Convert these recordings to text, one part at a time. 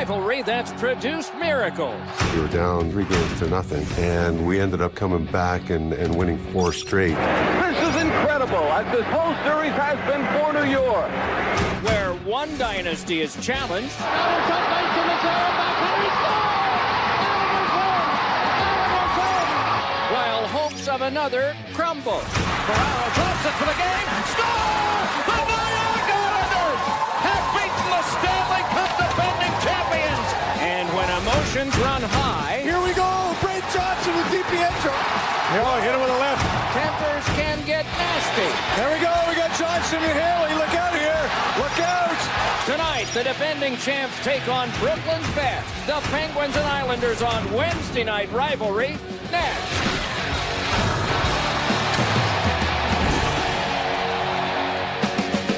rivalry that's produced miracles. We were down 3-0, and we ended up coming back and winning 4 straight. This is incredible, as this whole series has been for New York. Where one dynasty is challenged, while hopes of another crumble. Morales drops it for the game. Score! The New York Islanders have beaten the Stanley Cup defending champions. And when emotions run high, Here we go, Brent Johnson with DiPietro. Oh, hit him with a left. tempers can get nasty. There we go, we got Johnson and Haley. Look out here, look out. Tonight, the defending champs take on Brooklyn's best. The Penguins and Islanders on Wednesday night rivalry next.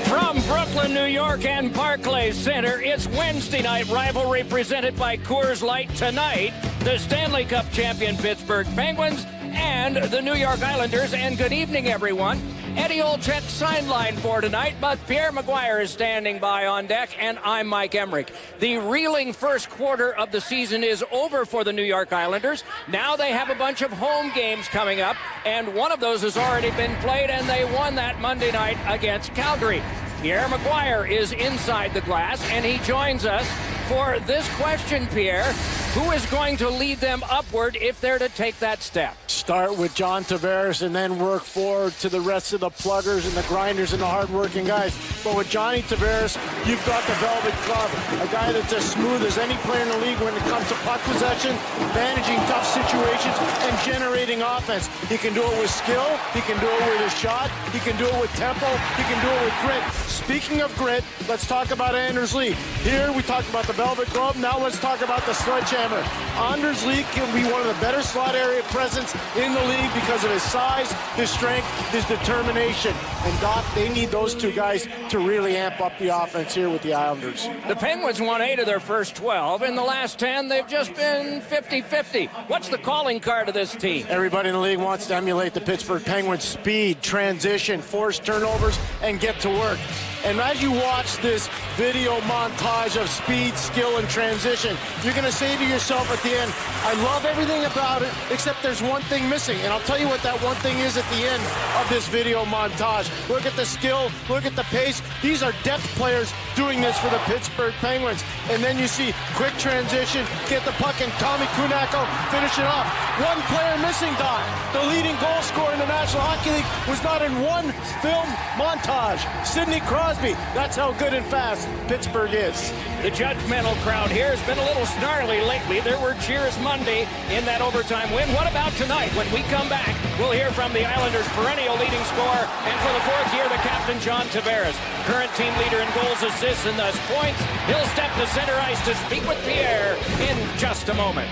From Brooklyn, New York and Barclays Center, it's Wednesday night rivalry presented by Coors Light. Tonight, the Stanley Cup champion Pittsburgh Penguins and the New York Islanders. And good evening, everyone. Eddie Olczyk sideline for tonight, but Pierre Maguire is standing by on deck, and I'm Mike Emmerich. The reeling first quarter of the season is over for the New York Islanders. Now they have a bunch of home games coming up, and one of those has already been played, and they won that Monday night against Calgary. Pierre Maguire is inside the glass, and he joins us for this question, Pierre. Who is going to lead them upward if they're to take that step? Start with John Tavares and then work forward to the rest of the pluggers and the grinders and the hard-working guys. But with Johnny Tavares, you've got the Velvet Club, a guy that's as smooth as any player in the league when it comes to puck possession, managing tough situations, and generating offense. He can do it with skill, he can do it with his shot, he can do it with tempo, he can do it with grit. Speaking of grit, let's talk about Anders Lee. Here we talked about the Velvet Club, now let's talk about the sledgehammer. Anders Lee can be one of the better slot area presence in the league because of his size, his strength, his determination. And Doc, they need those two guys to really amp up the offense here with the Islanders. The Penguins won 8 of their first 12. In the last 10, they've just been 50-50. What's the calling card of this team? Everybody in the league wants to emulate the Pittsburgh Penguins' speed, transition, force turnovers, and get to work. And as you watch this video montage of speed, skill, and transition, you're going to say to yourself at the end, I love everything about it, except there's one thing missing. And I'll tell you what that one thing is at the end of this video montage. Look at the skill, look at the pace. These are depth players doing this for the Pittsburgh Penguins. And then you see quick transition, get the puck, and Tommy Kunako finish it off. One player missing, Doc. The leading goal scorer in the National Hockey League was not in one film montage. Sidney Crosby. That's how good and fast Pittsburgh is. The judgmental crowd here has been a little snarly lately. There were cheers Monday in that overtime win. What about tonight? When we come back, we'll hear from the Islanders' perennial leading scorer, and for the 4th year, the captain, John Tavares. Current team leader in goals, assists, and thus points. He'll step to center ice to speak with Pierre in just a moment.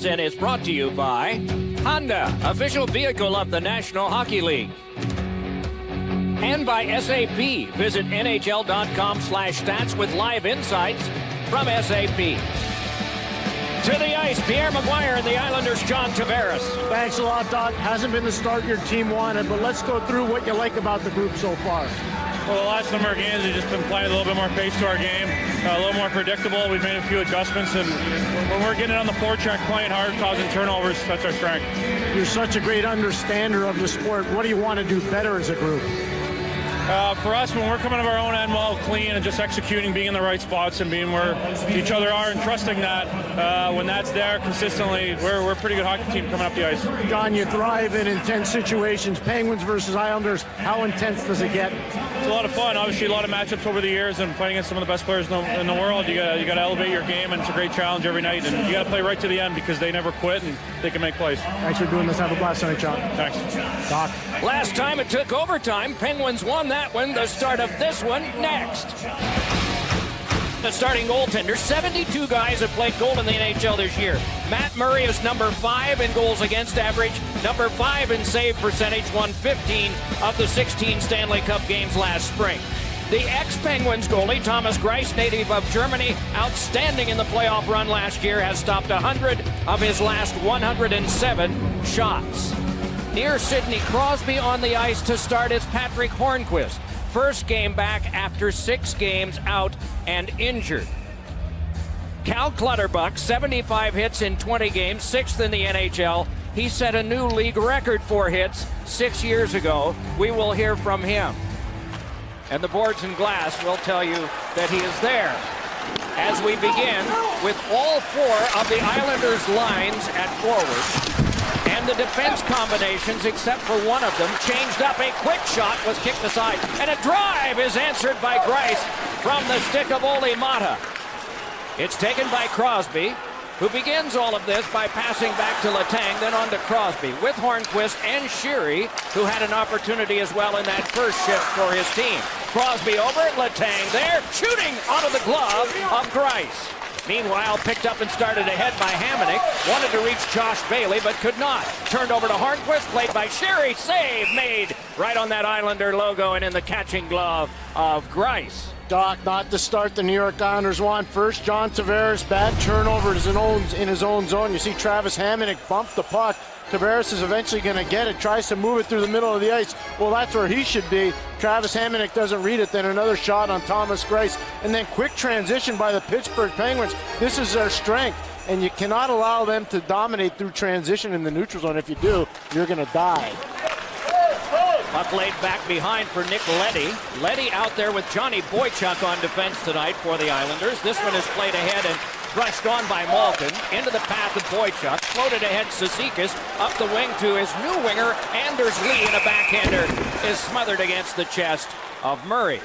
And is brought to you by Honda, official vehicle of the National Hockey League. And by SAP. Visit NHL.com/stats with live insights from SAP. To the ice, Pierre Maguire and the Islanders' John Tavares. Thanks a lot, Doc. Hasn't been the start your team wanted, but let's go through what you like about the group so far. Well, the last number of games, we've just been playing a little bit more pace to our game, a little more predictable. We've made a few adjustments, and when we're getting on the forecheck, playing hard, causing turnovers, that's our strength. You're such a great understander of the sport. What do you want to do better as a group? For us, when we're coming to our own end well, clean, and just executing, being in the right spots and being where each other are and trusting that when that's there consistently, we're a pretty good hockey team coming up the ice. John, you thrive in intense situations. Penguins versus Islanders, how intense does it get? It's a lot of fun. Obviously, a lot of matchups over the years, and playing against some of the best players in the world. You got to elevate your game, and it's a great challenge every night. And you got to play right to the end because they never quit and they can make plays. Thanks for doing this. Have a blast tonight, John. Thanks. Doc. Last time it took overtime. Penguins won that one. The start of this one next. The starting goaltender, 72 guys have played goal in the NHL this year. Matt Murray is number 5 in goals against average, number 5 in save percentage, won 15 of the 16 Stanley Cup games last spring. The ex-Penguins goalie, Thomas Greiss, native of Germany, outstanding in the playoff run last year, has stopped 100 of his last 107 shots. Near Sidney Crosby on the ice to start is Patrick Hornqvist. First game back after 6 games out and injured. Cal Clutterbuck, 75 hits in 20 games, 6th in the NHL. He set a new league record for hits 6 years ago. We will hear from him. And the boards and glass will tell you that he is there. As we begin with all 4 of the Islanders' lines at forward. And the defense combinations, except for one of them, changed up. A quick shot was kicked aside. And a drive is answered by Greiss from the stick of Olli Mata. It's taken by Crosby, who begins all of this by passing back to Letang, then on to Crosby, with Hornqvist and Sheary, who had an opportunity as well in that first shift for his team. Crosby over it, Letang there, shooting out of the glove of Greiss. Meanwhile, picked up and started ahead by Hamonic. Wanted to reach Josh Bailey, but could not. Turned over to Hornqvist, played by Sheary. Save made right on that Islander logo and in the catching glove of Greiss. Doc, not to start the New York Islanders want. First, John Tavares, bad turnover in his own zone. You see Travis Hamonic bump the puck. Tavares is eventually going to get it, tries to move it through the middle of the ice. Well, that's where he should be. Travis Hamonic doesn't read it, then another shot on Thomas Greiss, and then quick transition by the Pittsburgh Penguins. This is their strength, and you cannot allow them to dominate through transition in the neutral zone. If you do, you're going to die. Puck laid back behind for Nick Leddy. Leddy out there with Johnny Boychuk on defense tonight for the Islanders. This one is played ahead and brushed on by Malkin. Into the path of Boychuk. Floated ahead Cizikas. Up the wing to his new winger, Anders Lee, and a backhander is smothered against the chest of Murray.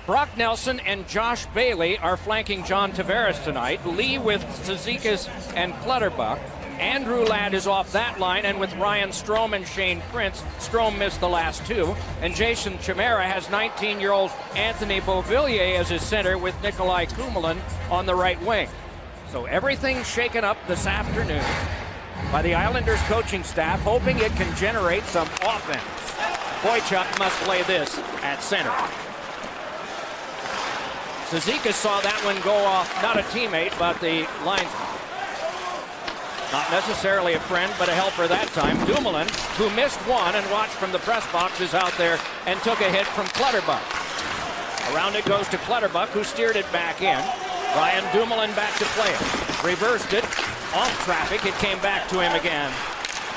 Brock Nelson and Josh Bailey are flanking John Tavares tonight. Lee with Cizikas and Clutterbuck. Andrew Ladd is off that line, and with Ryan Strome and Shane Prince, Strome missed the last 2. And Jason Chimera has 19-year-old Anthony Beauvillier as his center with Nikolai Kumelin on the right wing. So everything's shaken up this afternoon by the Islanders coaching staff, hoping it can generate some offense. Boychuk must play this at center. Cizikas saw that one go off, not a teammate, but the linesman. Not necessarily a friend, but a helper that time. Dumoulin, who missed one and watched from the press box, is out there and took a hit from Clutterbuck. Around it goes to Clutterbuck, who steered it back in. Ryan Dumoulin back to play it. Reversed it. Off traffic, it came back to him again.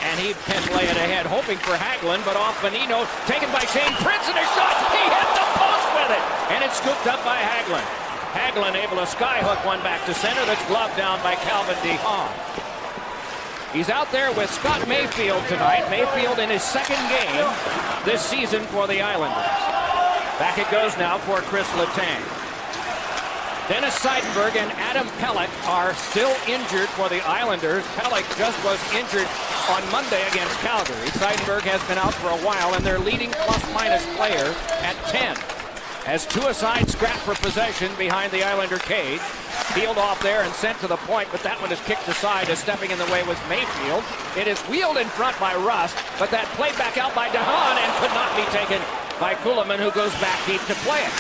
And he can lay it ahead, hoping for Hagelin, but off Bonino, taken by Shane Prince, and a shot! He hit the post with it! And it's scooped up by Hagelin. Hagelin able to skyhook one back to center, that's gloved down by Calvin DeHaan. He's out there with Scott Mayfield tonight. Mayfield in his 2nd game this season for the Islanders. Back it goes now for Chris Letang. Dennis Seidenberg and Adam Pelech are still injured for the Islanders. Pelech just was injured on Monday against Calgary. Seidenberg has been out for a while, and their leading plus-minus player at 10. As 2 aside scrap for possession behind the Islander cage. Peeled off there and sent to the point, but that one is kicked aside as stepping in the way was Mayfield. It is wheeled in front by Rust, but that played back out by DeHaan and could not be taken by Kuhlman, who goes back deep to play it.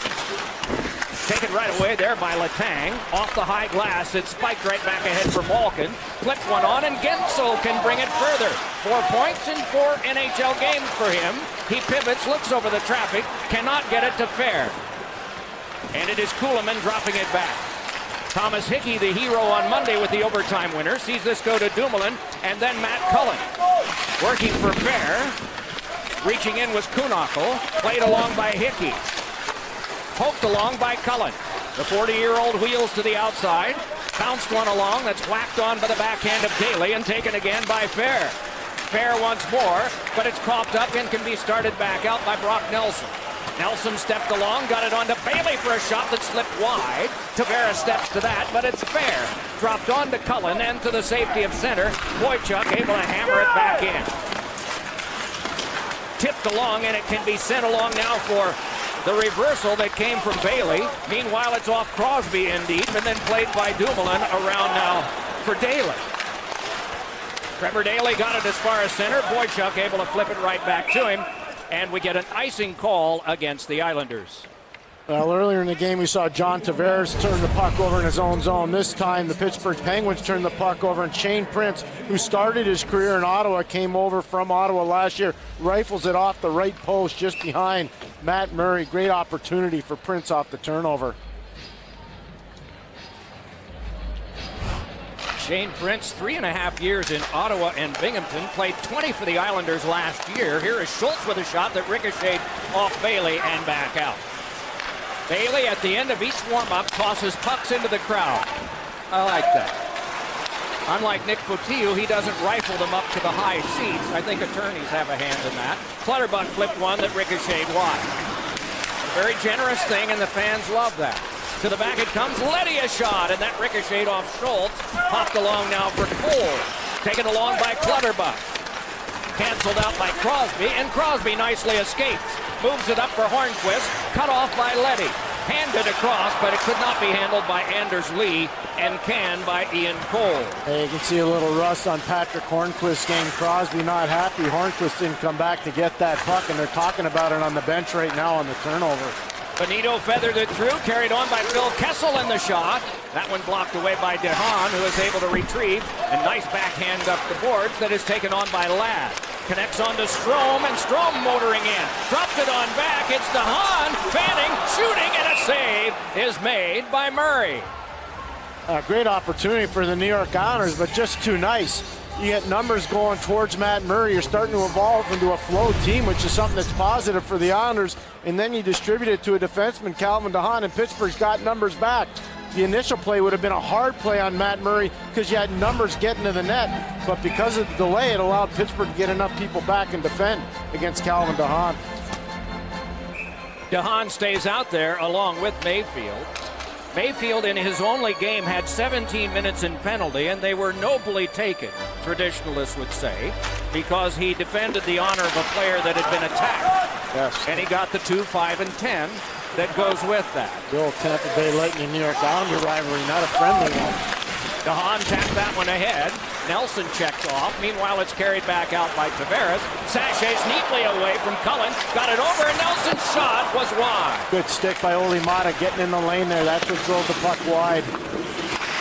Taken right away there by Letang. Off the high glass, it's spiked right back ahead for Malkin. Flips one on, and Gensel can bring it further. 4 points in 4 NHL games for him. He pivots, looks over the traffic, cannot get it to Fair. And it is Kuhlman dropping it back. Thomas Hickey, the hero on Monday with the overtime winner, sees this go to Dumoulin, and then Matt Cullen. Working for Fair. Reaching in was Kuhnhackl, played along by Hickey. Poked along by Cullen. The 40-year-old wheels to the outside. Bounced one along that's whacked on by the backhand of Daly and taken again by Fair. Fair once more, but it's coughed up and can be started back out by Brock Nelson. Nelson stepped along, got it onto Bailey for a shot that slipped wide. Tavares steps to that, but it's Fair. Dropped on to Cullen and to the safety of center. Boychuk able to hammer it back in. Tipped along, and it can be sent along now for the reversal that came from Bailey. Meanwhile, it's off Crosby in deep and then played by Dumoulin around now for Daly. Trevor Daly got it as far as center. Boychuk able to flip it right back to him. And we get an icing call against the Islanders. Well, earlier in the game, we saw John Tavares turn the puck over in his own zone. This time, the Pittsburgh Penguins turned the puck over, and Shane Prince, who started his career in Ottawa, came over from Ottawa last year, rifles it off the right post just behind Matt Murray. Great opportunity for Prince off the turnover. Shane Prince, 3.5 years in Ottawa and Binghamton, played 20 for the Islanders last year. Here is Schultz with a shot that ricocheted off Bailey and back out. Bailey, at the end of each warm-up, tosses pucks into the crowd. I like that. Unlike Nick Fotiu, he doesn't rifle them up to the high seats. I think attorneys have a hand in that. Clutterbuck flipped one that ricocheted wide. A very generous thing, and the fans love that. To the back it comes, Leddy a shot, and that ricocheted off Schultz. Popped along now for Cole. Taken along by Clutterbuck. Canceled out by Crosby, and Crosby nicely escapes. Moves it up for Hornquist, cut off by Leddy. Handed across, but it could not be handled by Anders Lee, and canned by Ian Cole. Hey, you can see a little rust on Patrick Hornquist's game. Crosby not happy. Hornquist didn't come back to get that puck, and they're talking about it on the bench right now on the turnover. Benito feathered it through, carried on by Phil Kessel in the shot. That one blocked away by DeHaan, who is able to retrieve. A nice backhand up the boards that is taken on by Ladd. Connects on to Strome, and Strome motoring in. Dropped it on back, it's DeHaan, fanning, shooting, and a save is made by Murray. A great opportunity for the New York Islanders, but just too nice. You get numbers going towards Matt Murray. You're starting to evolve into a flow team, which is something that's positive for the Islanders. And then you distribute it to a defenseman, Calvin DeHaan, and Pittsburgh's got numbers back. The initial play would have been a hard play on Matt Murray because you had numbers getting to the net. But because of the delay, it allowed Pittsburgh to get enough people back and defend against Calvin DeHaan. DeHaan stays out there along with Mayfield. Mayfield in his only game had 17 minutes in penalty, and they were nobly taken, traditionalists would say, because he defended the honor of a player that had been attacked. Yes. And he got the 2, 5, and 10 that goes with that. The old Tampa Bay Lightning New York Islander rivalry, not a friendly one. DeHaan tapped that one ahead. Nelson checks off. Meanwhile, it's carried back out by Tavares. Sachets neatly away from Cullen. Got it over, and Nelson's shot was wide. Good stick by Olli Mata getting in the lane there. That's what drove the puck wide.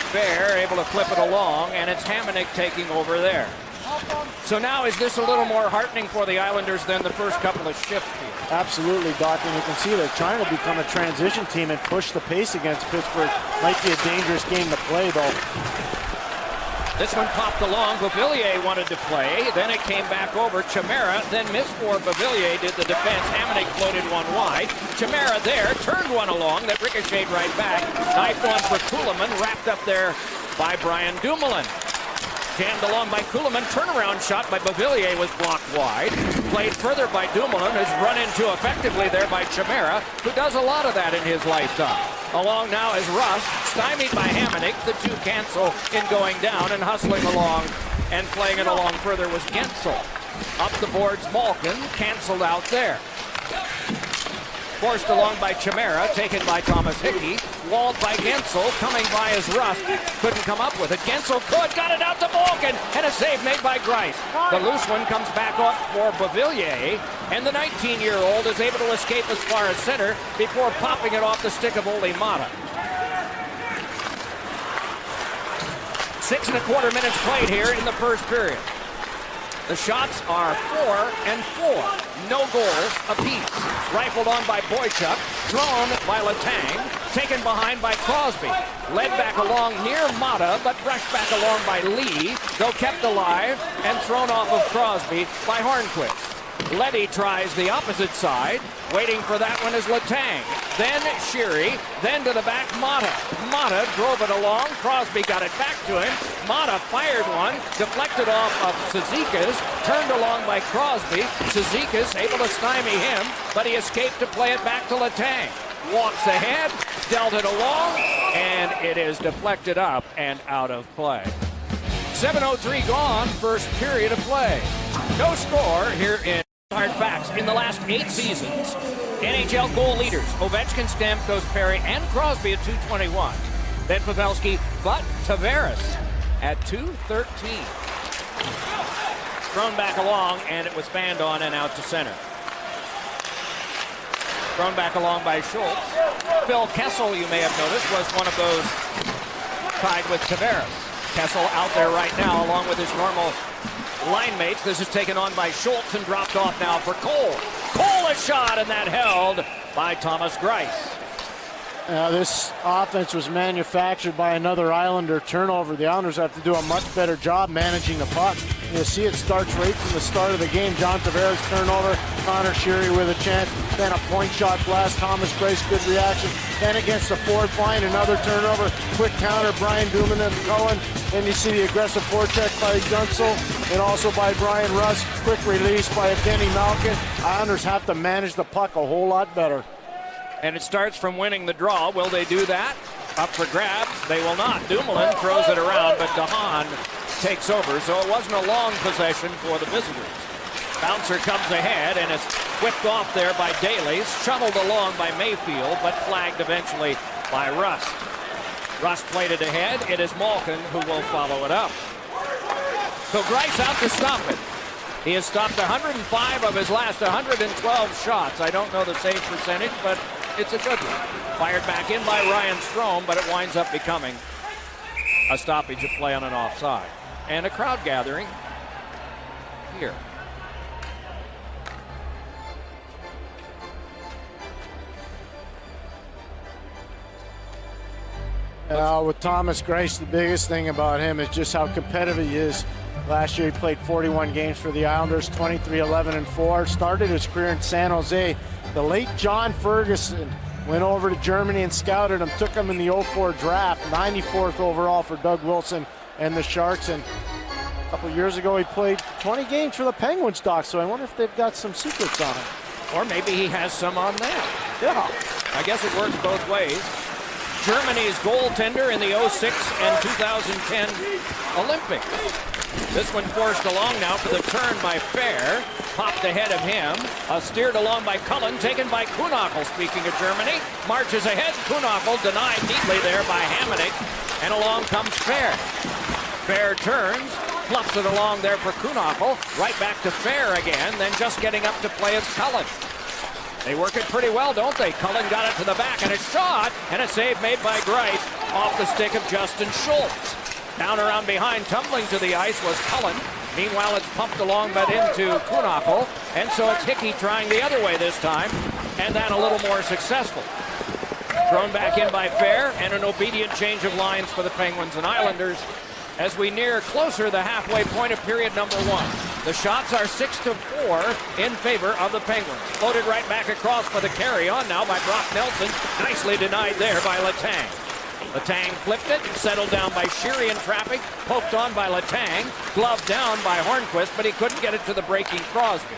Fair able to flip it along, and it's Hamonic taking over there. So now is this a little more heartening for the Islanders than the first couple of shifts here? Absolutely, Doc, and you can see they're trying to become a transition team and push the pace against Pittsburgh. Might be a dangerous game to play, though. This one popped along. Beauvillier wanted to play. Then it came back over. Chimera then missed for Beauvillier, did the defense. Hamonic floated one wide. Chimera there, turned one along that ricocheted right back. Knife one for Kuhlman, wrapped up there by Brian Dumoulin. Jammed along by Kuhlman. Turnaround shot by Beauvillier was blocked wide. Played further by Dumoulin, is run into effectively there by Chimera, who does a lot of that in his lifetime. Along now is Rust, stymied by Hamonic. The two cancel in going down, and hustling along and playing it along further was Gensel. Up the boards, Malkin, canceled out there. Forced along by Chimera, taken by Thomas Hickey. walled by Gensel, coming by as Rust. Couldn't come up with it. Gensel got it out to Malkin, and a save made by Grice. The loose one comes back off for Beauvillier, and the 19-year-old is able to escape as far as center before popping it off the stick of Ole Mata. 6.25 minutes played here in the first period. The shots are 4 and 4. No goals apiece. Rifled on by Boychuk. Thrown by Letang. Taken behind by Crosby. Led back along near Mata, but brushed back along by Lee. Though kept alive and thrown off of Crosby by Hornquist. Leddy tries the opposite side. Waiting for that one is Letang. Then Sheary. Then to the back, Mata. Mata drove it along. Crosby got it back to him. Mata fired one. Deflected off of Cizikas. Turned along by Crosby. Cizikas able to stymie him, but he escaped to play it back to Letang. Walks ahead. Dealt it along. And it is deflected up and out of play. 7:03 gone. First period of play. No score here in Hard Facts. In the last 8 seasons, NHL goal leaders, Ovechkin, Stamkos, Perry, and Crosby at 221. Then Pavelski, but Tavares at 213. Thrown back along, and it was fanned on and out to center. Thrown back along by Schultz. Phil Kessel, you may have noticed, was one of those tied with Tavares. Kessel out there right now, along with his normal line mates. This is taken on by Schultz and dropped off now for Cole. Cole a shot, and that held by Thomas Grice. This offense was manufactured by another Islander turnover. The Islanders have to do a much better job managing the puck. You see it starts right from the start of the game. John Tavares turnover, Connor Sheary with a chance, then a point shot blast, Thomas Grice, good reaction. Then against the fourth line, another turnover, quick counter, Brian Dumoulin and Cohen. Then you see the aggressive forecheck by Gunsel and also by Brian Rust. Quick release by Evgeny Malkin. Islanders have to manage the puck a whole lot better. And it starts from winning the draw. Will they do that? Up for grabs. They will not. Dumoulin throws it around, but DeHaan takes over. So it wasn't a long possession for the visitors. Bouncer comes ahead and is whipped off there by Dailies. Shuttled along by Mayfield, but flagged eventually by Rust. Rust played it ahead. It is Malkin who will follow it up. So Grice out to stop it. He has stopped 105 of his last 112 shots. I don't know the save percentage, but it's a good one. Fired back in by Ryan Strome, but it winds up becoming a stoppage of play on an offside. And a crowd gathering here. With Thomas Grice, the biggest thing about him is just how competitive he is. Last year he played 41 games for the Islanders, 23-11-4. Started his career in San Jose. The late John Ferguson went over to Germany and scouted him, took him in the 04 draft, 94th overall for Doug Wilson and the Sharks. And a couple years ago he played 20 games for the Penguins, Doc, so I wonder if they've got some secrets on him. Or maybe he has some on them. Yeah. I guess it works both ways. Germany's goaltender in the 06 and 2010 Olympics. This one forced along now for the turn by Fair. Popped ahead of him. Steered along by Cullen. Taken by Kuhnhackl, speaking of Germany. Marches ahead. Kuhnhackl denied neatly there by Hamonic. And along comes Fair. Fair turns. Fluffs it along there for Kuhnhackl. Right back to Fair again. Then just getting up to play as Cullen. They work it pretty well, don't they? Cullen got it to the back, and a shot, and a save made by Grice off the stick of Justin Schultz. Down around behind, tumbling to the ice was Cullen. Meanwhile, it's pumped along but into Kuhnhackl, and so it's Hickey trying the other way this time, and then a little more successful. Thrown back in by Fair, and an obedient change of lines for the Penguins and Islanders as we near closer the halfway point of period number 1. The shots are 6-4 in favor of the Penguins. Floated right back across for the carry-on now by Brock Nelson. Nicely denied there by Letang. Letang flipped it, settled down by Sheary in traffic, poked on by Letang, gloved down by Hornquist, but he couldn't get it to the breaking Crosby.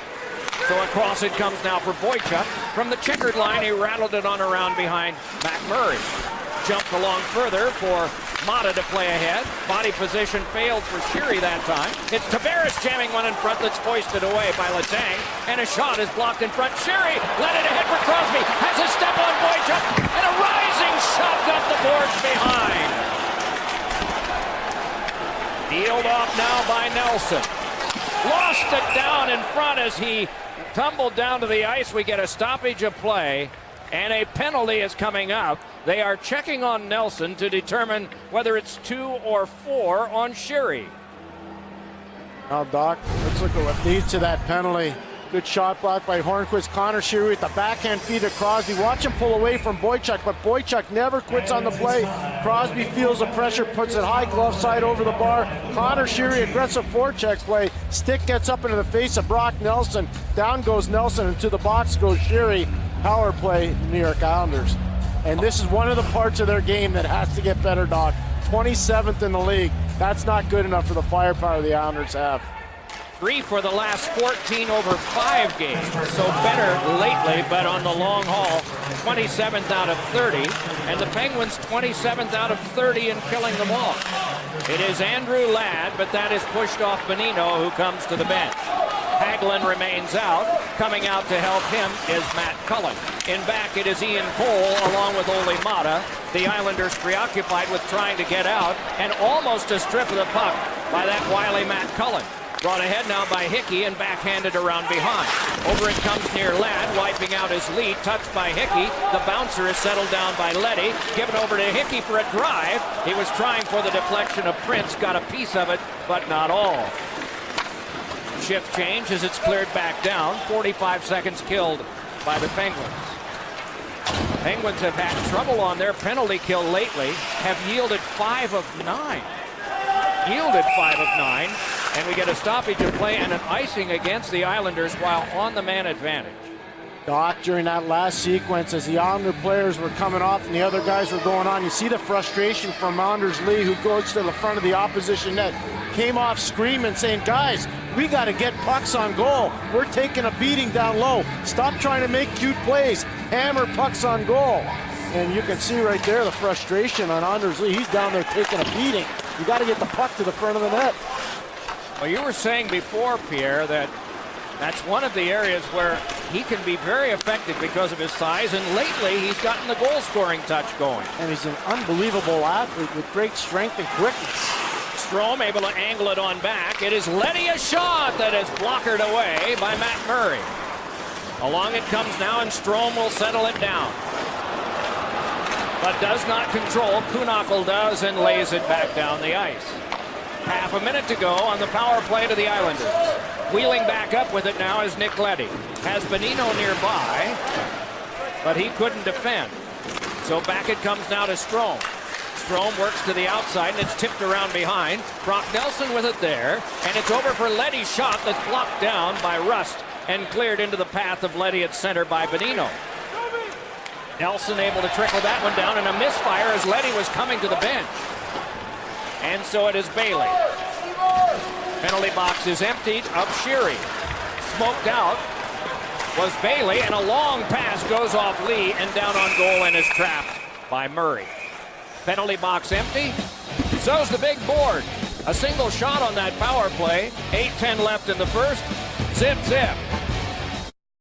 So across it comes now for Boychuk. From the checkered line, he rattled it on around behind McMurray. Jumped along further for Mata to play ahead. Body position failed for Sheary that time. It's Tavares jamming one in front that's foisted away by Letang. And a shot is blocked in front. Sheary led it ahead for Crosby. Has a step on Boychuk. And a rising shot got the boards behind. Peeled off now by Nelson. Lost it down in front as he tumbled down to the ice. We get a stoppage of play, and a penalty is coming up. They are checking on Nelson to determine whether it's 2 or 4 on Sheary. Now, Doc, let's look at what leads to that penalty. Good shot block by Hornquist. Connor Sheary with the backhand feed to Crosby. Watch him pull away from Boychuk, but Boychuk never quits on the play. Crosby feels the pressure, puts it high glove side over the bar. Connor Sheary, aggressive forecheck play. Stick gets up into the face of Brock Nelson. Down goes Nelson, and to the box goes Sheary. Power play, New York Islanders. And this is one of the parts of their game that has to get better, Doc. 27th in the league. That's not good enough for the firepower the Islanders have. 3 for the last 14 over 5 games. So better lately, but on the long haul, 27th out of 30. And the Penguins 27th out of 30 in killing them off. It is Andrew Ladd, but that is pushed off Bonino, who comes to the bench. Hagelin remains out. Coming out to help him is Matt Cullen. In back, it is Ian Cole along with Ole Mata. The Islanders preoccupied with trying to get out, and almost a strip of the puck by that wily Matt Cullen. Brought ahead now by Hickey and backhanded around behind. Over it comes near Ladd, wiping out his lead. Touched by Hickey. The bouncer is settled down by Leddy. Given over to Hickey for a drive. He was trying for the deflection of Prince. Got a piece of it, but not all. Shift change as it's cleared back down. 45 seconds killed by the Penguins. Penguins have had trouble on their penalty kill lately. Have yielded 5 of 9. Yielded 5 of 9. And we get a stoppage of play and an icing against the Islanders while on the man advantage. Doc, during that last sequence, as the Islander players were coming off and the other guys were going on, you see the frustration from Anders Lee, who goes to the front of the opposition net. Came off screaming, saying, guys, we got to get pucks on goal. We're taking a beating down low. Stop trying to make cute plays. Hammer pucks on goal. And you can see right there the frustration on Anders Lee. He's down there taking a beating. You got to get the puck to the front of the net. Well, you were saying before, Pierre, that that's one of the areas where he can be very effective because of his size, and lately he's gotten the goal-scoring touch going. And he's an unbelievable athlete with great strength and quickness. Strome able to angle it on back. It is Leddy, a shot that is blockered away by Matt Murray. Along it comes now, and Strome will settle it down. But does not control. Kuhnhackl does and lays it back down the ice. Half a minute to go on the power play to the Islanders. Wheeling back up with it now is Nick Leddy. Has Bonino nearby, but he couldn't defend. So back it comes now to Strome. Strome works to the outside, and it's tipped around behind. Brock Nelson with it there, and it's over for Leddy's shot that's blocked down by Rust and cleared into the path of Leddy at center by Bonino. Nelson able to trickle that one down, and a misfire as Leddy was coming to the bench. And so it is Bailey. Penalty box is emptied of Sheary. Smoked out was Bailey, and a long pass goes off Lee and down on goal and is trapped by Murray. Penalty box empty. So's the big board. A single shot on that power play. 8:10 left in the first. Zip, zip.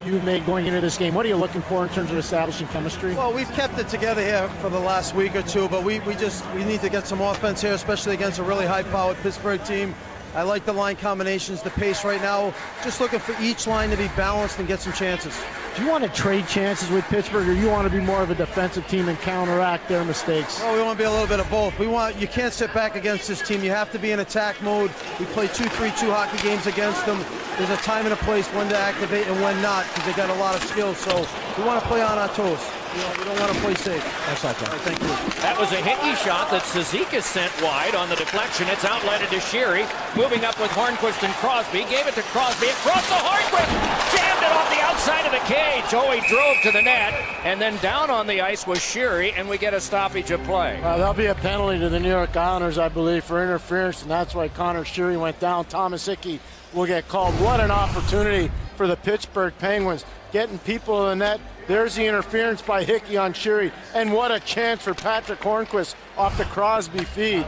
You've made going into this game. What are you looking for in terms of establishing chemistry? Well, we've kept it together here for the last week or two, but we need to get some offense here, especially against a really high-powered Pittsburgh team. I like the line combinations, the pace right now. Just looking for each line to be balanced and get some chances. Do you want to trade chances with Pittsburgh, or you want to be more of a defensive team and counteract their mistakes? Well, we want to be a little bit of both. You can't sit back against this team. You have to be in attack mode. We play 2-3-2 hockey games against them. There's a time and a place when to activate and when not, because they got a lot of skills. So we want to play on our toes. We don't want to play safe. That's not right. Thank you. That was a Hickey shot that Cizikas sent wide on the deflection. It's outletted to Sheary. Moving up with Hornquist and Crosby. Gave it to Crosby. Across the Hornquist. Jammed it off the outside of the cage. Oh, he drove to the net. And then down on the ice was Sheary, and we get a stoppage of play. There'll be a penalty to the New York Islanders, I believe, for interference, and that's why Connor Sheary went down. Thomas Hickey will get called. What an opportunity for the Pittsburgh Penguins. Getting people in the net. There's the interference by Hickey on Sheary. And what a chance for Patrick Hornquist off the Crosby feed.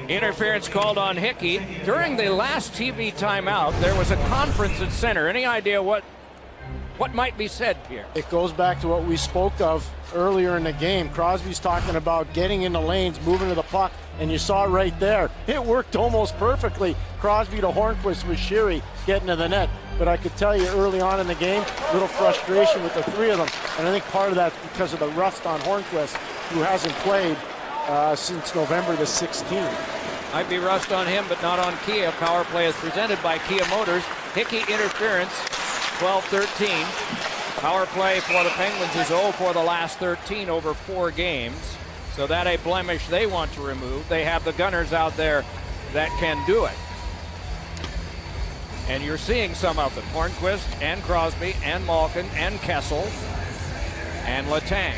Interference called on Hickey. During the last TV timeout, there was a conference at center. Any idea what What might be said, Pierre? It goes back to what we spoke of earlier in the game. Crosby's talking about getting in the lanes, moving to the puck, and you saw it right there. It worked almost perfectly. Crosby to Hornquist with Sheary getting to the net. But I could tell you early on in the game, a little frustration with the three of them. And I think part of that's because of the rust on Hornquist, who hasn't played since November the 16th. Might be rust on him, but not on Kia. Power play is presented by Kia Motors. Hickey interference, 12-13. Power play for the Penguins is 0 for the last 13 over 4 games. So that a blemish they want to remove. They have the gunners out there that can do it. And you're seeing some of them. Hornquist and Crosby and Malkin and Kessel and Letang.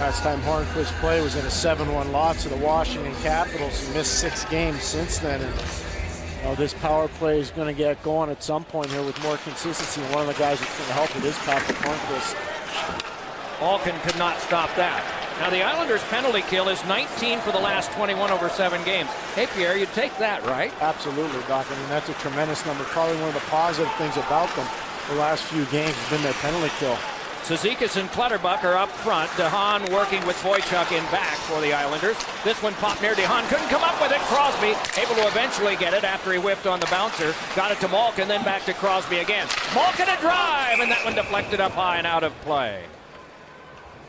Last time Hornquist played was in a 7-1 loss to the Washington Capitals. He missed 6 games since then. And this power play is going to get going at some point here with more consistency. And one of the guys that's going to help with is Patrick Hornquist. Malkin could not stop that. Now the Islanders' penalty kill is 19 for the last 21 over 7 games. Hey, Pierre, you'd take that, right? Absolutely, Doc. I mean, that's a tremendous number. Probably one of the positive things about them the last few games has been their penalty kill. Cizikas and Clutterbuck are up front. DeHaan working with Boychuk in back for the Islanders. This one popped near DeHaan. Couldn't come up with it. Crosby able to eventually get it after he whiffed on the bouncer. Got it to Malkin, then back to Crosby again. Malkin a drive, and that one deflected up high and out of play.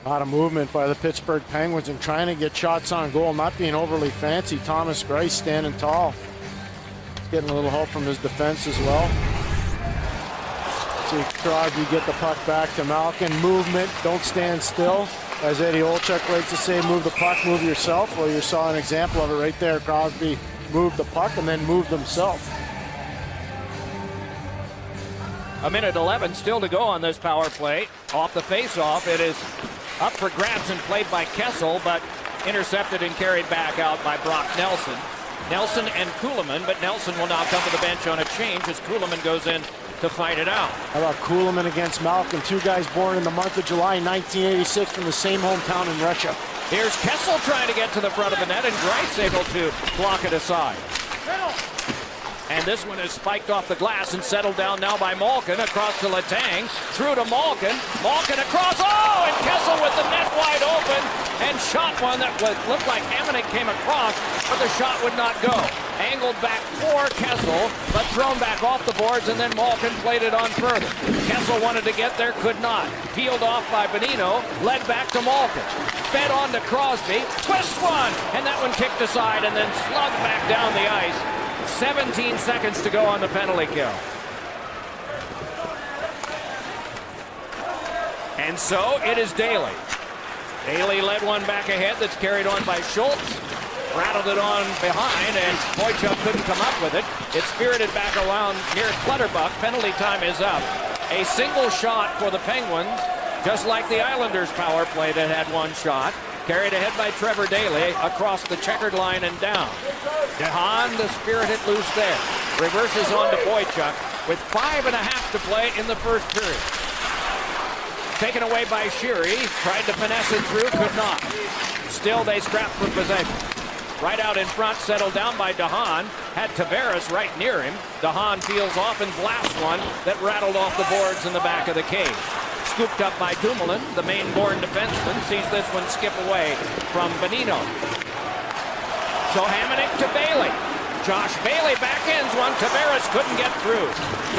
A lot of movement by the Pittsburgh Penguins and trying to get shots on goal, not being overly fancy. Thomas Greiss standing tall. Getting a little help from his defense as well. See Crosby get the puck back to Malkin. Movement, don't stand still. As Eddie Olczyk likes to say, move the puck, move yourself. Well, you saw an example of it right there. Crosby moved the puck and then moved himself. A minute 11 still to go on this power play. Off the face-off, it is up for grabs and played by Kessel, but intercepted and carried back out by Brock Nelson. Nelson and Kuhlman, but Nelson will now come to the bench on a change as Kuhlman goes in to fight it out. How about Kuhlman against Malkin? 2 guys born in the month of July 1986 from the same hometown in Russia. Here's Kessel trying to get to the front of the net, and Greiss able to block it aside. And this one is spiked off the glass and settled down now by Malkin. Across to Letang. Through to Malkin. Malkin across. Oh, and Kessel with the net wide open. And shot one that looked like Hamonic came across, but the shot would not go. Angled back for Kessel, but thrown back off the boards, and then Malkin played it on further. Kessel wanted to get there, could not. Peeled off by Bonino. Led back to Malkin. Fed on to Crosby. Twists one. And that one kicked aside and then slugged back down the ice. 17 seconds to go on the penalty kill. And so it is Daly. Daly led one back ahead that's carried on by Schultz. Rattled it on behind, and Boychuk couldn't come up with it. It's spirited back around near Clutterbuck. Penalty time is up. A single shot for the Penguins, just like the Islanders' power play that had 1 shot. Carried ahead by Trevor Daly across the checkered line and down. DeHaan, the spirit hit loose there. Reverses on to Boychuk with 5.5 to play in the first period. Taken away by Sheary. Tried to finesse it through, could not. Still, they scrapped for possession. Right out in front, settled down by DeHaan. Had Tavares right near him. DeHaan peels off and blasts one that rattled off the boards in the back of the cage. Scooped up by Dumoulin, the Maine-born defenseman, sees this one skip away from Bonino. So Hamonic to Bailey. Josh Bailey backends one. Tavares couldn't get through.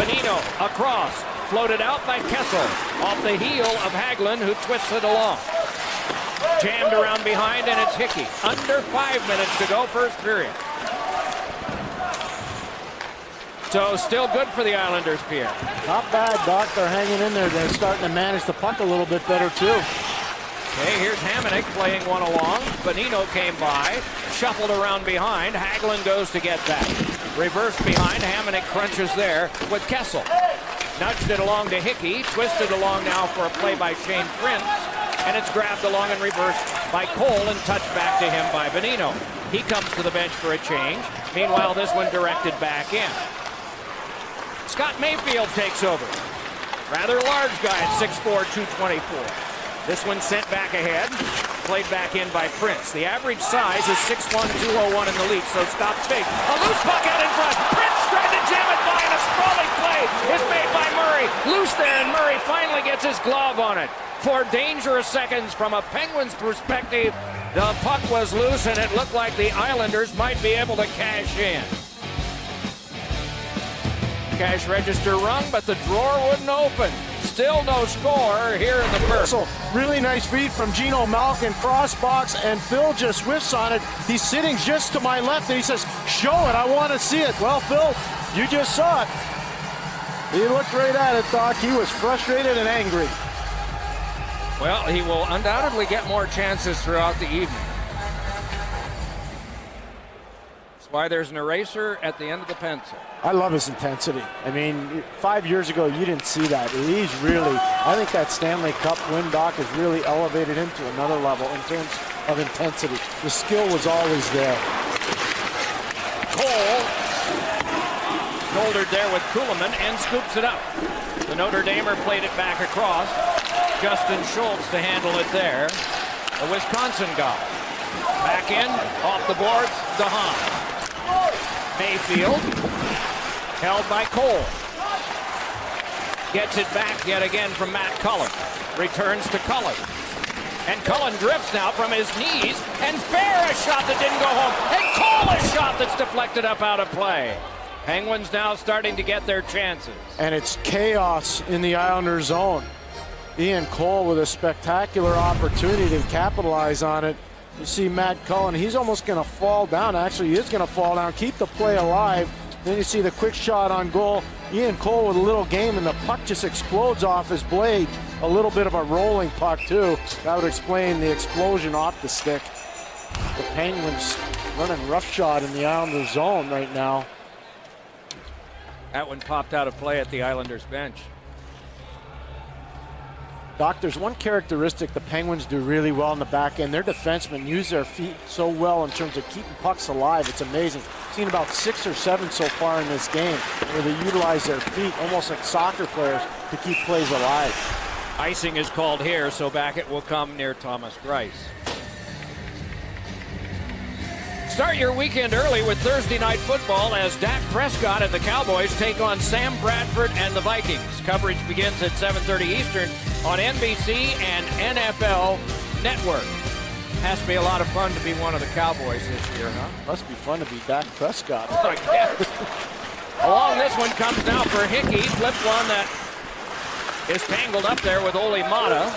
Bonino across, floated out by Kessel off the heel of Hagelin, who twists it along. Jammed around behind, and it's Hickey. Under 5 minutes to go, first period. So still good for the Islanders, Pierre. Not bad, Doc. They're hanging in there. They're starting to manage the puck a little bit better, too. Okay, here's Hamonic playing one along. Bonino came by, shuffled around behind. Hagelin goes to get that. Reverse behind. Hamonic crunches there with Kessel. Nudged it along to Hickey. Twisted along now for a play by Shane Prince. And it's grabbed along and reversed by Cole and touched back to him by Bonino. He comes to the bench for a change. Meanwhile, this one directed back in. Scott Mayfield takes over. Rather large guy at 6'4", 224. This one sent back ahead, played back in by Prince. The average size is 6'1", 201 in the lead, so Scott's big. A loose puck out in front. Prince tried to jam it by, and a sprawling play is made by Murray. Loose there, and Murray finally gets his glove on it. 4 dangerous seconds from a Penguins perspective. The puck was loose, and it looked like the Islanders might be able to cash in. Cash register rung, but the drawer wouldn't open. Still no score here in the first. So really nice feed from Gino Malkin, cross box, and Phil just whiffs on it. He's sitting just to my left, and he says, show it, I want to see it. Well, Phil, you just saw it. He looked right at it, Doc. He was frustrated and angry. Well, he will undoubtedly get more chances throughout the evening. That's why there's an eraser at the end of the pencil. I love his intensity. I mean, 5 years ago, you didn't see that. He's really, I think that Stanley Cup win, Doc, has really elevated him to another level in terms of intensity. The skill was always there. Cole shouldered there with Kuhlman and scoops it up. The Notre Damer played it back across. Justin Schultz to handle it there. The Wisconsin guy. Back in, off the boards, DeHaan. Mayfield, held by Cole. Gets it back yet again from Matt Cullen. Returns to Cullen. And Cullen drifts now from his knees. And Fair, a shot that didn't go home. And Cole, a shot that's deflected up out of play. Penguins now starting to get their chances. And it's chaos in the Islanders zone. Ian Cole with a spectacular opportunity to capitalize on it. You see Matt Cullen, he's almost going to fall down. Actually, he is going to fall down, keep the play alive. Then you see the quick shot on goal. Ian Cole with a little game, and the puck just explodes off his blade. A little bit of a rolling puck, too. That would explain the explosion off the stick. The Penguins running roughshod in the Islanders zone right now. That one popped out of play at the Islanders bench. Doc, there's one characteristic the Penguins do really well in the back end. Their defensemen use their feet so well in terms of keeping pucks alive. It's amazing. Seen about 6 or 7 so far in this game where they utilize their feet almost like soccer players to keep plays alive. Icing is called here, so back it will come near Thomas Greiss. Start your weekend early with Thursday Night Football as Dak Prescott and the Cowboys take on Sam Bradford and the Vikings. Coverage begins at 7:30 Eastern on NBC and NFL Network. Has to be a lot of fun to be one of the Cowboys this year, huh? Must be fun to be Dak Prescott. I guess. Along this one comes now for Hickey. Flipped one that is tangled up there with Ole Mata.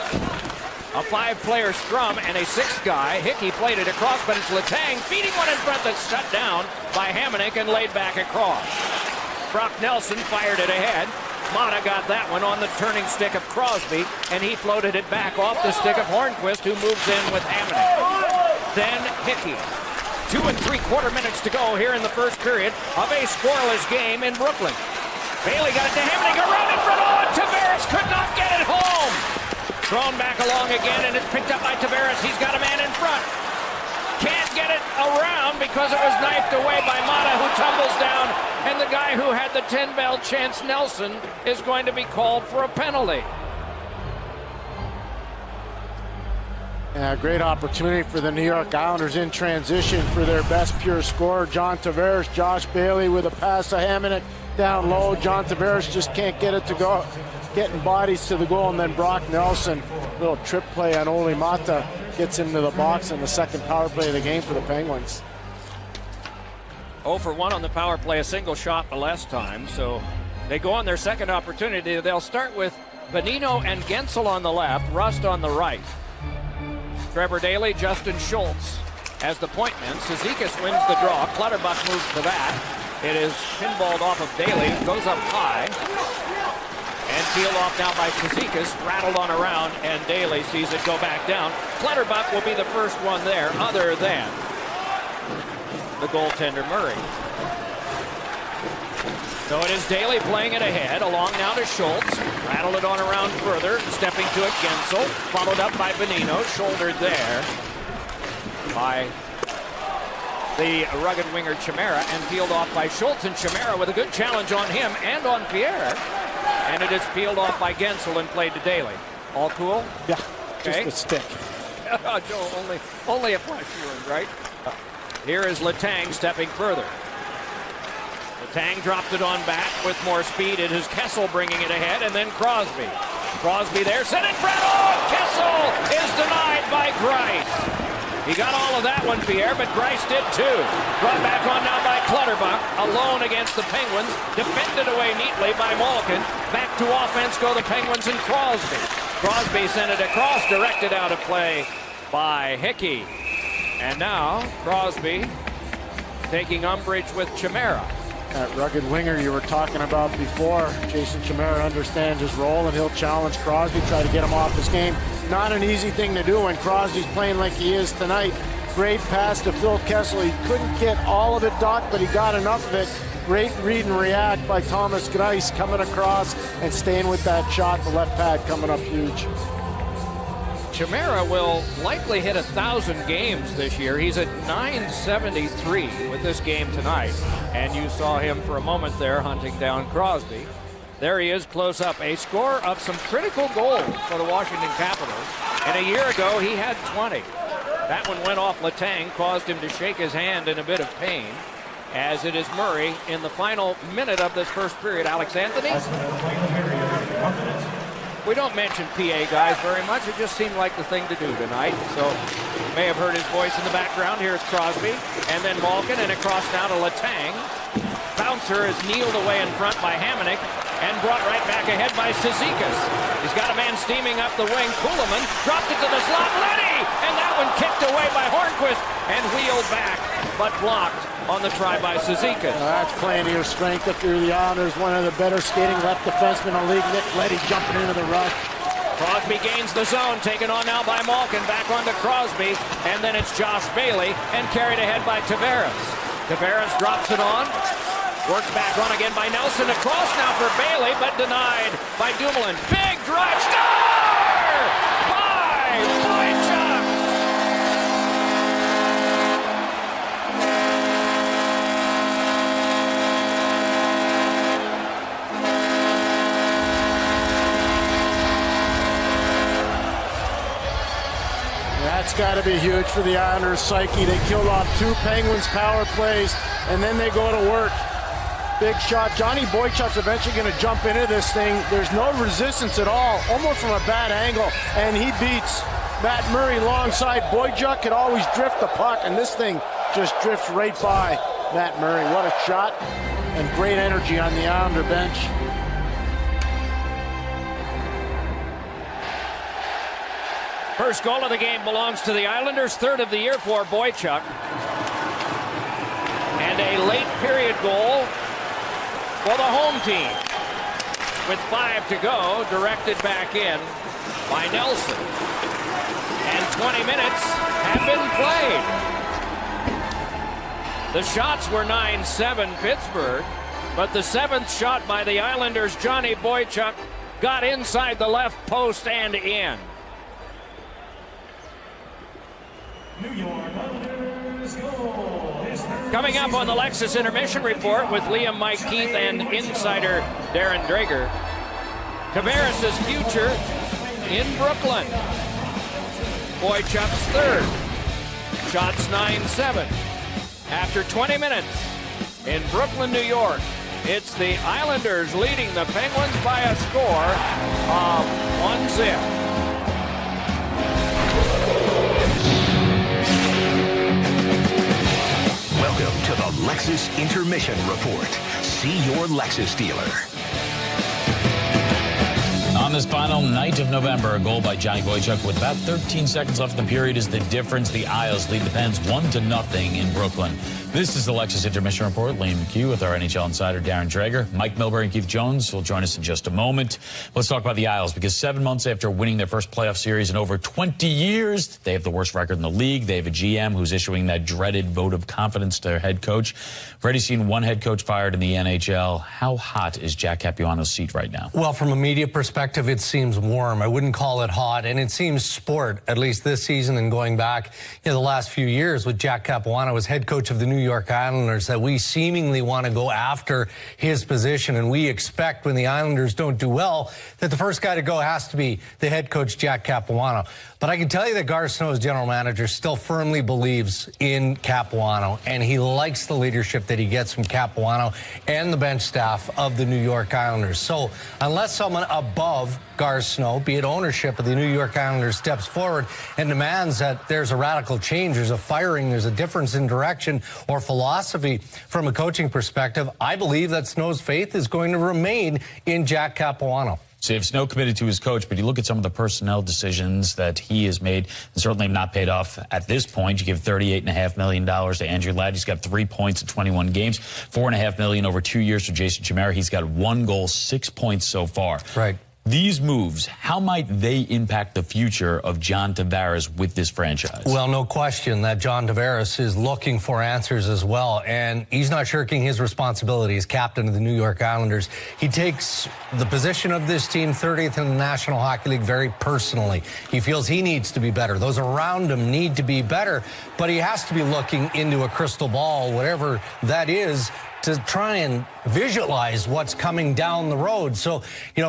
A 5-player scrum and a 6th guy. Hickey played it across, but it's Letang feeding one in front that's shut down by Hamonic and laid back across. Brock Nelson fired it ahead. Mata got that one on the turning stick of Crosby, and he floated it back off the stick of Hornquist, who moves in with Hamonic. Then Hickey. 2 3/4 minutes to go here in the first period of a scoreless game in Brooklyn. Bailey got it to Hamonic around in front. Oh, and Tavares could not get it home. Thrown back along again, and it's picked up by Tavares. He's got a man in front. Can't get it around because it was knifed away by Mata, who tumbles down. And the guy who had the 10-bell chance, Nelson, is going to be called for a penalty. Yeah, great opportunity for the New York Islanders in transition for their best pure scorer, John Tavares. Josh Bailey with a pass to Hamonic down low. John Tavares just can't get it to go. Getting bodies to the goal, and then Brock Nelson, little trip play on Ole Mata, gets into the box in the second power play of the game for the Penguins. 0 for 1 on the power play, a single shot the last time, so they go on their second opportunity. They'll start with Bonino and Gensel on the left, Rust on the right. Trevor Daley, Justin Schultz as the point men. Cizikas wins the draw. Clutterbuck moves to that. It is pinballed off of Daley, goes up high. And peeled off now by Cizikas, rattled on around, and Daley sees it go back down. Clutterbuck will be the first one there, other than the goaltender Murray. So it is Daley playing it ahead, along now to Schultz. Rattled it on around further, stepping to it Gensel, followed up by Bonino, shouldered there by the rugged winger Chimera, and peeled off by Schultz, and Chimera with a good challenge on him and on Pierre. And it is peeled off by Gensel and played to Daley. All cool? Yeah, okay. Just a stick. Joe, only a flesh wound, right? Here is Letang stepping further. Tang dropped it on back with more speed. It is Kessel bringing it ahead, and then Crosby. Crosby there, set in front. Oh, Kessel is denied by Grice. He got all of that one, Pierre, but Grice did too. Brought back on now by Clutterbuck, alone against the Penguins. Defended away neatly by Malkin. Back to offense go the Penguins and Crosby. Crosby sent it across, directed out of play by Hickey. And now Crosby taking umbrage with Chimera. That rugged winger you were talking about before, Jason Chimera understands his role, and he'll challenge Crosby, try to get him off his game. Not an easy thing to do when Crosby's playing like he is tonight. Great pass to Phil Kessel. He couldn't get all of it, Doc, but he got enough of it. Great read and react by Thomas Grice coming across and staying with that shot. The left pad coming up huge. Chimera will likely hit 1,000 games this year. He's at 973 with this game tonight. And you saw him for a moment there hunting down Crosby. There he is close up. A score of some critical goals for the Washington Capitals. And a year ago, he had 20. That one went off Letang, caused him to shake his hand in a bit of pain. As it is Murray in the final minute of this first period. Alex Anthony? We don't mention PA guys very much. It just seemed like the thing to do tonight. So you may have heard his voice in the background. Here's Crosby. And then Malkin, and across now to Letang. Bouncer is kneeled away in front by Hamonic and brought right back ahead by Cizikas. He's got a man steaming up the wing. Kuhlman dropped it to the slot. Leddy! And that one kicked away by Hornquist and wheeled back, but blocked on the try by Cizikas. That's playing to your strength if you're the Islanders. One of the better skating left defensemen in the league. Nick Leddy jumping into the rush. Crosby gains the zone, taken on now by Malkin. Back onto Crosby, and then it's Josh Bailey, and carried ahead by Tavares. Tavares drops it on. Worked back on again by Nelson. Across now for Bailey, but denied by Dumoulin. Big drive. Score! By Boychuk! That's got to be huge for the Islanders' psyche. They killed off 2 Penguins power plays, and then they go to work. Big shot. Johnny Boychuk's eventually going to jump into this thing. There's no resistance at all, almost from a bad angle, and he beats Matt Murray alongside. Boychuk could always drift the puck, and this thing just drifts right by Matt Murray. What a shot, and great energy on the Islander bench. First goal of the game belongs to the Islanders, third of the year for Boychuk. And a late period goal for the home team. With 5 to go, directed back in by Nelson. And 20 minutes have been played. The shots were 9-7 Pittsburgh, but the 7th shot by the Islanders, Johnny Boychuk, got inside the left post and in. Coming up on the Lexus Intermission Report with Liam, Mike Keith, and insider Darren Drager. Tavares' future in Brooklyn. Boychuk's third. Shots 9-7. After 20 minutes in Brooklyn, New York, it's the Islanders leading the Penguins by a score of 1-0. Welcome to the Lexus Intermission Report. See your Lexus dealer. On this final night of November, a goal by Johnny Boychuk with about 13 seconds left in the period is the difference. The Isles lead the Pens 1-0 in Brooklyn. This is the Lexus Intermission Report. Liam McHugh with our NHL insider Darren Drager. Mike Milbury and Keith Jones will join us in just a moment. Let's talk about the Isles, because 7 months after winning their first playoff series in over 20 years, they have the worst record in the league. They have a GM who's issuing that dreaded vote of confidence to their head coach. We've already seen one head coach fired in the NHL. How hot is Jack Capuano's seat right now? Well, from a media perspective, it seems warm. I wouldn't call it hot, and it seems sport, at least this season and going back in the last few years with Jack Capuano as head coach of the New York Islanders, that we seemingly want to go after his position, and we expect when the Islanders don't do well that the first guy to go has to be the head coach, Jack Capuano. But I can tell you that Gar Snow's general manager still firmly believes in Capuano, and he likes the leadership that he gets from Capuano and the bench staff of the New York Islanders. So unless someone above Gar Snow, be it ownership of the New York Islanders, steps forward and demands that there's a radical change, there's a firing, there's a difference in direction or philosophy from a coaching perspective, I believe that Snow's faith is going to remain in Jack Capuano. So if Snow committed to his coach, but you look at some of the personnel decisions that he has made, and certainly have not paid off at this point. You give $38.5 million to Andrew Ladd. He's got 3 points in 21 games, $4.5 million over 2 years for Jason Chimera. He's got 1 goal, 6 points so far. Right. These moves, how might they impact the future of John Tavares with this franchise? Well, no question that John Tavares is looking for answers as well, and he's not shirking his responsibility as captain of the New York Islanders. He takes the position of this team, 30th in the National Hockey League, very personally. He feels he needs to be better. Those around him need to be better, but he has to be looking into a crystal ball, whatever that is, to try and visualize what's coming down the road. So,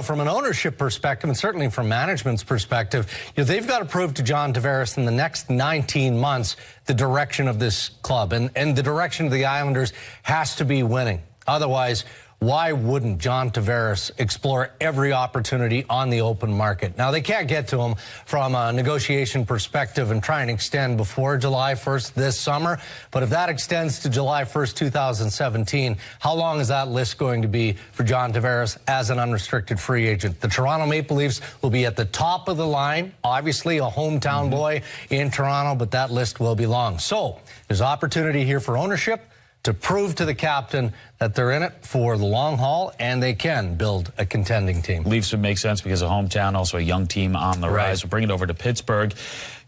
from an ownership perspective, and certainly from management's perspective, they've got to prove to John Tavares in the next 19 months the direction of this club. And the direction of the Islanders has to be winning. Otherwise, why wouldn't John Tavares explore every opportunity on the open market? Now, they can't get to him from a negotiation perspective and try and extend before July 1st this summer. But if that extends to July 1st, 2017, how long is that list going to be for John Tavares as an unrestricted free agent? The Toronto Maple Leafs will be at the top of the line. Obviously, a hometown boy in Toronto, but that list will be long. So there's opportunity here for ownership to prove to the captain that they're in it for the long haul and they can build a contending team. Leafs would make sense because of hometown, also a young team on the rise. We'll bring it over to Pittsburgh.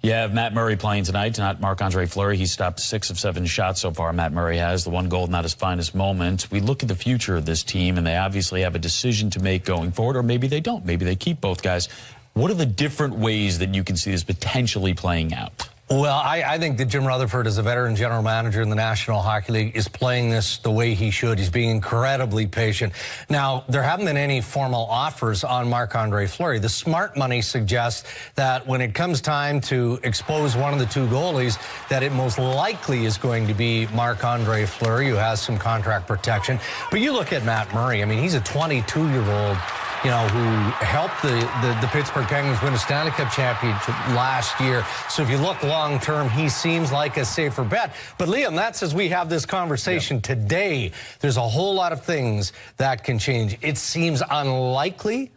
You have Matt Murray playing tonight, not Marc-Andre Fleury. He stopped 6 of 7 shots so far, Matt Murray has. The 1 goal, not his finest moment. We look at the future of this team, and they obviously have a decision to make going forward, or maybe they don't. Maybe they keep both guys. What are the different ways that you can see this potentially playing out? Well, I think that Jim Rutherford, as a veteran general manager in the National Hockey League, is playing this the way he should. He's being incredibly patient. Now, there haven't been any formal offers on Marc-Andre Fleury. The smart money suggests that when it comes time to expose one of the 2 goalies, that it most likely is going to be Marc-Andre Fleury, who has some contract protection. But you look at Matt Murray. I mean, he's a 22-year-old. Who helped the Pittsburgh Penguins win a Stanley Cup championship last year. So if you look long-term, he seems like a safer bet. But, Liam, that's as we have this conversation today. There's a whole lot of things that can change. It seems unlikely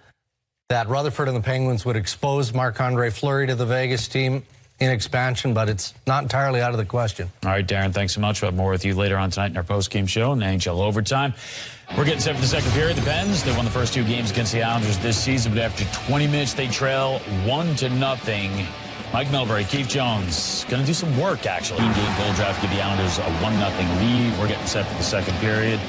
that Rutherford and the Penguins would expose Marc-Andre Fleury to the Vegas team in expansion, but it's not entirely out of the question. All right, Darren, thanks so much. We'll have more with you later on tonight in our post-game show and NHL Overtime. We're getting set for the second period. The Pens, they won the first 2 games against the Islanders this season, but after 20 minutes, they trail 1-0. Mike Milbury, Keith Jones, going to do some work, actually. In-game goal draft, give the Islanders a 1-0 lead. We're getting set for the second period.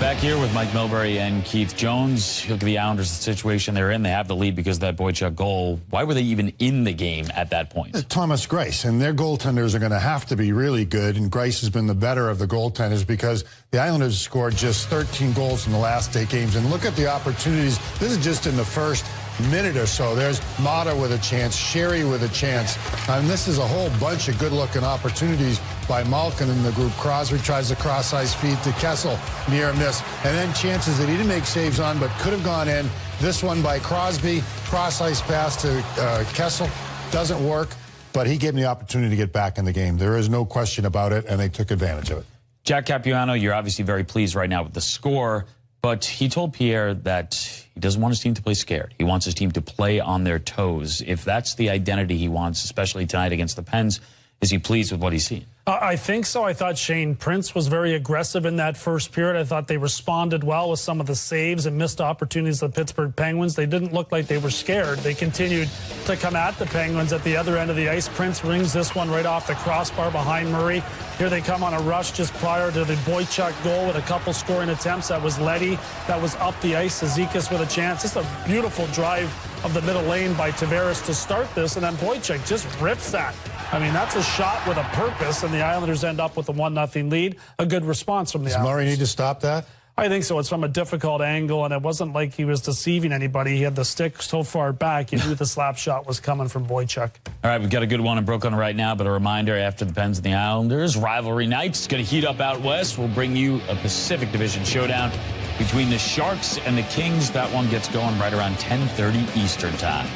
Back here with Mike Milbury and Keith Jones. Look at the Islanders, the situation they're in. They have the lead because of that Boychuk goal. Why were they even in the game at that point? Thomas Greiss, and their goaltenders are going to have to be really good, and Greiss has been the better of the goaltenders because the Islanders scored just 13 goals in the last 8 games. And look at the opportunities. This is just in the first minute or so. There's Mata with a chance, Sherry with a chance, and this is a whole bunch of good-looking opportunities by Malkin in the group. Crosby tries to cross-ice feed to Kessel, near miss, and then chances that he didn't make saves on but could have gone in. This one by Crosby, cross-ice pass to Kessel, doesn't work, but he gave him the opportunity to get back in the game. There is no question about it, and they took advantage of it. Jack Capuano, you're obviously very pleased right now with the score, but he told Pierre that he doesn't want his team to play scared. He wants his team to play on their toes. If that's the identity he wants, especially tonight against the Pens, is he pleased with what he's seen? I think so. I thought Shane Prince was very aggressive in that first period. I thought they responded well with some of the saves and missed opportunities of the Pittsburgh Penguins. They didn't look like they were scared. They continued to come at the Penguins at the other end of the ice. Prince rings this one right off the crossbar behind Murray. Here they come on a rush just prior to the Boychuk goal with a couple scoring attempts. That was Leddy. That was up the ice. Zizekas with a chance. Just a beautiful drive of the middle lane by Tavares to start this, and then Boychuk just rips that. I mean, that's a shot with a purpose, and the Islanders end up with a 1-0 lead. A good response from the Islanders. Does Murray need to stop that? I think so. It's from a difficult angle, and it wasn't like he was deceiving anybody. He had the stick so far back, you knew the slap shot was coming from Boychuk. All right, we've got a good one in Brooklyn right now, but a reminder after the Pens and the Islanders, rivalry night is going to heat up out west. We'll bring you a Pacific Division showdown between the Sharks and the Kings. That one gets going right around 10:30 Eastern time.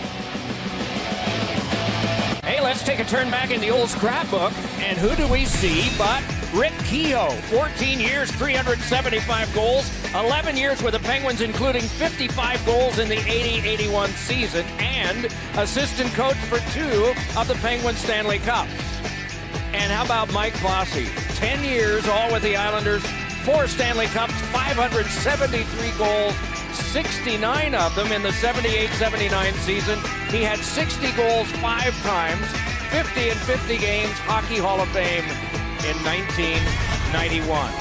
Hey, let's take a turn back in the old scrapbook, and who do we see but Rick Kehoe? 14 years, 375 goals, 11 years with the Penguins, including 55 goals in the 80-81 season, and assistant coach for 2 of the Penguins Stanley Cups. And how about Mike Bossy? 10 years, all with the Islanders, 4 Stanley Cups, 573 goals, 69 of them in the 78-79 season. He had 60 goals 5 times, 50 in 50 games, Hockey Hall of Fame in 1991.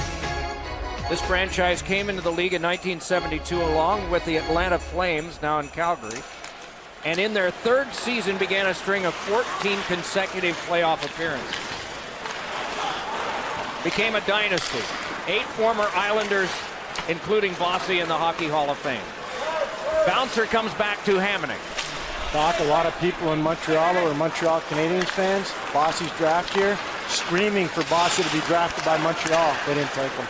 This franchise came into the league in 1972 along with the Atlanta Flames, now in Calgary, and in their 3rd season began a string of 14 consecutive playoff appearances. Became a dynasty. 8 former Islanders, including Bossy, in the Hockey Hall of Fame. Bouncer comes back to Hamonic. Doc, a lot of people in Montreal who are Montreal Canadiens fans, Bossy's draft year, screaming for Bossy to be drafted by Montreal. They didn't take him.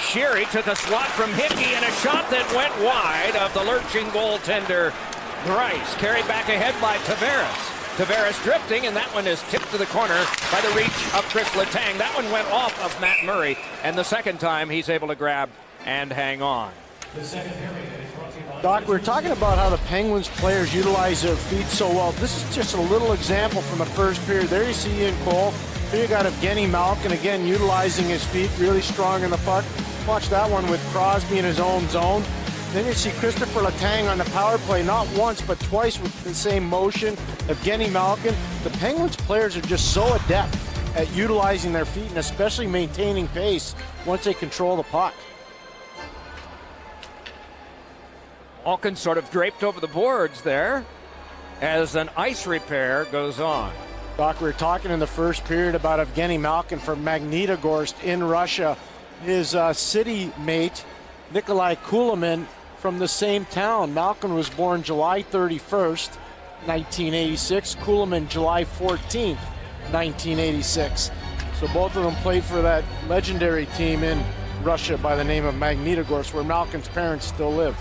Sherry took a swat from Hickey and a shot that went wide of the lurching goaltender Bryce. Carried back ahead by Tavares. Tavares drifting, and that one is tipped to the corner by the reach of Chris Letang. That one went off of Matt Murray, and the second time he's able to grab and hang on. Doc, we're talking about how the Penguins players utilize their feet so well. This is just a little example from the first period. There you see Ian Cole. Here you got Evgeny Malkin, again, utilizing his feet, really strong in the puck. Watch that one with Crosby in his own zone. Then you see Christopher Letang on the power play, not once, but twice with the same motion. Evgeny Malkin. The Penguins players are just so adept at utilizing their feet and especially maintaining pace once they control the puck. Malkin sort of draped over the boards there as an ice repair goes on. Doc, we were talking in the first period about Evgeny Malkin from Magnitogorsk in Russia. His city mate, Nikolai Kulemin, from the same town. Malkin was born July 31st, 1986. Kulemin, July 14th, 1986. So both of them played for that legendary team in Russia by the name of Magnitogorsk, where Malkin's parents still live.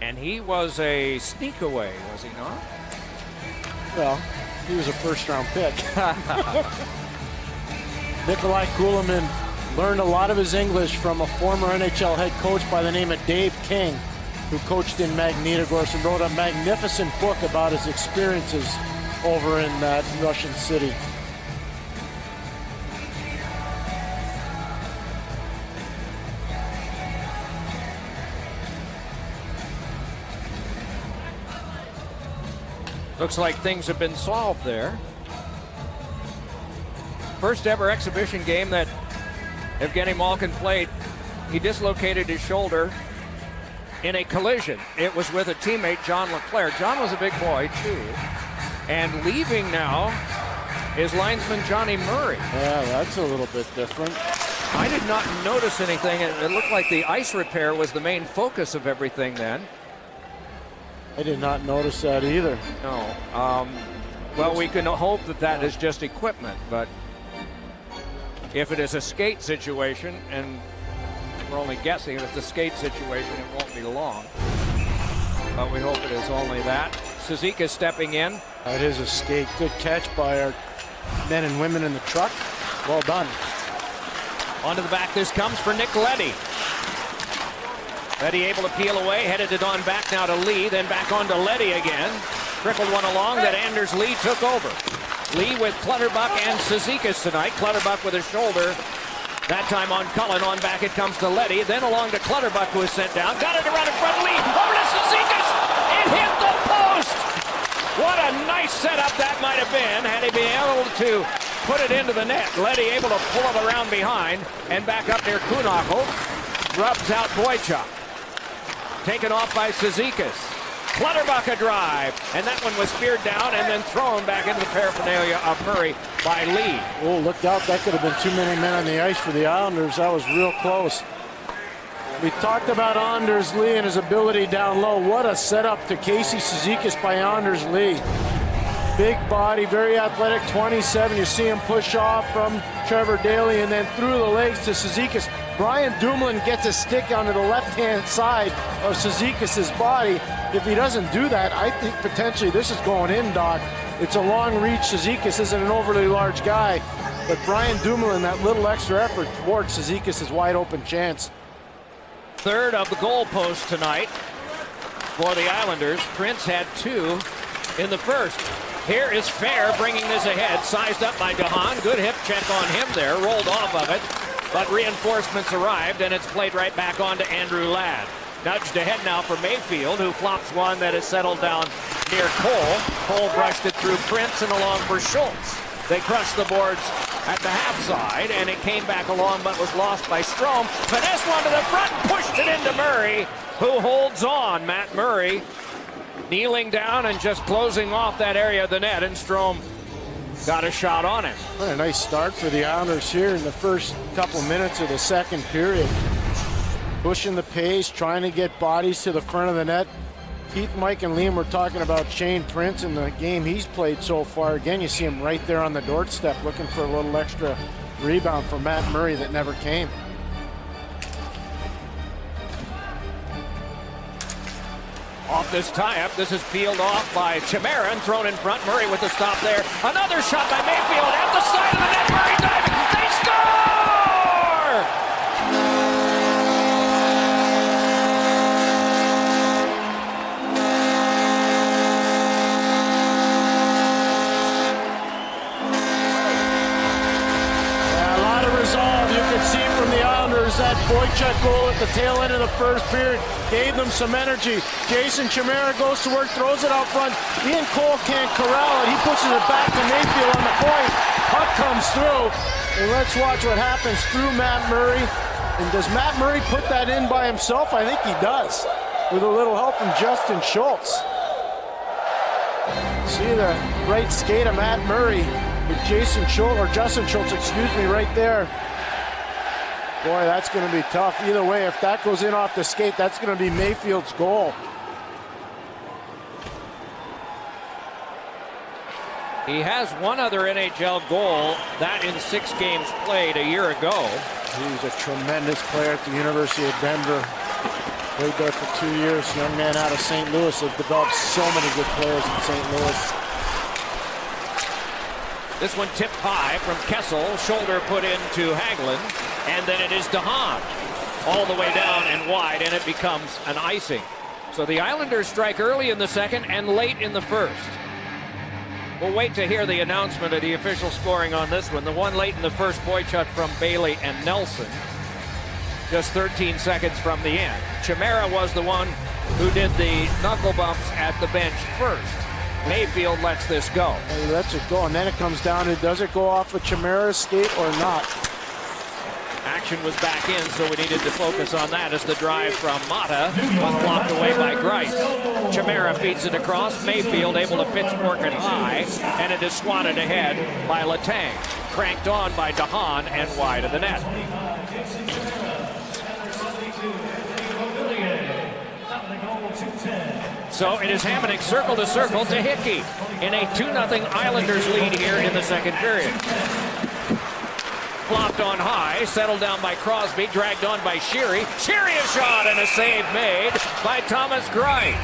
And he was a sneak away, was he not? Well, he was a first-round pick. Nikolai Kulemin learned a lot of his English from a former NHL head coach by the name of Dave King, who coached in Magnitogorsk and wrote a magnificent book about his experiences over in that Russian city. Looks like things have been solved there. First ever exhibition game that Evgeny Malkin played. He dislocated his shoulder in a collision. It was with a teammate, John LeClaire. John was a big boy, too. And leaving now is linesman Johnny Murray. Yeah, that's a little bit different. I did not notice anything. It looked like the ice repair was the main focus of everything then. I did not notice that either. No. Well, we can hope that that is just equipment, but if it is a skate situation, and we're only guessing if it's a skate situation, it won't be long. But we hope it is only that. Suzuki stepping in. It is a skate. Good catch by our men and women in the truck. Well done. Onto the back this comes for Nick Leddy. Leddy able to peel away, headed it on back now to Lee, then back on to Leddy again. Trickled one along that Anders Lee took over. Lee with Clutterbuck and Cizikas tonight. Clutterbuck with his shoulder. That time on Cullen, on back it comes to Leddy, then along to Clutterbuck who is sent down. Got it around in front, Lee, over to Cizikas! It hit the post! What a nice setup that might have been had he been able to put it into the net. Leddy able to pull it around behind and back up near Kuhnhackl. Rubs out Boychuk. Taken off by Cizikas. Clutterbuck a drive, and that one was speared down and then thrown back into the paraphernalia of Murray by Lee. Oh, look out. That could have been too many men on the ice for the Islanders. That was real close. We talked about Anders Lee and his ability down low. What a setup to Casey Cizikas by Anders Lee. Big body, very athletic, 27. You see him push off from Trevor Daley and then through the legs to Cizikas. Brian Dumoulin gets a stick onto the left-hand side of Cizikas' body. If he doesn't do that, I think potentially this is going in, Doc. It's a long reach. Cizikas isn't an overly large guy, but Brian Dumoulin, that little extra effort towards Cizikas' wide open chance. Third of the goalpost tonight for the Islanders. Prince had 2 in the first. Here is Fair bringing this ahead, sized up by DeHaan. Good hip check on him there, rolled off of it, but reinforcements arrived, and it's played right back on to Andrew Ladd. Nudged ahead now for Mayfield, who flops one that is settled down near Cole. Cole brushed it through Prince and along for Schultz. They crushed the boards at the half side, and it came back along but was lost by Strome. Finesse one to the front and pushed it into Murray, who holds on. Matt Murray kneeling down and just closing off that area of the net, and Strome got a shot on him. What a nice start for the Islanders here in the first couple minutes of the second period. Pushing the pace, trying to get bodies to the front of the net. Keith, Mike, and Liam were talking about Shane Prince and the game he's played so far. Again, you see him right there on the doorstep looking for a little extra rebound from Matt Murray that never came. Off this tie-up, this is peeled off by Chimera and thrown in front. Murray with the stop there. Another shot by Mayfield at the side of the net. Murray diving. They score! See from the Islanders that Boychuk goal at the tail end of the first period gave them some energy. Jason Chimera goes to work, throws it out front. Ian Cole can't corral it. He pushes it back to Mayfield on the point. Puck comes through. And let's watch what happens through Matt Murray. And does Matt Murray put that in by himself? I think he does, with a little help from Justin Schultz. See the right skate of Matt Murray with Justin Schultz, excuse me, right there. Boy, that's going to be tough. Either way, if that goes in off the skate, that's going to be Mayfield's goal. He has one other NHL goal, that in 6 games played a year ago. He's a tremendous player at the University of Denver. Played there for 2 years. Young man out of St. Louis. Has developed so many good players in St. Louis. This one tipped high from Kessel, shoulder put into Hagelin, and then it is DeHaan all the way down and wide, and it becomes an icing. So the Islanders strike early in the second and late in the first. We'll wait to hear the announcement of the official scoring on this one. The one late in the first, Boychuk from Bailey and Nelson, just 13 seconds from the end. Chimera was the one who did the knuckle bumps at the bench first. Mayfield lets this go. He lets it go, and then it comes down to, does it go off of Chimera's skate or not? Action was back in, so we needed to focus on that as the drive from Mata was blocked away by Grice. Chimera feeds it across. Mayfield able to pitchfork it high, and it is swatted ahead by Letang. Cranked on by DeHaan and wide of the net. So it is Hamonic circle to circle to Hickey in a 2-0 Islanders lead here in the second period. Flopped on high, settled down by Crosby, dragged on by Sheary. Sheary a shot and a save made by Thomas Grice.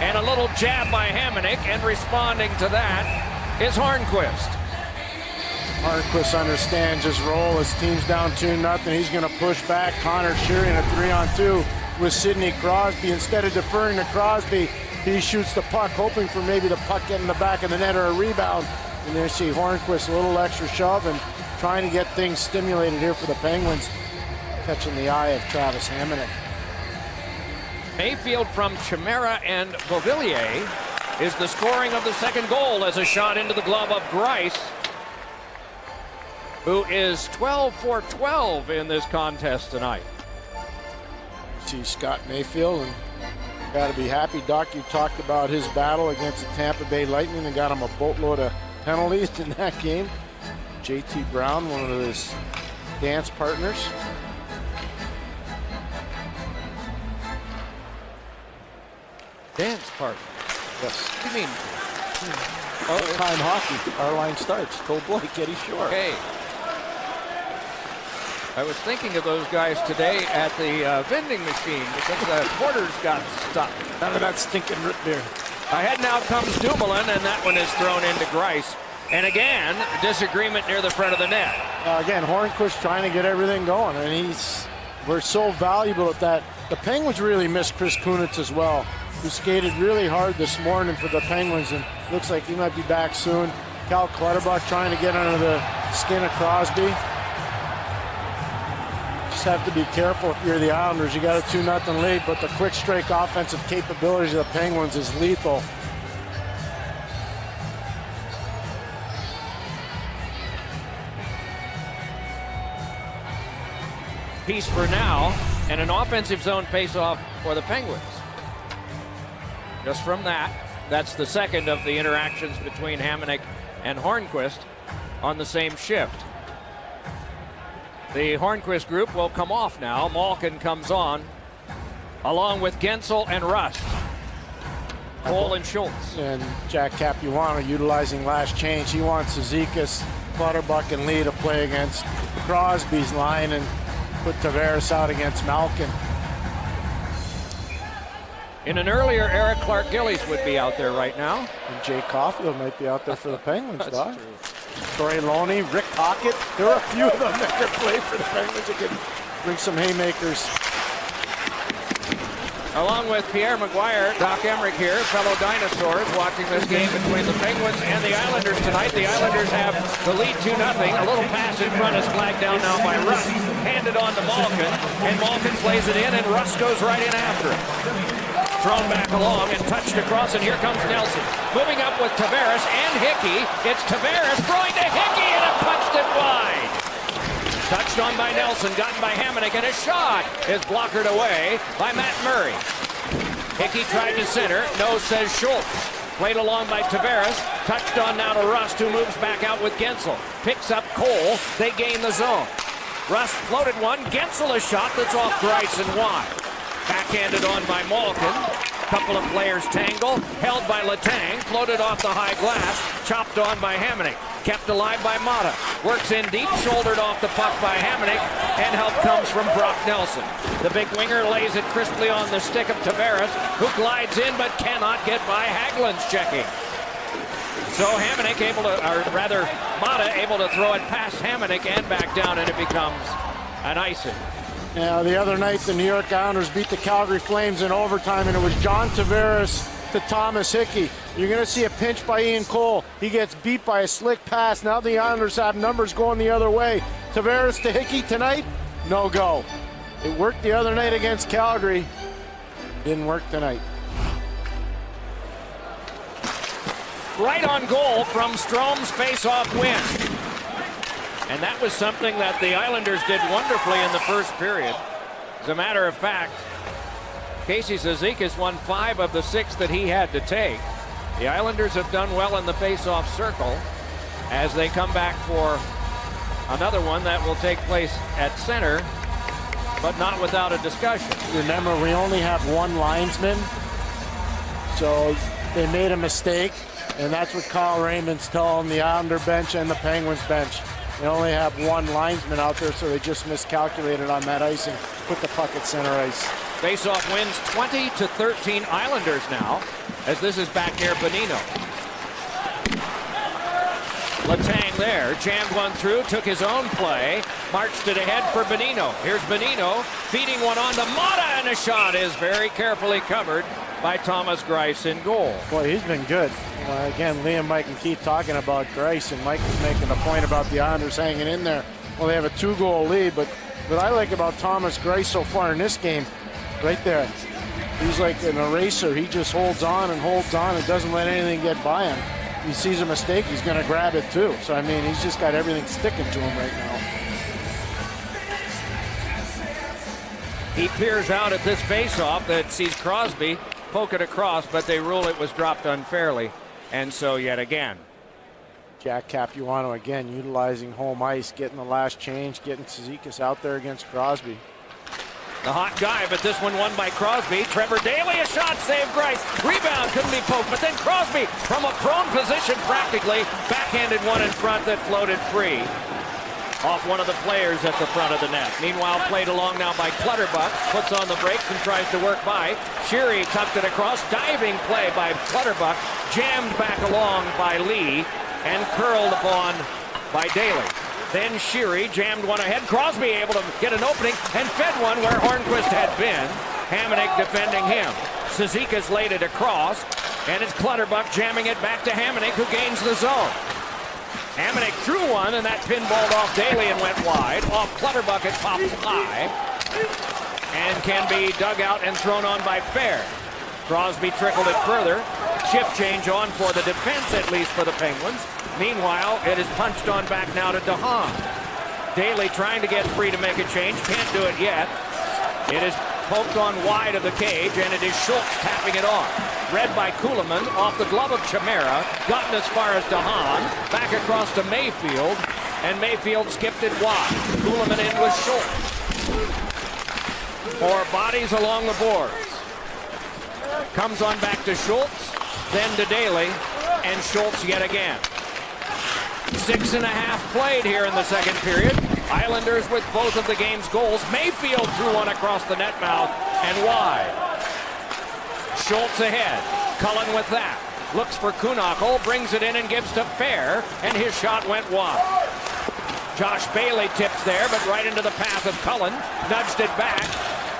And a little jab by Hamonic, and responding to that is Hornquist. Hornquist understands his role. His team's down 2-0. He's going to push back. Connor Sheary in a 3-on-2 with Sidney Crosby. Instead of deferring to Crosby, he shoots the puck, hoping for maybe the puck getting the back of the net or a rebound. And there you see Hornquist, a little extra shove and trying to get things stimulated here for the Penguins, catching the eye of Travis Hamonic. Mayfield from Chimera and Beauvillier is the scoring of the second goal as a shot into the glove of Grice, who is 12 for 12 in this contest tonight. See Scott Mayfield and Got to be happy. Doc, you talked about his battle against the Tampa Bay Lightning and got him a boatload of penalties in that game. JT Brown, one of his dance partners. Dance partner? Yes. What do you mean? Time hockey. Our line starts. Told Blake, Eddie Shore. Okay. I was thinking of those guys today at the vending machine because the quarters got stuck. None of that stinking root beer. Ahead now comes Dumoulin, and that one is thrown into Greiss. And again, disagreement near the front of the net. Again, Hornquist trying to get everything going, and we're so valuable at that. The Penguins really miss Chris Kunitz as well, who skated really hard this morning for the Penguins, and looks like he might be back soon. Cal Clutterbuck trying to get under the skin of Crosby. Just have to be careful if you're the Islanders. You got a 2-0 lead, but the quick strike offensive capabilities of the Penguins is lethal. Piece for now, and an offensive zone face-off for the Penguins. Just from that, that's the second of the interactions between Hamonic and Hornquist on the same shift. The Hornquist group will come off now. Malkin comes on, along with Gensel and Rust. Cole and Schultz. And Jack Capuano utilizing last change. He wants Zizekas, Clutterbuck, and Lee to play against Crosby's line and put Tavares out against Malkin. In an earlier era, Clark Gillies would be out there right now. And Jay Caulfield might be out there for the Penguins, Doc. Corey Loney, Rick Tocchet. There are a few of them that could play for the Penguins that could bring some haymakers. Along with Pierre Maguire, Doc Emmerich here, fellow dinosaurs, watching this game between the Penguins and the Islanders tonight. The Islanders have the lead 2-0. A little pass in front is flagged down now by Rust. Handed on to Malkin, and Malkin plays it in, and Rust goes right in after it. Thrown back along and touched across, and here comes Nelson. Moving up with Tavares and Hickey. It's Tavares throwing to Hickey, and it punched it wide. Touched on by Nelson, gotten by Hamonic, and a shot is blockered away by Matt Murray. Hickey tried to center, no, says Schultz. Played along by Tavares, touched on now to Rust, who moves back out with Gensel. Picks up Cole, they gain the zone. Rust floated one, Gensel a shot that's off Greiss and wide. Backhanded on by Malkin. Couple of players tangle, held by Letang, floated off the high glass, chopped on by Hamonic, kept alive by Mata, works in deep, shouldered off the puck by Hamonic, and help comes from Brock Nelson. The big winger lays it crisply on the stick of Tavares, who glides in but cannot get by Hagelin's checking. So Hamonic able to, or rather Mata able to throw it past Hamonic and back down, and it becomes an icing. Now, the other night, the New York Islanders beat the Calgary Flames in overtime, and it was John Tavares to Thomas Hickey. You're going to see a pinch by Ian Cole. He gets beat by a slick pass. Now the Islanders have numbers going the other way. Tavares to Hickey tonight, no go. It worked the other night against Calgary. Didn't work tonight. Right on goal from Strome's face-off win. And that was something that the Islanders did wonderfully in the first period. As a matter of fact, Casey Zizekas won 5 of the 6 that he had to take. The Islanders have done well in the face-off circle as they come back for another one that will take place at center, but not without a discussion. Remember, we only have one linesman, so they made a mistake, and that's what Kyle Raymond's telling the Islander bench and the Penguins bench. They only have one linesman out there, so they just miscalculated on that icing. Put the puck at center ice. Faceoff wins 20-13 Islanders now, as this is back near Bonino. Letang there, jammed one through, took his own play, marched it ahead for Bonino. Here's Bonino, feeding one on to Mata, and a shot is very carefully covered by Thomas Greiss in goal. Boy, he's been good. Again, Lee and Mike can keep talking about Greiss, and Mike is making a point about the Islanders hanging in there. Well, they have a 2-goal lead, but what I like about Thomas Greiss so far in this game, right there, he's like an eraser. He just holds on and doesn't let anything get by him. If he sees a mistake, he's going to grab it too. So, I mean, he's just got everything sticking to him right now. He peers out at this faceoff that sees Crosby poke it across, but they rule it was dropped unfairly. And so yet again. Jack Capuano again utilizing home ice, getting the last change, getting Cizikas out there against Crosby. The hot guy, but this one won by Crosby. Trevor Daley, a shot, saved Grice. Rebound, couldn't be poked, but then Crosby from a prone position practically backhanded one in front that floated free off one of the players at the front of the net. Meanwhile, played along now by Clutterbuck, puts on the brakes and tries to work by. Sheary tucked it across, diving play by Clutterbuck, jammed back along by Lee, and curled upon by Daley. Then Sheary jammed one ahead. Crosby able to get an opening and fed one where Hornquist had been. Hamonic defending him. Cizikas laid it across, and it's Clutterbuck jamming it back to Hamonic, who gains the zone. Hamonic threw one, and that pinballed off Daley and went wide. Off Clutterbuck, it pops high and can be dug out and thrown on by Fair. Crosby trickled it further. Shift change on for the defense, at least for the Penguins. Meanwhile, it is punched on back now to DeHaan. Daley trying to get free to make a change. Can't do it yet. It is poked on wide of the cage, and it is Schultz tapping it on. Read by Kuhlman off the glove of Chimera. Gotten as far as DeHaan. Back across to Mayfield, and Mayfield skipped it wide. Kuhlman in with Schultz. 4 bodies along the boards. Comes on back to Schultz, then to Daley, and Schultz yet again. 6.5 played here in the second period. Islanders with both of the game's goals. Mayfield threw one across the net mouth and wide. Schultz ahead. Cullen with that. Looks for Kuhnhackl, brings it in and gives to Fair, and his shot went wide. Josh Bailey tips there, but right into the path of Cullen. Nudged it back.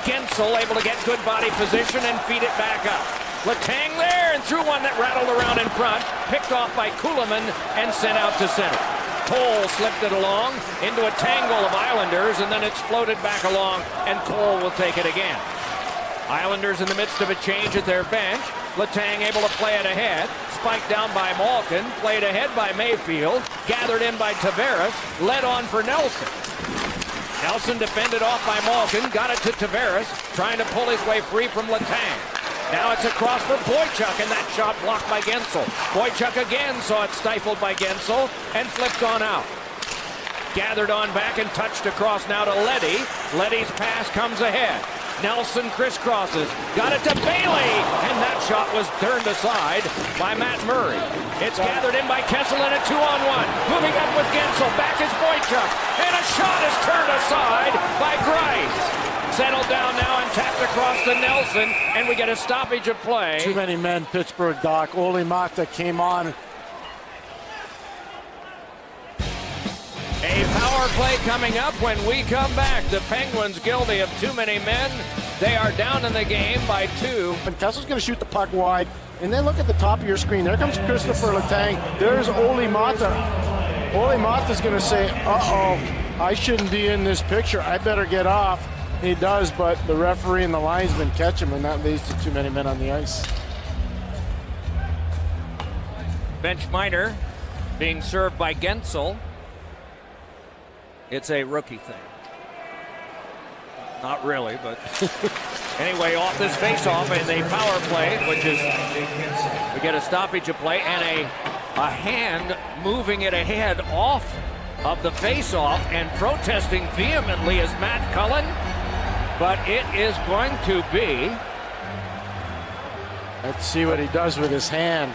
Gensel able to get good body position and feed it back up. Letang there and threw one that rattled around in front. Picked off by Kuhlman and sent out to center. Cole slipped it along into a tangle of Islanders, and then it's floated back along, and Cole will take it again. Islanders in the midst of a change at their bench. Letang able to play it ahead. Spiked down by Malkin. Played ahead by Mayfield. Gathered in by Tavares. Led on for Nelson. Nelson defended off by Malkin. Got it to Tavares. Trying to pull his way free from Letang. Now it's across for Boychuk, and that shot blocked by Gensel. Boychuk again saw it stifled by Gensel and flipped on out. Gathered on back and touched across now to Leddy. Leddy's pass comes ahead. Nelson crisscrosses. Got it to Bailey, and that shot was turned aside by Matt Murray. It's gathered in by Kessel in a 2-on-1. Moving up with Gensel. Back is Boychuk, and a shot is turned aside by Grice. Settled down now and tapped across to Nelson, and we get a stoppage of play. Too many men, Pittsburgh, Doc. Ole Mata came on. A power play coming up when we come back. The Penguins guilty of too many men. They are down in the game by 2. And Kessel's going to shoot the puck wide. And then look at the top of your screen. There comes Christopher Letang. There's Ole Mata. Ole Mata's going to say, uh-oh, I shouldn't be in this picture. I better get off. He does, but the referee and the linesman catch him, and that leads to too many men on the ice. Bench minor being served by Gensel. It's a rookie thing. Not really, but anyway, off this face-off and a power play, which is, we get a stoppage of play and a hand moving it ahead off of the face-off, and protesting vehemently is Matt Cullen. But it is going to be. Let's see what he does with his hand.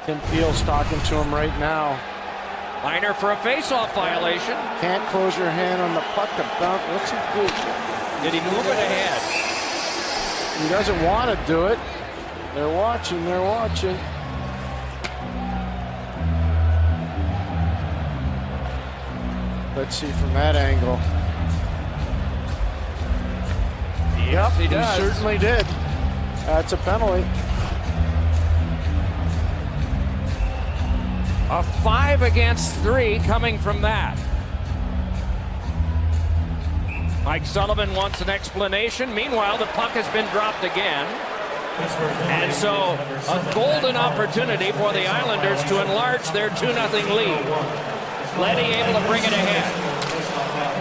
Tim Thiel's talking to him right now. Minor for a face-off violation. Can't close your hand on the puck to bounce. What's he do? Did he move it ahead? He doesn't want to do it. They're watching. They're watching. Let's see from that angle. Yes, yep, he does. He certainly did. That's a penalty. A 5 against 3 coming from that. Mike Sullivan wants an explanation. Meanwhile, the puck has been dropped again. And so a golden opportunity for the Islanders to enlarge their 2-0 lead. Leddy able to bring it ahead.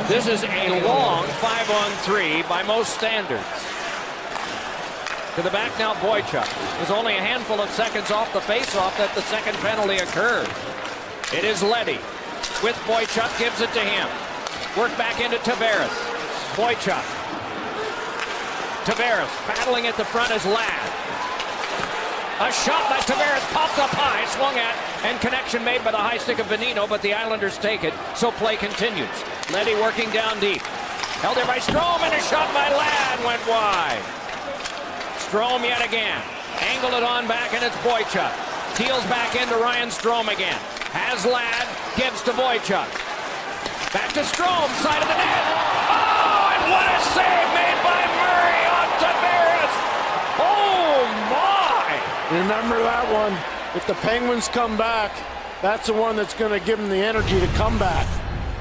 This is a long 5-on-3 by most standards. To the back now, Boychuk. It was only a handful of seconds off the face-off that the second penalty occurred. It is Leddy with Boychuk, gives it to him. Work back into Tavares. Boychuk. Tavares battling at the front is Ladd. A shot by Tavares popped up high, swung at, and connection made by the high stick of Bonino, but the Islanders take it, so play continues. Leddy working down deep. Held there by Strome, and a shot by Ladd went wide. Strome yet again. Angled it on back, and it's Boychuk. Teals back into Ryan Strome again. Has Ladd, gives to Boychuk. Back to Strome, side of the net. Oh, and what a save made by Murray on Tavares. Oh, my. Remember that one. If the Penguins come back, that's the one that's going to give them the energy to come back.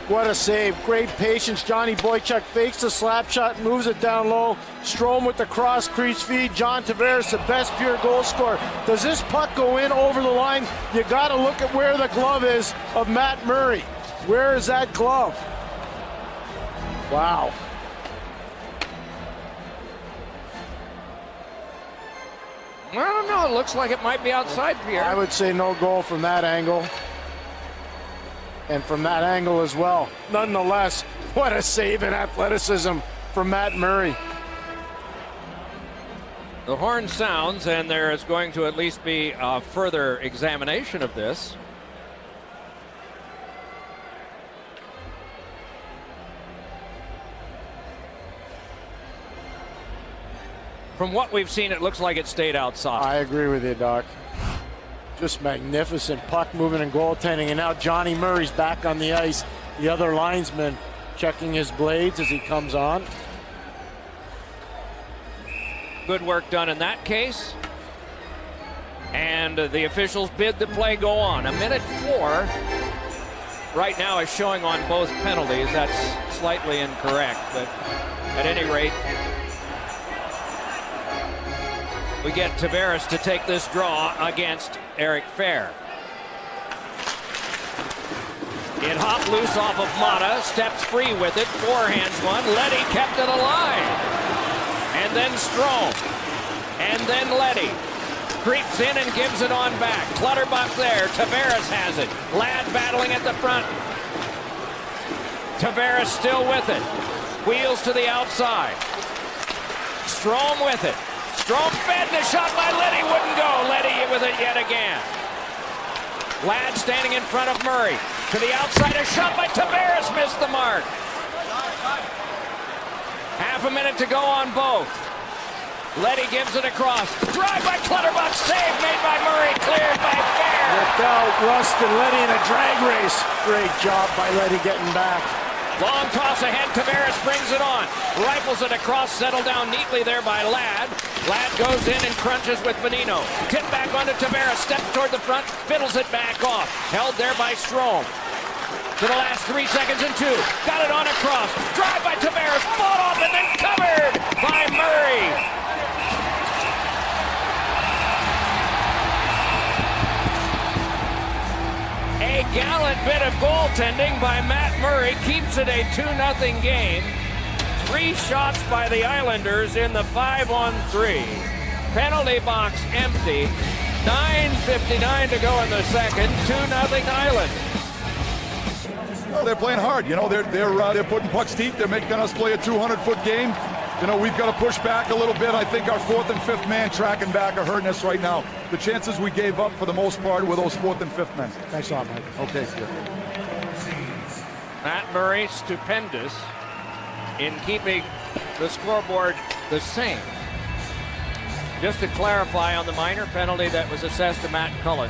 What a save. Great patience. Johnny Boychuk fakes the slap shot, moves it down low. Strome with the cross crease feed. John Tavares, the best pure goal scorer. Does this puck go in over the line? You got to look at where the glove is of Matt Murray. Where is that glove? Wow. I don't know. It looks like it might be outside, Pierre. I would say no goal from that angle. And from that angle as well. Nonetheless, what a save and athleticism from Matt Murray. The horn sounds, and there is going to at least be a further examination of this. From what we've seen, it looks like it stayed outside. I agree with you, Doc. Just magnificent puck moving and goaltending. And now Johnny Murray's back on the ice. The other linesman checking his blades as he comes on. Good work done in that case. And the officials bid the play go on. 1:04 right now is showing on both penalties. That's slightly incorrect, but at any rate, we get Tavares to take this draw against Eric Fair. It hopped loose off of Mata, steps free with it, forehands one. Leddy kept it alive. And then Strome. And then Leddy. Creeps in and gives it on back. Clutterbuck there. Tavares has it. Ladd battling at the front. Tavares still with it. Wheels to the outside. Strome with it. Strome fed, and a shot by Leddy wouldn't go. Leddy with it yet again. Ladd standing in front of Murray. To the outside, a shot by Tavares missed the mark. Half a minute to go on both. Leddy gives it across. Drive by Clutterbuck, save made by Murray, cleared by Fair. Ripped out, Rust and Leddy in a drag race. Great job by Leddy getting back. Long toss ahead, Tavares brings it on. Rifles it across, settled down neatly there by Ladd. Ladd goes in and crunches with Bonino. Tip back onto Tavares, steps toward the front, fiddles it back off. Held there by Strome. To the last 3 seconds and 2. Got it on across. Drive by Tavares, fought off and then covered by Murray. A gallant bit of goaltending by Matt Murray keeps it a 2-0 game. 3 shots by the Islanders in the 5-on-3. Penalty box empty. 9:59 to go in the second. 2-0 Islanders. Well, they're playing hard. You know, they're putting pucks deep. They're making us play a 200-foot game. You know, we've got to push back a little bit. I think our 4th and 5th man tracking back are hurting us right now. The chances we gave up for the most part were those 4th and 5th men. Thanks a lot, Mike. Okay, good. Matt Murray, stupendous in keeping the scoreboard the same. Just to clarify on the minor penalty that was assessed to Matt Cullen.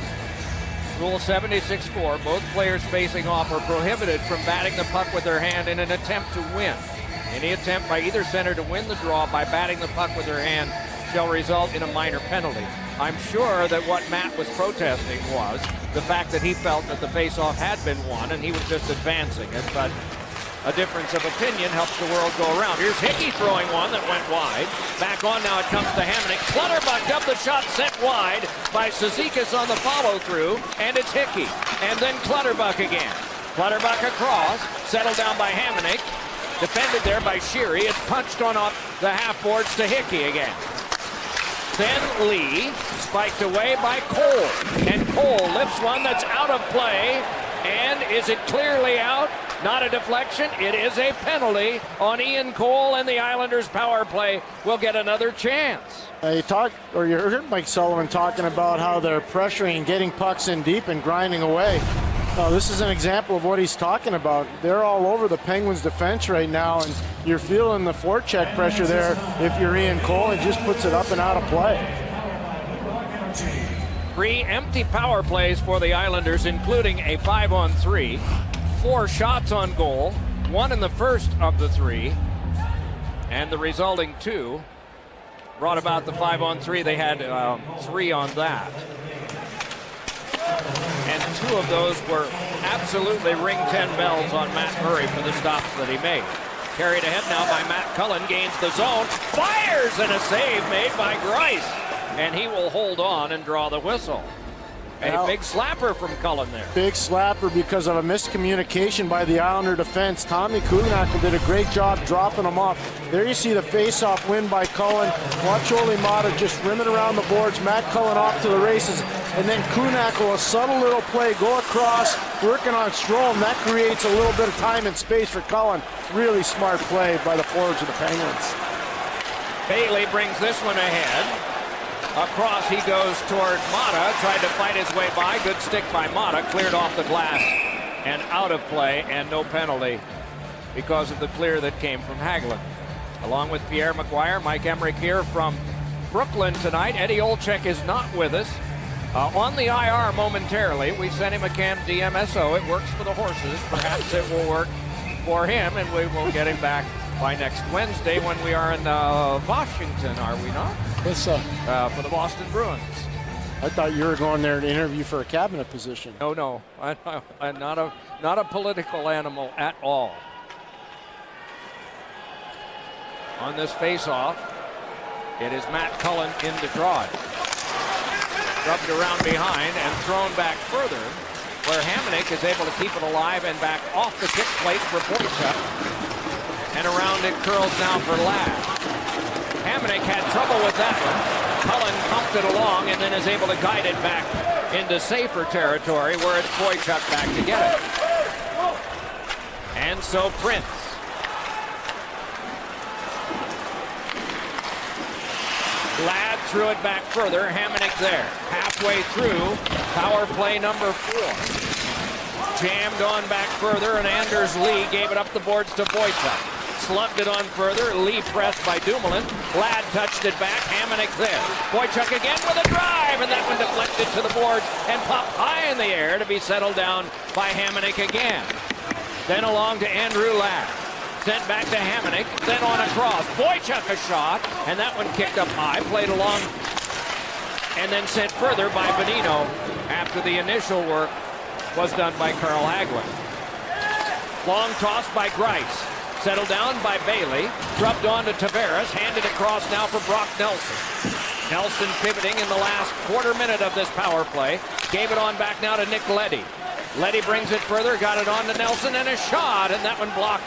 Rule 76-4, both players facing off are prohibited from batting the puck with their hand in an attempt to win. Any attempt by either center to win the draw by batting the puck with their hand shall result in a minor penalty. I'm sure that what Matt was protesting was the fact that he felt that the face-off had been won and he was just advancing it, but a difference of opinion helps the world go around. Here's Hickey throwing one that went wide. Back on now, it comes to Hamonic. Clutterbuck up the shot, set wide by Cizikas on the follow-through, and it's Hickey. And then Clutterbuck again. Clutterbuck across, settled down by Hamonic. Defended there by Sheary. It's punched on off the half boards to Hickey again. Then Lee, spiked away by Cole. And Cole lifts one that's out of play. And is it clearly out? Not a deflection. It is a penalty on Ian Cole, and the Islanders' power play will get another chance. You heard Mike Sullivan talking about how they're pressuring and getting pucks in deep and grinding away. This is an example of what he's talking about. They're all over the Penguins' defense right now, and you're feeling the forecheck pressure there if you're Ian Cole. It just puts it up and out of play. 3 empty power plays for the Islanders, including a 5-on-3. 4 shots on goal, 1 in the first of the 3, and the resulting 2 brought about the 5-on-3. They had 3 on that. And 2 of those were absolutely ring 10 bells on Matt Murray for the stops that he made. Carried ahead now by Matt Cullen, gains the zone, fires, and a save made by Grice. And he will hold on and draw the whistle. A big slapper from Cullen there. Big slapper because of a miscommunication by the Islander defense. Tommy Kuhnhackl did a great job dropping him off. There you see the face-off win by Cullen. Watch Ole Mata just rimming around the boards. Matt Cullen off to the races. And then Kuhnhackl, a subtle little play, go across, working on Strome. That creates a little bit of time and space for Cullen. Really smart play by the forwards of the Penguins. Bailey brings this one ahead. Across he goes toward Mata, tried to fight his way by. Good stick by Mata, cleared off the glass and out of play, and no penalty because of the clear that came from Hagelin. Along with Pierre McGuire, Mike Emmerich here from Brooklyn tonight. Eddie Olczyk is not with us. On the IR momentarily. We sent him a Camp DMSO. It works for the horses. Perhaps it will work for him, and we will get him back by next Wednesday when we are in Washington, are we not? Yes, for the Boston Bruins. I thought you were going there to interview for a cabinet position. No. I'm not a political animal at all. On this face-off, it is Matt Cullen in to draw it. Rubbed around behind and thrown back further, where Hamonic is able to keep it alive and back off the kick plate for Boychuk. And around it curls now for Ladd. Hamonic had trouble with that one. Cullen pumped it along and then is able to guide it back into safer territory where it's Boychuk back to get it. And so Prince. Ladd threw it back further. Hamonic there. Halfway through, power play number 4. Jammed on back further, and Anders Lee gave it up the boards to Boychuk. Slugged it on further. Lee pressed by Dumoulin. Ladd touched it back. Hamonic there. Boychuk again with a drive, and that one deflected to the boards and popped high in the air to be settled down by Hamonic again. Then along to Andrew Ladd. Sent back to Hamonic, then on across. Boychuk a shot, and that one kicked up high, played along, and then sent further by Bonino after the initial work was done by Carl Hagelin. Long toss by Grice. Settled down by Bailey, rubbed on to Tavares, handed across now for Brock Nelson. Nelson pivoting in the last quarter minute of this power play. Gave it on back now to Nick Leddy. Leddy brings it further, got it on to Nelson, and a shot, and that one blocked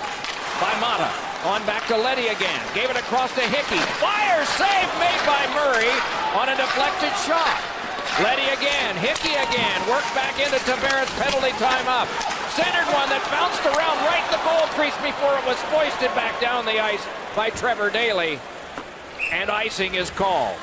by Mata. On back to Leddy again. Gave it across to Hickey. Fire save made by Murray on a deflected shot. Leddy again, Hickey again, worked back into Tavares, penalty time up. Centered one that bounced around right the goal crease before it was foisted back down the ice by Trevor Daley. And icing is called.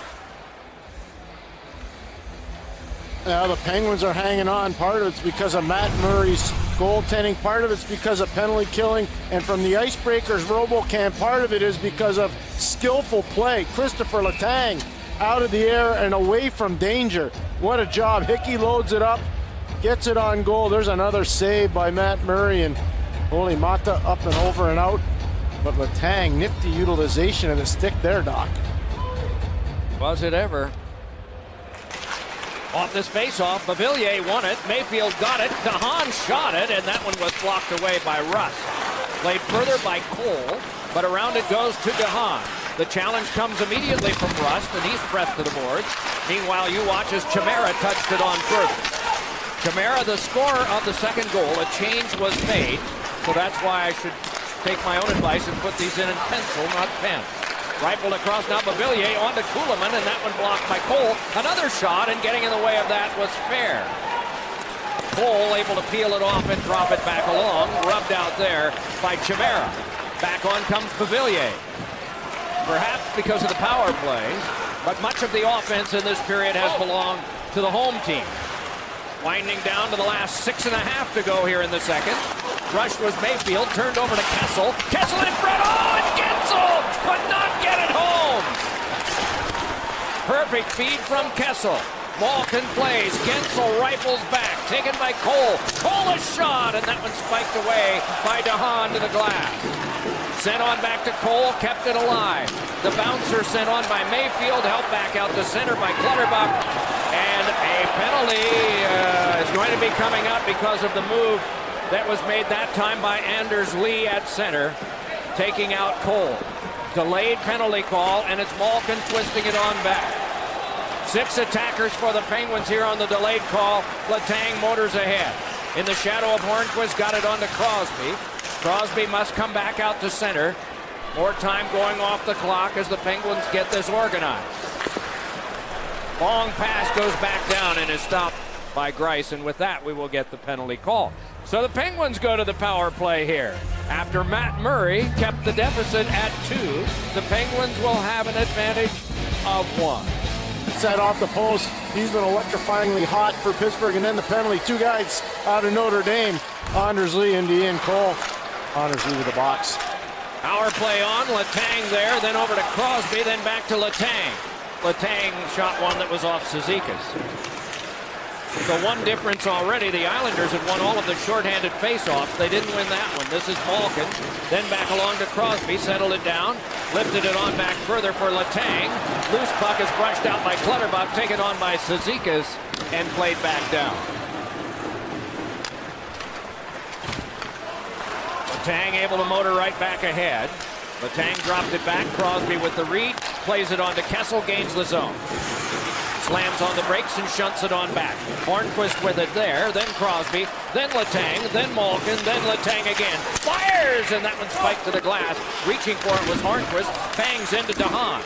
Now the Penguins are hanging on. Part of it's because of Matt Murray's goaltending. Part of it's because of penalty killing. And from the Icebreakers RoboCam, part of it is because of skillful play. Christopher Letang out of the air and away from danger. What a job. Hickey loads it up, gets it on goal. There's another save by Matt Murray, and Ole Mata up and over and out. But Letang, nifty utilization of the stick there, Doc. Was it ever? Off this face-off, Bavillier won it. Mayfield got it. DeHaan shot it, and that one was blocked away by Russ. Played further by Cole, but around it goes to DeHaan. The challenge comes immediately from Rust, and he's pressed to the boards. Meanwhile, you watch as Chimera touched it on further. Chimera, the scorer of the second goal. A change was made, so that's why I should take my own advice and put these in pencil, not pen. Rifled across now, Bavillier onto Kuhlman, and that one blocked by Cole. Another shot, and getting in the way of that was Fair. Cole able to peel it off and drop it back along. Rubbed out there by Chimera. Back on comes Bavillier. Perhaps because of the power plays, but much of the offense in this period has belonged to the home team. Winding down to the last 6.5 to go here in the second. Rush was Mayfield, turned over to Kessel. Kessel in front, oh, and Gensel could not get it home. Perfect feed from Kessel. Malkin plays, Gensel rifles back, taken by Cole. Cole a shot, and that one spiked away by DeHaan to the glass. Sent on back to Cole, kept it alive. The bouncer sent on by Mayfield, helped back out to center by Clutterbuck. And a penalty is going to be coming up because of the move that was made that time by Anders Lee at center, taking out Cole. Delayed penalty call, and it's Malkin twisting it on back. 6 attackers for the Penguins here on the delayed call. Letang motors ahead. In the shadow of Hornquist, got it on to Crosby. Crosby must come back out to center. More time going off the clock as the Penguins get this organized. Long pass goes back down and is stopped by Greiss, and with that we will get the penalty call. So the Penguins go to the power play here. After Matt Murray kept the deficit at 2, the Penguins will have an advantage of 1. Set off the post. He's been electrifyingly hot for Pittsburgh, and then the penalty. 2 guys out of Notre Dame. Anders Lee and Ian Cole. Anders Lee with the box. Power play on, Letang there, then over to Crosby, then back to Letang. Letang shot one that was off Cizikas. The one difference already, the Islanders had won all of the shorthanded faceoffs. They didn't win that one. This is Malkin. Then back along to Crosby, settled it down, lifted it on back further for Letang. Loose puck is brushed out by Clutterbuck, taken on by Cizikas, and played back down. Letang able to motor right back ahead. Letang dropped it back. Crosby with the read, plays it on to Kessel, gains the zone. Slams on the brakes and shunts it on back. Hornquist with it there, then Crosby, then Letang, then Malkin, then Letang again. Fires, and that one spiked to the glass. Reaching for it was Hornquist, bangs into DeHaan.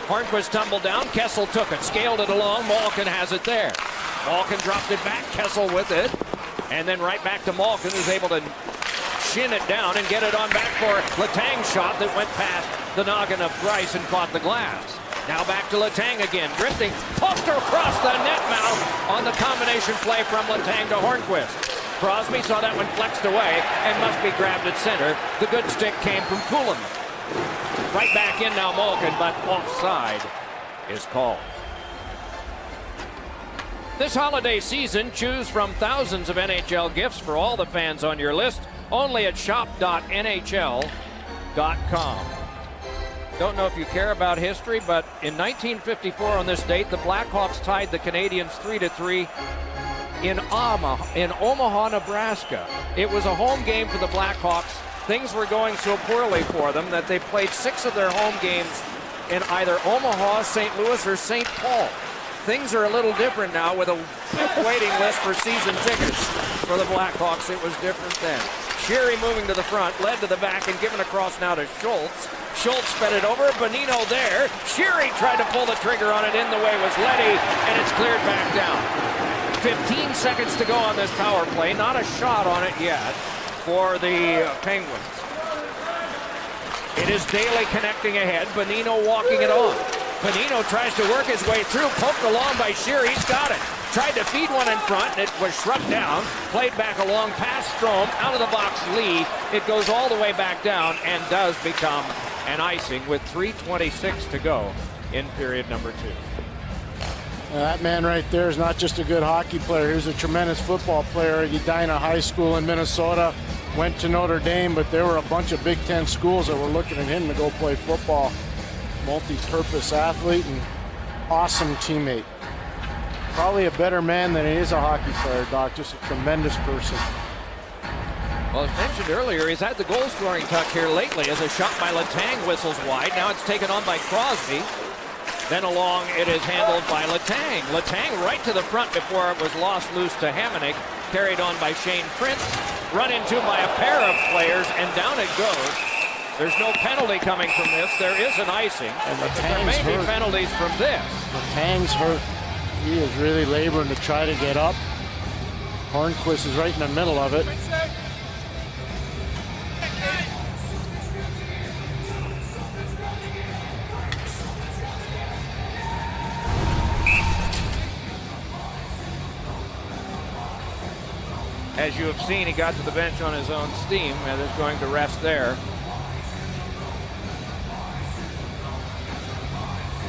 Hornquist tumbled down, Kessel took it, scaled it along, Malkin has it there. Malkin dropped it back, Kessel with it, and then right back to Malkin, who's able to shin it down and get it on back for Letang's shot that went past the noggin of Greiss and caught the glass. Now back to Letang again, drifting, poked across the net mouth on the combination play from Letang to Hornquist. Crosby saw that one flexed away and must be grabbed at center. The good stick came from Kuhlman. Right back in now Malkin, but offside is called. This holiday season, choose from thousands of NHL gifts for all the fans on your list, only at shop.nhl.com. Don't know if you care about history, but in 1954 on this date, the Blackhawks tied the Canadiens 3-3 in Omaha, Nebraska. It was a home game for the Blackhawks. Things were going so poorly for them that they played 6 of their home games in either Omaha, St. Louis, or St. Paul. Things are a little different now with a waiting list for season tickets for the Blackhawks. It was different then. Sheary moving to the front, led to the back, and given across now to Schultz. Schultz sped it over, Bonino there. Sheary tried to pull the trigger on it, in the way was Leddy, and it's cleared back down. 15 seconds to go on this power play, not a shot on it yet for the Penguins. It is Daly connecting ahead, Bonino walking it on. Bonino tries to work his way through, poked along by Sheary, he's got it. Tried to feed one in front, and it was shrugged down. Played back along past Strome, out of the box Lee. It goes all the way back down and does become an icing with 3:26 to go in period number 2. That man right there is not just a good hockey player. He was a tremendous football player at Edina High School in Minnesota. Went to Notre Dame, but there were a bunch of Big Ten schools that were looking at him to go play football. Multi-purpose athlete and awesome teammate. Probably a better man than he is a hockey player, Doc. Just a tremendous person. Well, as mentioned earlier, he's had the goal-scoring tuck here lately as a shot by Letang whistles wide. Now it's taken on by Crosby. Then along it is handled by Letang. Letang right to the front before it was lost loose to Hamonic. Carried on by Shane Prince. Run into by a pair of players, and down it goes. There's no penalty coming from this. There is an icing. And the there may be penalties from this. The Tang's hurt. He is really laboring to try to get up. Hornquist is right in the middle of it. As you have seen, he got to the bench on his own steam and is going to rest there.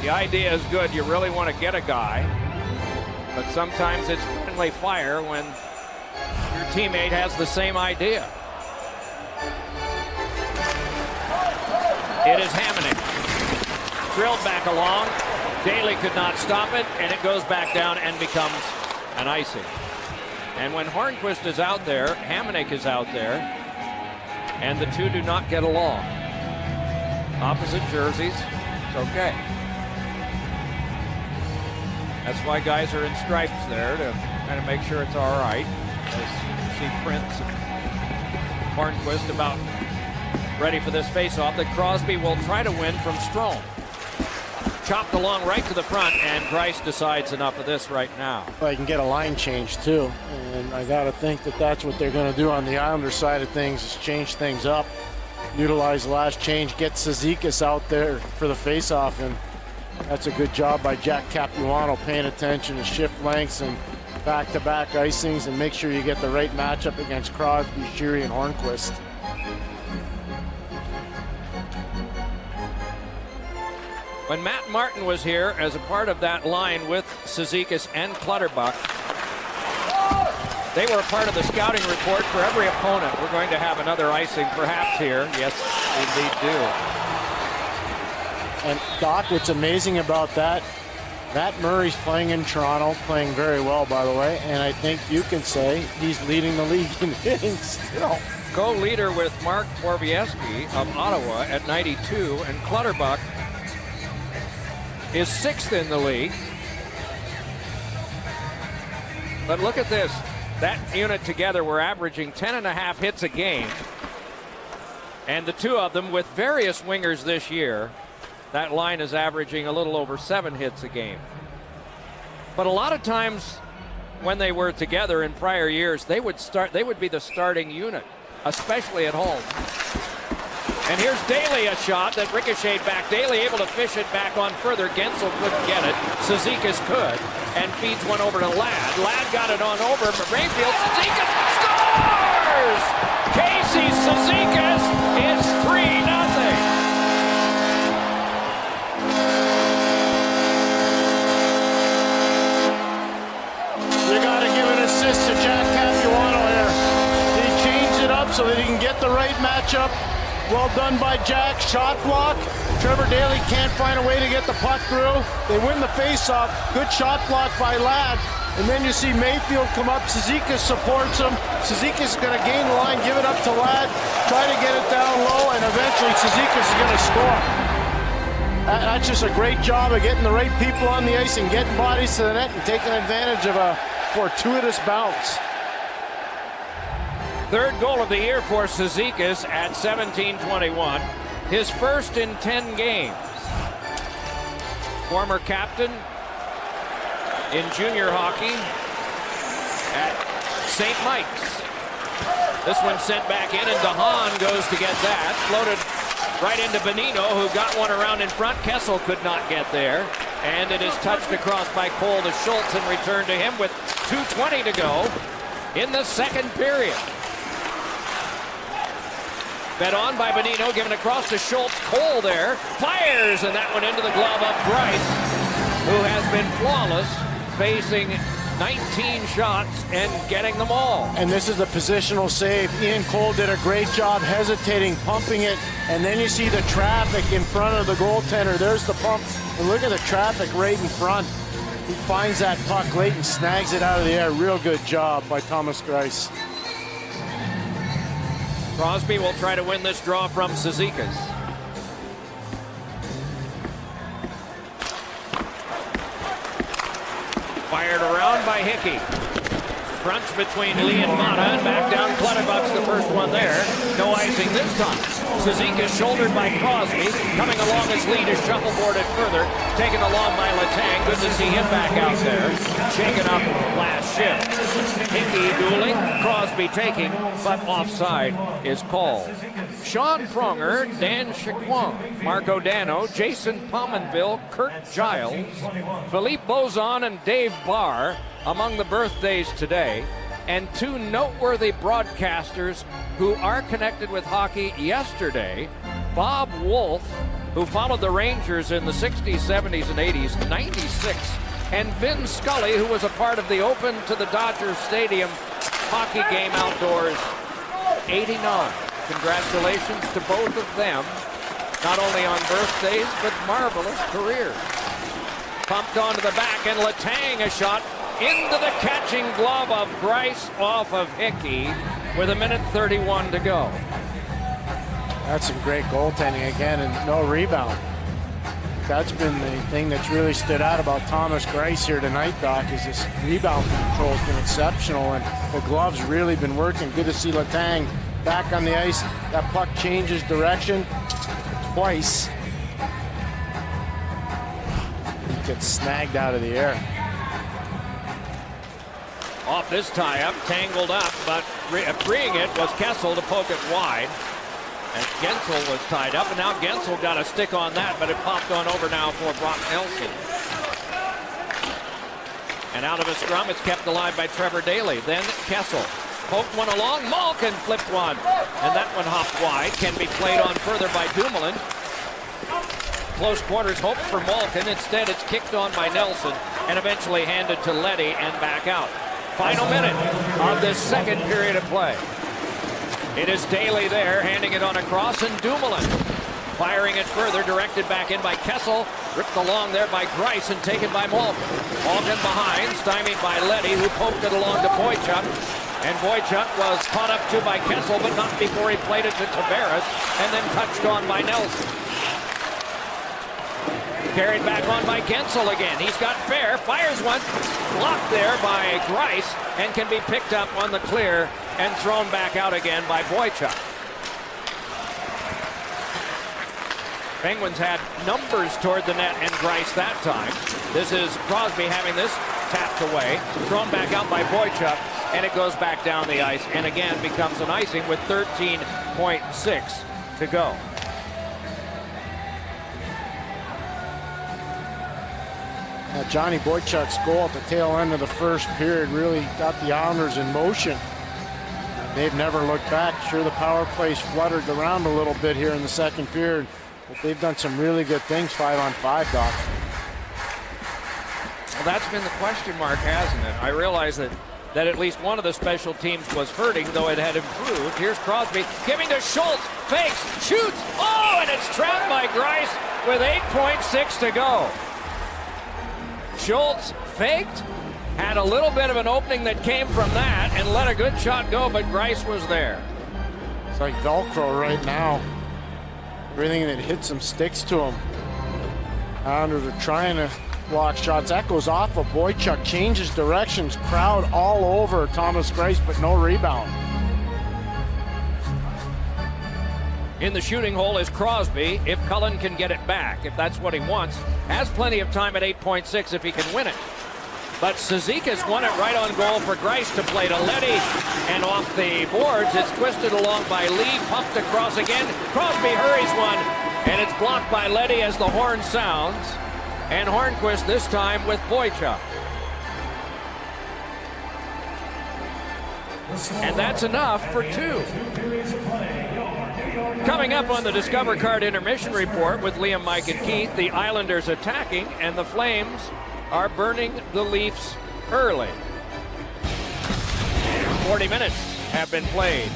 The idea is good. You really want to get a guy, but sometimes it's friendly fire when your teammate has the same idea. It is Hamonic. Drilled back along. Daly could not stop it, and it goes back down and becomes an icing. And when Hornquist is out there, Hamonic is out there, and the two do not get along. Opposite jerseys, it's okay. That's why guys are in stripes there, to kind of make sure it's all right. As you see Prince and Hornquist about ready for this face-off that Crosby will try to win from Strome. Chopped along right to the front, and Price decides enough of this right now. I can get a line change too, and I got to think that that's what they're going to do on the Islander side of things, is change things up, utilize the last change, get Cizikas out there for the face-off, and that's a good job by Jack Capuano, paying attention to shift lengths and back-to-back icings, and make sure you get the right matchup against Crosby, Sheary, and Hornquist. When Matt Martin was here as a part of that line with Cizikas and Clutterbuck, they were a part of the scouting report for every opponent. We're going to have another icing perhaps here. Yes, indeed do. And Doc, what's amazing about that, Matt Murray's playing in Toronto, playing very well, by the way, and I think you can say he's leading the league in hitting still. Co-leader with Mark Borbiewski of Ottawa at 92, and Clutterbuck is 6th in the league. But look at this. That unit together were averaging 10.5 hits a game. And the two of them with various wingers this year, that line is averaging a little over 7 hits a game. But a lot of times when they were together in prior years, they would be the starting unit, especially at home. And here's Daly, a shot that ricocheted back. Daly able to fish it back on further. Gensel couldn't get it. Cizikas could, and feeds one over to Ladd. Ladd got it on over for Mayfield. Cizikas scores! Casey Cizikas is 3-0. You got to give an assist to Jack Capuano here. He changed it up so that he can get the right matchup. Well done by Jack. Shot block. Trevor Daly can't find a way to get the puck through. They win the faceoff. Good shot block by Ladd. And then you see Mayfield come up. Cizikas supports him. Cizikas is going to gain the line, give it up to Ladd, try to get it down low, and eventually Cizikas is going to score. That's just a great job of getting the right people on the ice and getting bodies to the net and taking advantage of a fortuitous bounce. Third goal of the year for Cizikas at 17:21. His first in 10 games. Former captain in junior hockey at St. Mike's. This one sent back in, and DeHaan goes to get that. Floated right into Bonino, who got one around in front. Kessel could not get there. And it is touched across by Cole to Schultz and returned to him with 2:20 to go in the second period. Fed on by Bonino, given across to Schultz. Cole there, fires, and that one into the glove of Bryce, who has been flawless, facing 19 shots and getting them all. And this is a positional save. Ian Cole did a great job hesitating, pumping it, and then you see the traffic in front of the goaltender. There's the pump, and look at the traffic right in front. He finds that puck late and snags it out of the air. Real good job by Thomas Greiss. Crosby will try to win this draw from Cizikas. Fired around by Hickey. Crunch between Lee and Mata, and back down Clutterbuck's the first one there. No icing this time. Suzuki shouldered by Crosby. Coming along his lead is shuffleboarded further. Taken along by Letang. Good to see him back out there. Shaken up last shift. Hickey dueling. Crosby taking, but offside is called. Sean Pronger, Dan Chiquan, Marco Dano, Jason Pominville, Kurt Giles, Philippe Bozon, and Dave Barr among the birthdays today. And two noteworthy broadcasters who are connected with hockey yesterday. Bob Wolf, who followed the Rangers in the 60s, 70s, and 80s, 96. And Vin Scully, who was a part of the Open to the Dodgers Stadium hockey game outdoors, 89. Congratulations to both of them, not only on birthdays, but marvelous careers. Pumped onto the back, and Letang a shot into the catching glove of Greiss off of Hickey with 1:31 to go. That's some great goaltending again, and no rebound. That's been the thing that's really stood out about Thomas Greiss here tonight, Doc, is his rebound control has been exceptional, and the glove's really been working. Good to see Letang back on the ice. That puck changes direction twice. He gets snagged out of the air. Off this tie-up, tangled up, but freeing it was Kessel to poke it wide. And Gensel was tied up, and now Gensel got a stick on that, but it popped on over now for Brock Nelson. And out of a scrum, it's kept alive by Trevor Daley. Then Kessel poked one along, Malkin flipped one, and that one hopped wide. Can be played on further by Dumoulin. Close quarters hope for Malkin. Instead, it's kicked on by Nelson and eventually handed to Leddy and back out. Final minute of this second period of play. It is Daley there, handing it on across, and Dumoulin firing it further, directed back in by Kessel, ripped along there by Greiss and taken by Malkin. Malkin behind, stymied by Leddy, who poked it along to Boychuk. And Boychuk was caught up to by Kessel, but not before he played it to Tavares, and then touched on by Nelson. Carried back on by Gensel again. He's got fair, fires one, blocked there by Greiss, and can be picked up on the clear and thrown back out again by Boychuk. Penguins had numbers toward the net and Greiss that time. This is Crosby having this tapped away, thrown back out by Boychuk, and it goes back down the ice and again becomes an icing with 13.6 to go. Johnny Boychuk's goal at the tail end of the first period really got the Islanders in motion. They've never looked back. Sure, the power plays fluttered around a little bit here in the second period, but they've done some really good things 5-on-5, Doc. Well, that's been the question mark, hasn't it? I realize that at least one of the special teams was hurting, though it had improved. Here's Crosby giving to Schultz, fakes, shoots, oh, and it's trapped by Greiss with 8.6 to go. Schultz faked, had a little bit of an opening that came from that, and let a good shot go, but Greiss was there. It's like Velcro right now. Everything that hits him sticks to him. Islanders are trying to block shots. That goes off of Boychuk, changes directions, crowd all over Thomas Greiss, but no rebound. In the shooting hole is Crosby, if Cullen can get it back, if that's what he wants. Has plenty of time at 8.6 if he can win it. But Cizikas won it right on goal for Greiss to play to Leddy. And off the boards, it's twisted along by Lee, pumped across again. Crosby hurries one, and it's blocked by Leddy as the horn sounds. And Hornquist this time with Boychuk. And that's enough for two. Coming up on the Discover Card Intermission Report with Liam, Mike, and Keith, the Islanders attacking, and the Flames are burning the Leafs early. 40 minutes have been played.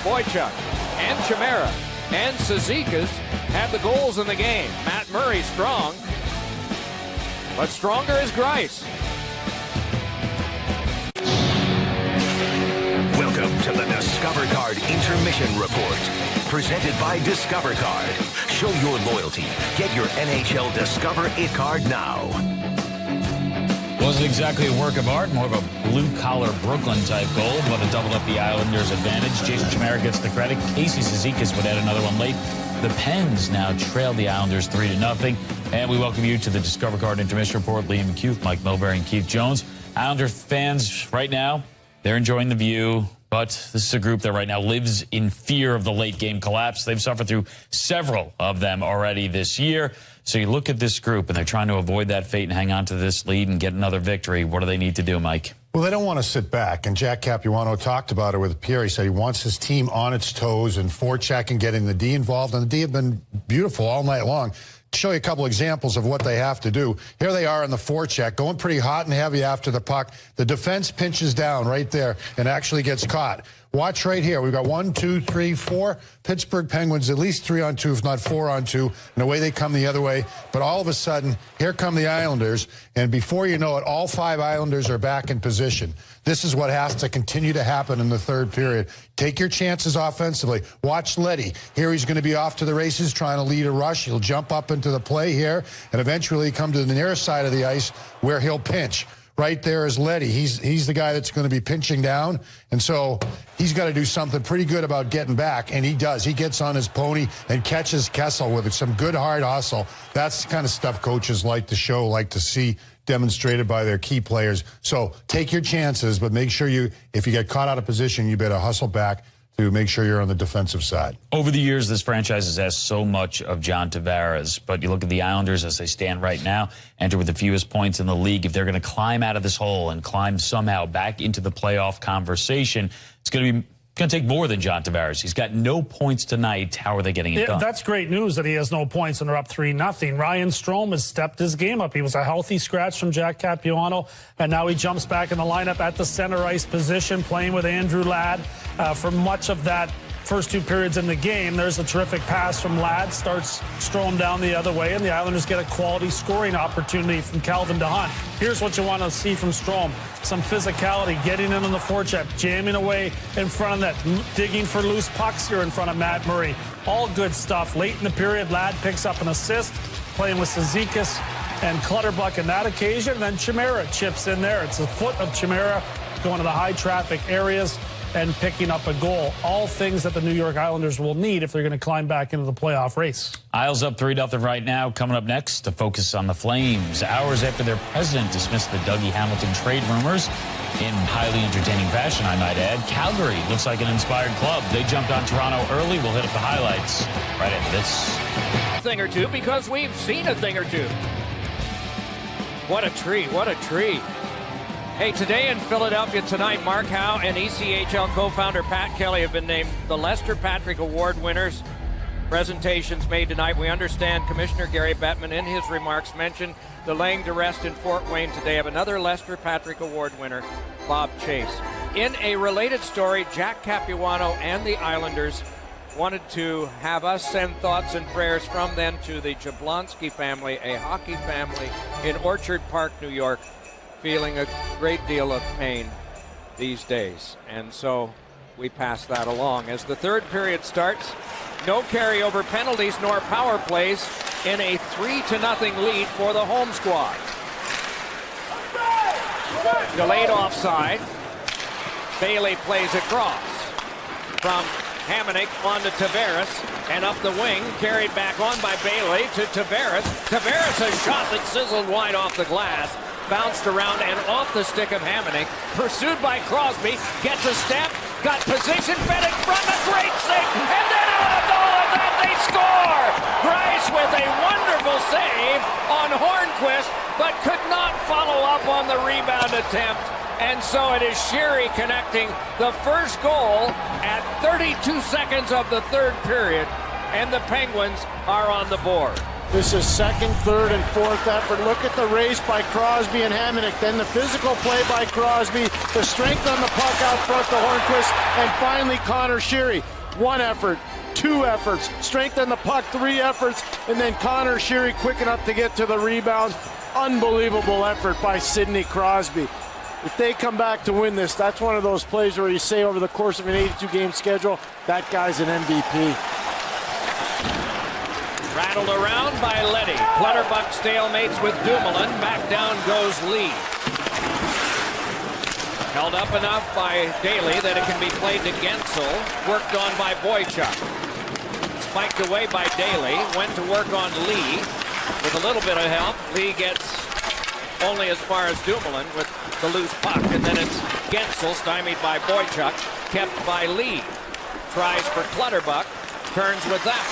Boychuk and Chimera and Cizikas have the goals in the game. Matt Murray strong, but stronger is Greiss. Welcome to the Discover Card Intermission Report, presented by Discover Card. Show your loyalty. Get your NHL Discover It card now. Wasn't exactly a work of art, more of a blue-collar Brooklyn-type goal, but it doubled up the Islanders' advantage. Jason Chimera gets the credit. Casey Cizikas would add another one late. The Pens now trail the Islanders 3-0. And we welcome you to the Discover Card Intermission Report. Liam McHugh, Mike Milbury, and Keith Jones. Islander fans right now, they're enjoying the view, but this is a group that right now lives in fear of the late-game collapse. They've suffered through several of them already this year. So you look at this group, and they're trying to avoid that fate and hang on to this lead and get another victory. What do they need to do, Mike? Well, they don't want to sit back, and Jack Capuano talked about it with Pierre. He said he wants his team on its toes and forechecking, getting the D involved, and the D have been beautiful all night long. To show you a couple examples of what they have to do. Here they are in the forecheck, going pretty hot and heavy after the puck. The defense pinches down right there and actually gets caught. Watch right here. We've got 1, 2, 3, 4 Pittsburgh Penguins, at least 3-on-2, if not 4-on-2, and away they come the other way. But all of a sudden, here come the Islanders, and before you know it, all 5 Islanders are back in position. This is what has to continue to happen in the third period. Take your chances offensively. Watch Leddy. Here he's going to be off to the races, trying to lead a rush. He'll jump up into the play here, and eventually come to the nearest side of the ice where he'll pinch. Right there is Leddy. He's the guy that's going to be pinching down, and so he's got to do something pretty good about getting back, and he does. He gets on his pony and catches Kessel with some good hard hustle. That's the kind of stuff coaches like to show, like to see demonstrated by their key players. So take your chances, but make sure if you get caught out of position, you better hustle back to make sure you're on the defensive side. Over the years, this franchise has asked so much of John Tavares, but you look at the Islanders as they stand right now, enter with the fewest points in the league. If they're going to climb out of this hole and climb somehow back into the playoff conversation, it's going to take more than John Tavares. He's got no points tonight. How are they getting it done? That's great news that he has no points and they're up 3-0. Ryan Strome has stepped his game up. He was a healthy scratch from Jack Capuano, and now he jumps back in the lineup at the center ice position, playing with Andrew Ladd for much of that first 2 periods in the game. There's a terrific pass from Ladd, starts Strome down the other way, and the Islanders get a quality scoring opportunity from Calvin DeHaan. Here's what you want to see from Strome. Some physicality, getting in on the forecheck, jamming away in front of that, digging for loose pucks here in front of Matt Murray. All good stuff. Late in the period, Ladd picks up an assist, playing with Cizikas and Clutterbuck in that occasion, and then Chimera chips in there. It's a foot of Chimera going to the high traffic areas and picking up a goal. All things that the New York Islanders will need if they're going to climb back into the playoff race. Isles up 3-0 right now. Coming up next, to focus on the Flames. Hours after their president dismissed the Dougie Hamilton trade rumors in highly entertaining fashion, I might add. Calgary looks like an inspired club. They jumped on Toronto early. We'll hit up the highlights right after this. A thing or two, because we've seen a thing or two. What a treat, what a treat. Hey, today in Philadelphia tonight, Mark Howe and ECHL co-founder Pat Kelly have been named the Lester Patrick Award winners. Presentations made tonight. We understand Commissioner Gary Bettman in his remarks mentioned the laying to rest in Fort Wayne today of another Lester Patrick Award winner, Bob Chase. In a related story, Jack Capuano and the Islanders wanted to have us send thoughts and prayers from them to the Jablonski family, a hockey family in Orchard Park, New York, feeling a great deal of pain these days. And so we pass that along. As the third period starts, no carryover penalties nor power plays in a 3-0 lead for the home squad. Delayed offside. Bailey plays across from Hamonic on to Tavares, and up the wing, carried back on by Bailey to Tavares. Tavares, a shot that sizzled wide off the glass, bounced around and off the stick of Hamonic, pursued by Crosby, gets a step, got position, fed in front, a great save, and then out of all of that, they score! Greiss with a wonderful save on Hornquist, but could not follow up on the rebound attempt. And so it is Sheary connecting the first goal at 32 seconds of the third period, and the Penguins are on the board. This is second, third, and fourth effort. Look at the race by Crosby and Hamonic. Then the physical play by Crosby, the strength on the puck out front to Hornquist, and finally Connor Sheary. 1 effort, 2 efforts, strength on the puck, 3 efforts, and then Connor Sheary quick enough to get to the rebound. Unbelievable effort by Sidney Crosby. If they come back to win this, that's one of those plays where you say over the course of an 82-game schedule, that guy's an MVP. Rattled around by Leddy. Clutterbuck stalemates with Dumoulin. Back down goes Lee. Held up enough by Daly that it can be played to Gensel. Worked on by Boychuk. Spiked away by Daly. Went to work on Lee. With a little bit of help, Lee gets only as far as Dumoulin with the loose puck. And then it's Gensel, stymied by Boychuk, kept by Lee. Tries for Clutterbuck. Turns with that.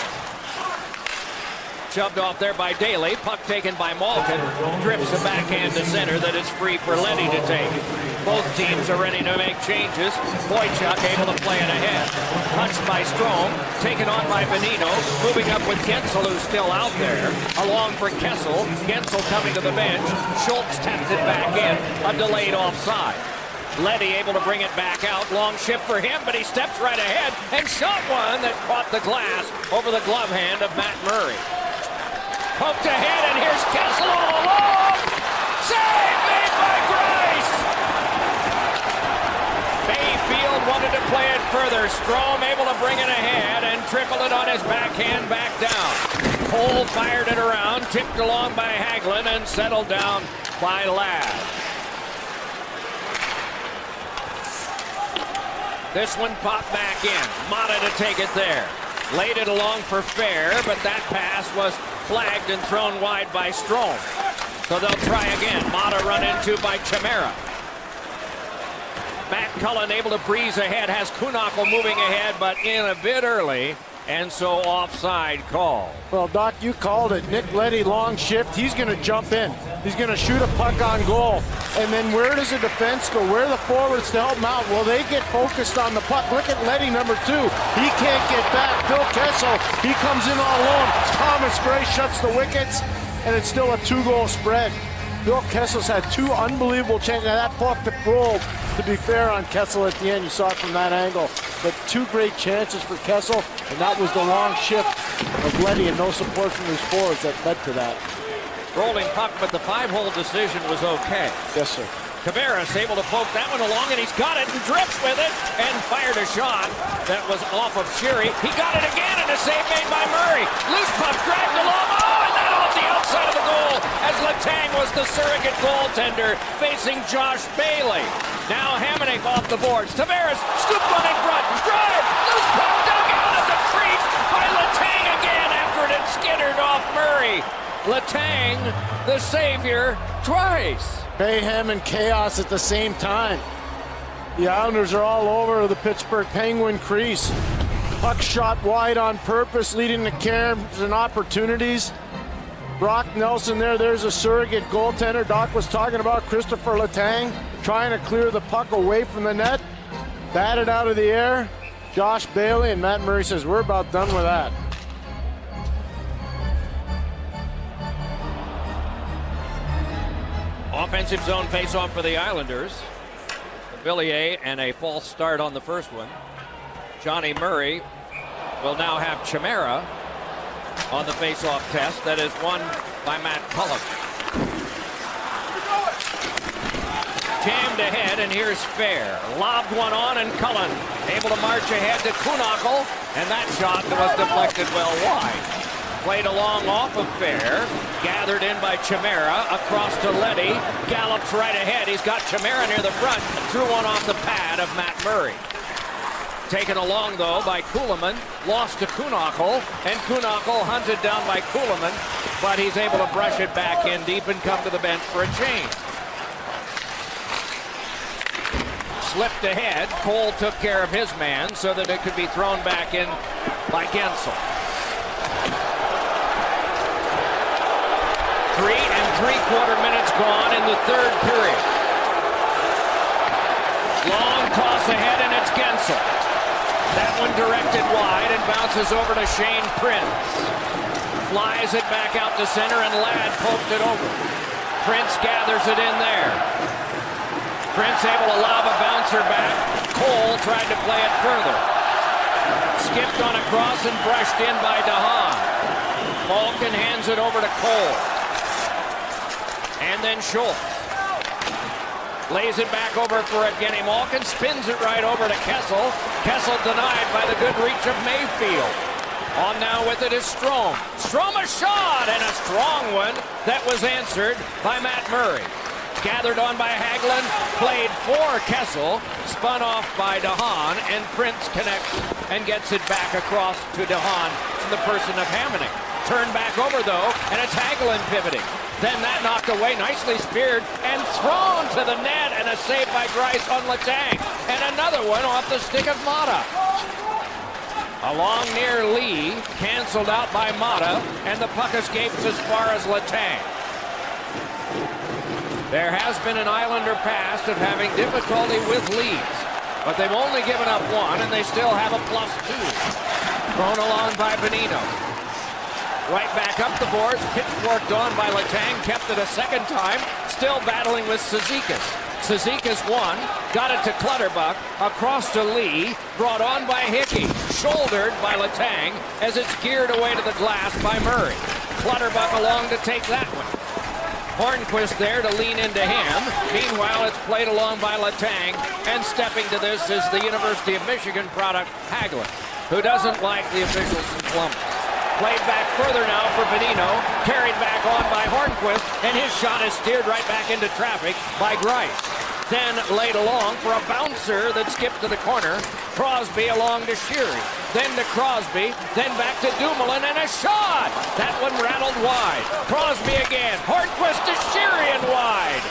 Shoved off there by Daly. Puck taken by Malkin. Drifts a backhand to center that is free for Leddy to take. Both teams are ready to make changes. Boychuk able to play it ahead. Punched by Strome. Taken on by Benino. Moving up with Gensel, who's still out there. Along for Kessel. Gensel coming to the bench. Schultz tapped it back in. A delayed offside. Leddy able to bring it back out. Long shift for him, but he steps right ahead and shot one that caught the glass over the glove hand of Matt Murray. Poked ahead, and here's Kessel all alone. Save made by Grice. Mayfield wanted to play it further. Strome able to bring it ahead and trickle it on his backhand back down. Cole fired it around, tipped along by Hagelin, and settled down by Ladd. This one popped back in. Mata to take it there. Laid it along for Fair, but that pass was flagged and thrown wide by Strome. So they'll try again. Mata run into by Chimera. Matt Cullen able to breeze ahead. Has Kuhnhackl moving ahead, but in a bit early. And so offside call. Well, Doc, you called it. Nick Leddy, long shift. He's going to jump in. He's going to shoot a puck on goal. And then where does the defense go? Where are the forwards to help him out? Well, they get focused on the puck. Look at Leddy, number 2. He can't get back. Phil Kessel, he comes in all alone. Thomas Gray shuts the wickets, and it's still a 2-goal spread. Phil Kessel's had 2 unbelievable chances. Now, that puck that rolled, to be fair, on Kessel at the end. You saw it from that angle. But 2 great chances for Kessel, and that was the long shift of Leddy and no support from his forwards that led to that. Rolling puck, but the 5-hole decision was okay. Yes, sir. Tavares able to poke that one along, and he's got it and drifts with it and fired a shot that was off of Sheary. He got it again, and a save made by Murray. Loose puck dragged along. Oh, and that off the outside of the goal as Letang was the surrogate goaltender facing Josh Bailey. Now Hamonic off the boards. Tavares scooped one in front. Drive. Loose puck dug out of the crease by Letang again after it had skittered off Murray. Letang, the savior, twice. Mayhem and chaos at the same time. The Islanders are all over the Pittsburgh Penguin crease. Puck shot wide on purpose, leading to caroms and opportunities. Brock Nelson there's a surrogate goaltender. Doc was talking about Christopher Letang trying to clear the puck away from the net. Batted out of the air. Josh Bailey, and Matt Murray says, we're about done with that. Offensive zone face-off for the Islanders. Villiers and a false start on the first one. Johnny Murray will now have Chimera on the face-off test. That is won by Matt Cullen. Jammed ahead, and here's Fair. Lobbed one on, and Cullen able to march ahead to Kuhnhackl, and that shot was deflected well wide. Played along off of Fair, gathered in by Chimera, across to Leddy, gallops right ahead. He's got Chimera near the front, threw one off the pad of Matt Murray. Taken along, though, by Kuhlman, lost to Kuhnhackl, and Kuhnhackl hunted down by Kuhlman, but he's able to brush it back in deep and come to the bench for a change. Slipped ahead, Cole took care of his man so that it could be thrown back in by Gensel. 3 3/4 minutes gone in the third period. Long toss ahead, and it's Gensel. That one directed wide and bounces over to Shane Prince. Flies it back out to center, and Ladd poked it over. Prince gathers it in there. Prince able to lob a bouncer back. Cole tried to play it further. Skipped on a cross and brushed in by DeHaan. Malkin hands it over to Cole. And then Schultz. Lays it back over for Evgeny Malkin. Spins it right over to Kessel. Kessel denied by the good reach of Mayfield. On now with it is Strome. Strome a shot, and a strong one that was answered by Matt Murray. gathered on by Hagelin, played for Kessel, spun off by DeHaan, and Prince connects and gets it back across to DeHaan in the person of Hamonic. Turned back over, though, and it's Hagelin pivoting. Then that knocked away, nicely speared, and thrown to the net, and a save by Grice on Letang. And another one off the stick of Mata. Along near Lee, canceled out by Mata, and the puck escapes as far as Letang. There has been an Islander past of having difficulty with leads, but they've only given up one, and they still have a +2. Thrown along by Benino. Right back up the boards, pitchforked on by Letang, kept it a second time, still battling with Cizikas. Cizikas won, got it to Clutterbuck, across to Lee, brought on by Hickey, shouldered by Letang as it's geared away to the glass by Murray. Clutterbuck along to take that one. Hornquist there to lean into him. Meanwhile, it's played along by Letang, and stepping to this is the University of Michigan product, Hagelin, who doesn't like the officials in Columbus. Played back further now for Benino, carried back on by Hornquist, and his shot is steered right back into traffic by Grice. Then laid along for a bouncer that skipped to the corner. Crosby along to Sheary, then to Crosby, then back to Dumoulin, and a shot! That one rattled wide. Crosby again, Hornquist to Sheary and wide.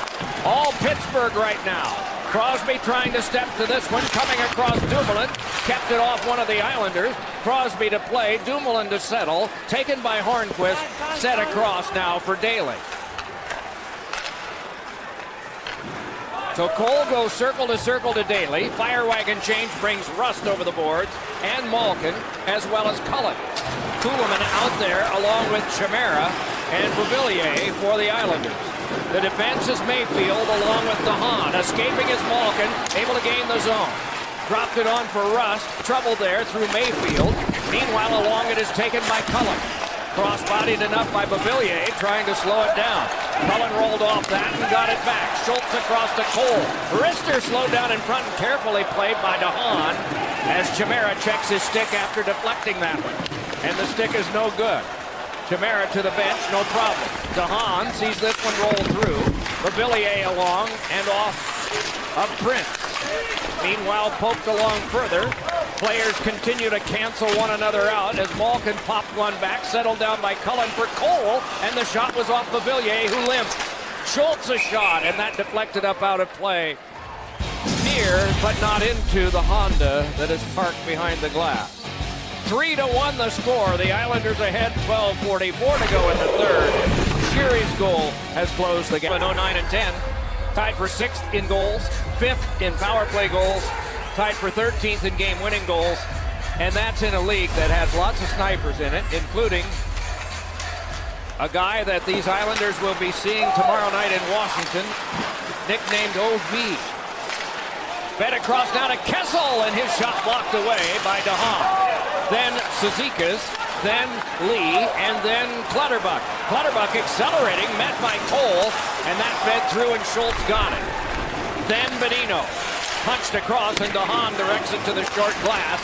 All Pittsburgh right now. Crosby trying to step to this one, coming across Dumoulin, kept it off one of the Islanders. Crosby to play, Dumoulin to settle, taken by Hornquist, set across now for Daly. So Cole goes circle to Daly. Fire wagon change brings Rust over the boards, and Malkin, as well as Cullen. Kuhlman out there along with Chimera and Beauvillier for the Islanders. The defense is Mayfield along with DeHaan. Escaping is Malkin, able to gain the zone. Dropped it on for Rust. Trouble there through Mayfield. Meanwhile, along it is taken by Cullen. Cross-bodied enough by Beauvillier, trying to slow it down. Cullen rolled off that and got it back. Schultz across to Cole. Rister slowed down in front and carefully played by DeHaan as Chimera checks his stick after deflecting that one. And the stick is no good. Chimera to the bench, no problem. DeHaan sees this one roll through. Beauvillier along and off of Prince. Meanwhile, poked along further. Players continue to cancel one another out as Malkin popped one back, settled down by Cullen for Cole, and the shot was off Beauvillier, who limped. Schultz a shot, and that deflected up out of play. Near, but not into the Honda that is parked behind the glass. 3-1 the score. The Islanders ahead, 12:44 to go in the third. Sheary's goal has closed the gap. 09 and 10. Tied for 6th in goals, 5th in power play goals, tied for 13th in game-winning goals, and that's in a league that has lots of snipers in it, including a guy that these Islanders will be seeing tomorrow night in Washington, nicknamed OV. Fed across now to Kessel, and his shot blocked away by DeHaan. Then Cizikas, then Lee, and then Clutterbuck. Clutterbuck accelerating, met by Cole, and that fed through, and Schultz got it. Then Benino. Punched across, and DeHaan directs it to the short glass,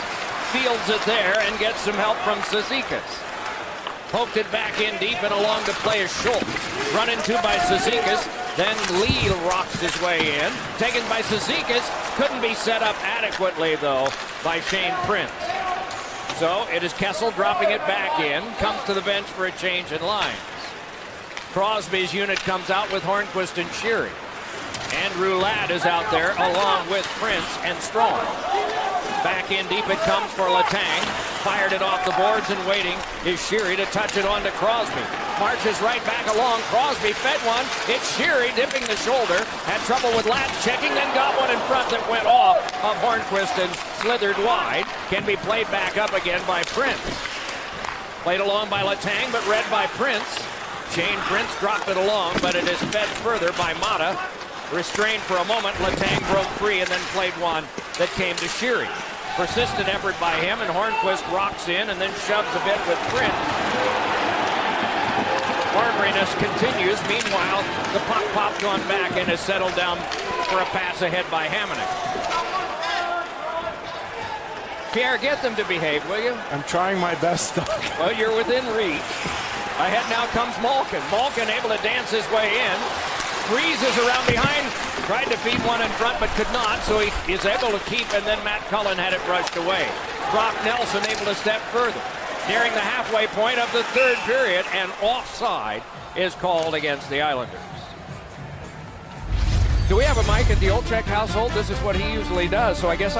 fields it there, and gets some help from Cizikas. Poked it back in deep, and along to play is Schultz. Run into by Cizikas, then Lee rocks his way in. Taken by Cizikas, couldn't be set up adequately, though, by Shane Prince. So it is Kessel dropping it back in, comes to the bench for a change in lines. Crosby's unit comes out with Hornquist and Sheary. Andrew Ladd is out there along with Prince and Strong. Back in deep it comes for Letang. Fired it off the boards and waiting is Sheary to touch it on to Crosby. Marches right back along. Crosby fed one. It's Sheary dipping the shoulder. Had trouble with Ladd checking, then got one in front that went off of Hornquist and slithered wide. Can be played back up again by Prince. Played along by Letang, but read by Prince. Shane Prince dropped it along, but it is fed further by Mata. Restrained for a moment, Letang broke free and then played one that came to Sheary. Persistent effort by him, and Hornquist rocks in and then shoves a bit with Prince. Orneriness continues. Meanwhile, the puck popped on back and is settled down for a pass ahead by Hamonic. Pierre, get them to behave, will you? I'm trying my best, Doug. Well, you're within reach. Ahead now comes Malkin. Malkin able to dance his way in. freezes around behind. Tried to feed one in front, but could not, so he is able to keep, and then Matt Cullen had it brushed away. Brock Nelson able to step further. Nearing the halfway point of the third period, and offside is called against the Islanders. Do we have a mic at the Olczyk household? This is what he usually does, so I guess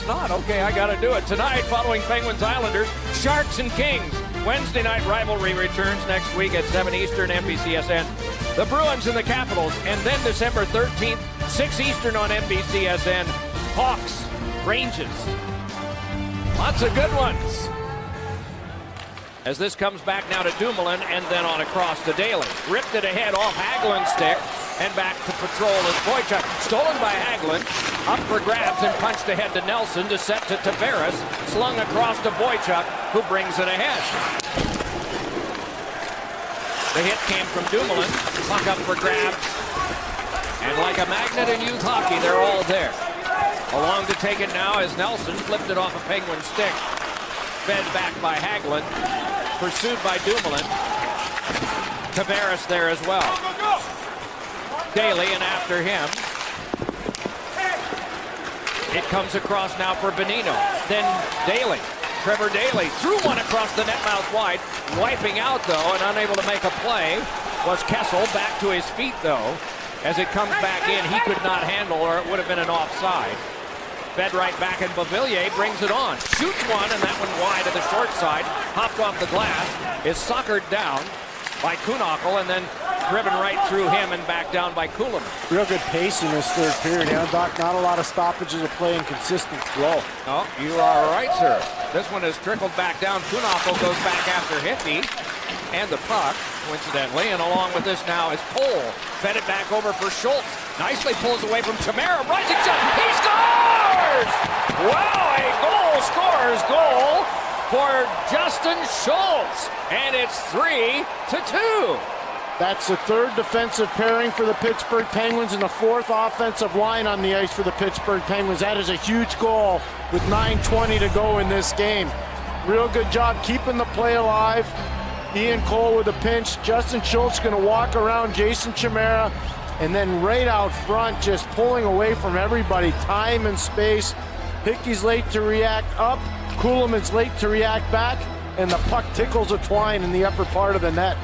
not. Okay, I got to do it. Tonight, following Penguins Islanders, Sharks and Kings. Wednesday night rivalry returns next week at 7 Eastern, NBCSN. The Bruins and the Capitals, and then December 13th, 6 Eastern on NBCSN. Hawks, Rangers. Lots of good ones. As this comes back now to Dumoulin and then on across to Daly. Ripped it ahead off Hagelin's stick and back to patrol as Boychuk. Stolen by Hagelin. Up for grabs and punched ahead to Nelson to set to Tavares. Slung across to Boychuk, who brings it ahead. The hit came from Dumoulin. Puck up for grabs. And like a magnet in youth hockey, they're all there. Along to take it now as Nelson flipped it off a Penguin stick. Fed back by Hagelin. Pursued by Dumoulin. Tavares there as well. Daly and after him. It comes across now for Bonino. Then Daly. Trevor Daly threw one across the net mouth wide. Wiping out though and unable to make a play was Kessel. Back to his feet though. As it comes back in, he could not handle, or it would have been an offside. Fed right back, and Beauvillier brings it on. Shoots one, and that one wide to the short side. Hopped off the glass. Is suckered down by Kuhnhackl, and then driven right through him and back down by Kuhlman. Real good pace in this third period. Doc, not a lot of stoppages of play and consistent flow. Oh, you are right, sir. This one has trickled back down. Kuhnhackl goes back after Hippie and the puck, coincidentally, and along with this now is Cole. Fed it back over for Schultz. Nicely pulls away from Chimera. Rising shot. He scores! Wow, a goal scores goal for Justin Schultz. And it's 3-2. That's the third defensive pairing for the Pittsburgh Penguins and the fourth offensive line on the ice for the Pittsburgh Penguins. That is a huge goal with 9:20 to go in this game. Real good job keeping the play alive. Ian Cole with a pinch. Justin Schultz going to walk around Jason Chimera, and then right out front just pulling away from everybody. Time and space. Hickey's late to react up. Kuhlman's late to react back, and the puck tickles a twine in the upper part of the net.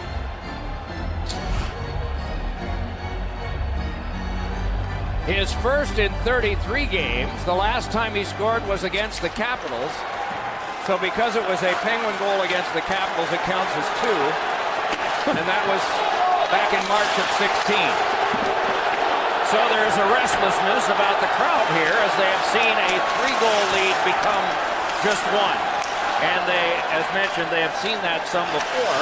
His first in 33 games. The last time he scored was against the Capitals. So because it was a Penguin goal against the Capitals, it counts as 2. And that was back in March of 16. So there's a restlessness about the crowd here as they have seen a 3-goal lead become just 1. And they, as mentioned, they have seen that some before.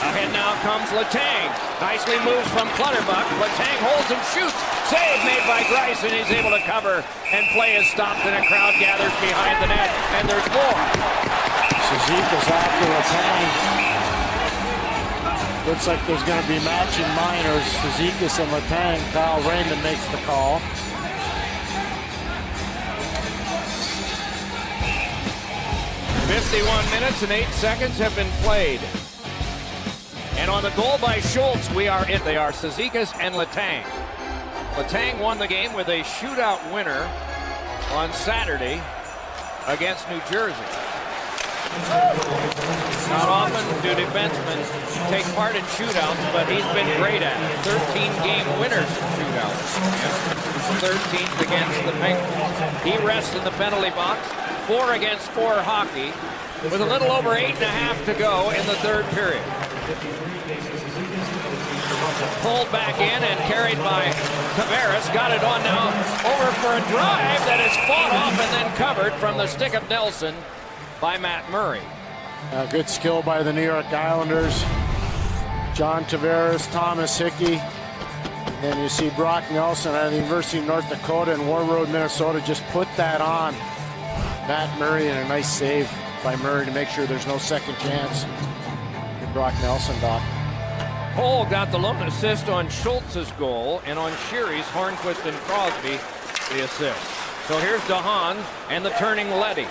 Ahead now comes Letang. Nicely moves from Clutterbuck. Letang holds and shoots. Save made by Greiss, and he's able to cover. And play is stopped, and a crowd gathers behind the net. And there's more. Cizikas after Letang. Looks like there's going to be matching minors. Cizikas and Letang. Kyle Raymond makes the call. .51 minutes and 8 seconds have been played. And on the goal by Schultz, they are Cizikas and Letang. Letang won the game with a shootout winner on Saturday against New Jersey. Not often do defensemen take part in shootouts, but he's been great at it. 13-game winners in shootouts. 13th against the Penguins. He rests in the penalty box. 4 against 4 hockey with a little over 8.5 to go in the third period. Pulled back in and carried by Tavares. Got it on now over for a drive that is fought off and then covered from the stick of Nelson by Matt Murray. Good skill by the New York Islanders. John Tavares, Thomas Hickey. And you see Brock Nelson out of the University of North Dakota in War Road, Minnesota, just put that on Matt Murray, and a nice save by Murray to make sure there's no second chance for Brock Nelson, Doc. Cole got the lone assist on Schultz's goal, and on Sheary's, Hornquist and Crosby the assist. So here's DeHaan and the turning Leddy.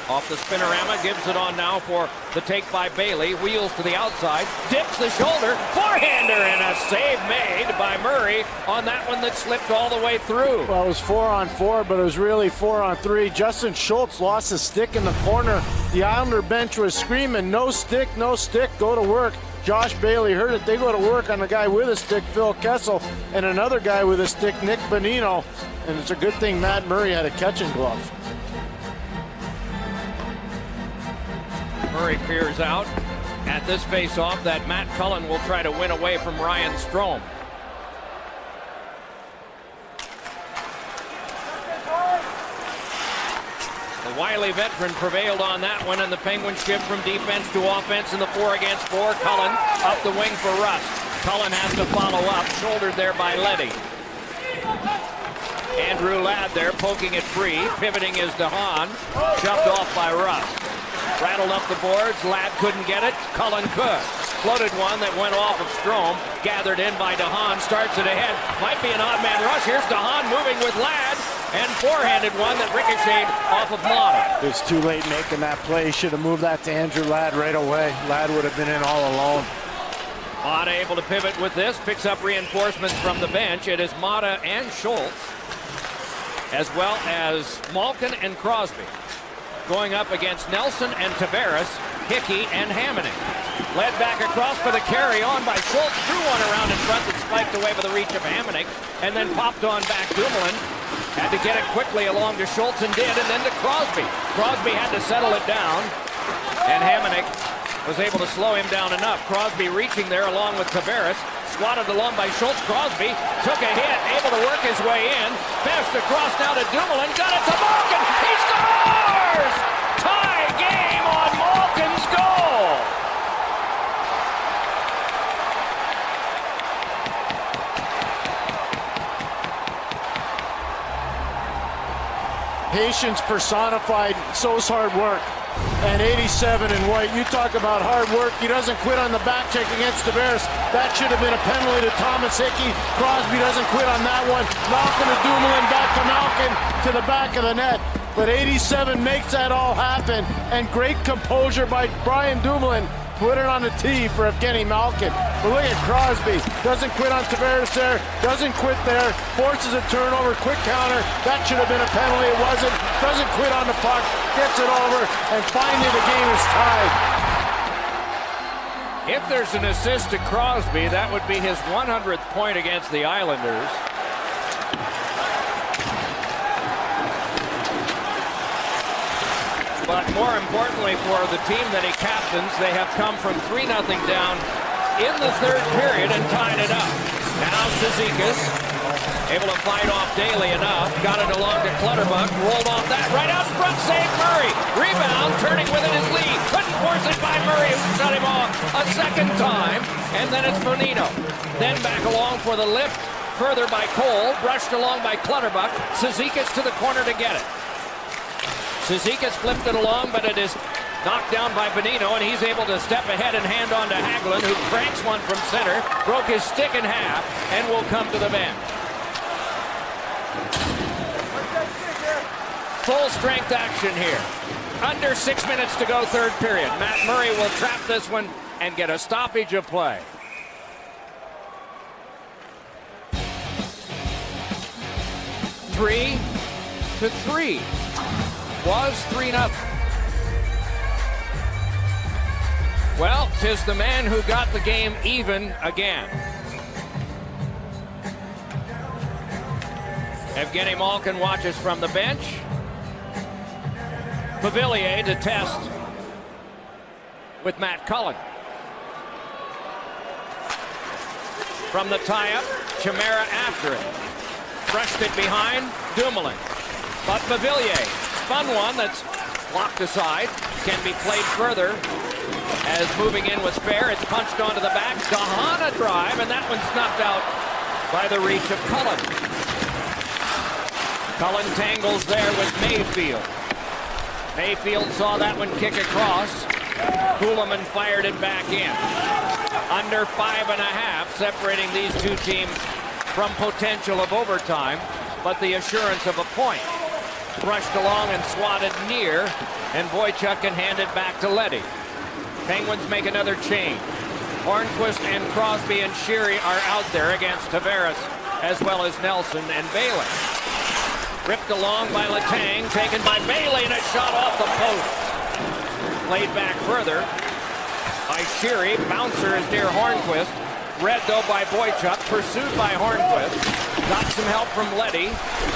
Off the spinorama, gives it on now for the take by Bailey. Wheels to the outside, dips the shoulder, forehander, and a save made by Murray on that one that slipped all the way through. Well, it was 4-on-4, but it was really 4-on-3. Justin Schultz lost his stick in the corner. The Islander bench was screaming, no stick, go to work. Josh Bailey heard it. They go to work on a guy with a stick, Phil Kessel, and another guy with a stick, Nick Bonino. And it's a good thing Matt Murray had a catching glove. Murray peers out at this face-off that Matt Cullen will try to win away from Ryan Strome. The wily veteran prevailed on that one, and the Penguins shift from defense to offense in the 4-against-4. Cullen up the wing for Rust. Cullen has to follow up, shouldered there by Leddy. Andrew Ladd there poking it free. Pivoting is DeHaan, shoved off by Rust. Rattled up the boards, Ladd couldn't get it, Cullen could. Floated one that went off of Strome, gathered in by DeHaan, starts it ahead. Might be an odd man rush. Here's DeHaan moving with Ladd, and forehanded one that ricocheted off of Mata. It was too late making that play. He should have moved that to Andrew Ladd right away. Ladd would have been in all alone. Mata able to pivot with this, picks up reinforcements from the bench. It is Mata and Schultz, as well as Malkin and Crosby, going up against Nelson and Tavares, Hickey and Hamonic. Led back across for the carry on by Schultz, threw one around in front that spiked away with the reach of Hamonic, and then popped on back Dumoulin. Had to get it quickly along to Schultz and did, and then to Crosby. Crosby had to settle it down, and Hamonic was able to slow him down enough. Crosby reaching there along with Tavares, swatted along by Schultz. Crosby took a hit, able to work his way in, passed across now to Dumoulin, got it to Malkin, he scores! Tie game on Malkin's goal! Patience personified, so's hard work. And 87 in white, you talk about hard work. He doesn't quit on the back check against Tavares. That should have been a penalty to Thomas Hickey. Crosby doesn't quit on that one. Malkin to Dumoulin, back to Malkin to the back of the net. But 87 makes that all happen. And great composure by Brian Dumoulin. Put it on the tee for Evgeny Malkin. But look at Crosby. Doesn't quit on Tavares there. Doesn't quit there. Forces a turnover. Quick counter. That should have been a penalty. It wasn't. Doesn't quit on the puck. Gets it over. And finally the game is tied. If there's an assist to Crosby, that would be his 100th point against the Islanders. But more importantly for the team that he captains, they have come from 3-0 down in the third period and tied it up. Now Cizikas able to fight off Daly enough, got it along to Clutterbuck, rolled off that, right out in front, save Murray. Rebound, turning with it is Lee. Couldn't force it by Murray, who shut him off a second time, and then it's Bonino. Then back along for the lift, further by Cole, brushed along by Clutterbuck. Cizikas to the corner to get it. Cizikas flipped it along, but it is knocked down by Bonino, and he's able to step ahead and hand on to Hagelin, who cranks one from center, broke his stick in half, and will come to the bench. Full strength action here. Under 6 minutes to go, third period. Matt Murray will trap this one and get a stoppage of play. Three to 3. Was 3-0. Well, 'tis the man who got the game even again. Evgeny Malkin watches from the bench. Pavillier to test with Matt Cullen. From the tie-up, Chimera after it. Brushed it behind, Dumoulin. But Pavillier spun one that's blocked aside. Can be played further as moving in was fair. It's punched onto the back. DeHaan a drive, and that one's snuffed out by the reach of Cullen. Cullen tangles there with Mayfield. Mayfield saw that one kick across. Kuhlman fired it back in. Under 5.5 separating these two teams from potential of overtime, but the assurance of a point. Brushed along and swatted near, and Boychuk can hand it back to Leddy. Penguins make another change. Hornquist and Crosby and Sheary are out there against Tavares, as well as Nelson and Bailey. Ripped along by Letang, taken by Bailey, and a shot off the post. Played back further by Sheary. Bouncer is near Hornquist. Read, though, by Boychuk, pursued by Hornquist. Got some help from Leddy,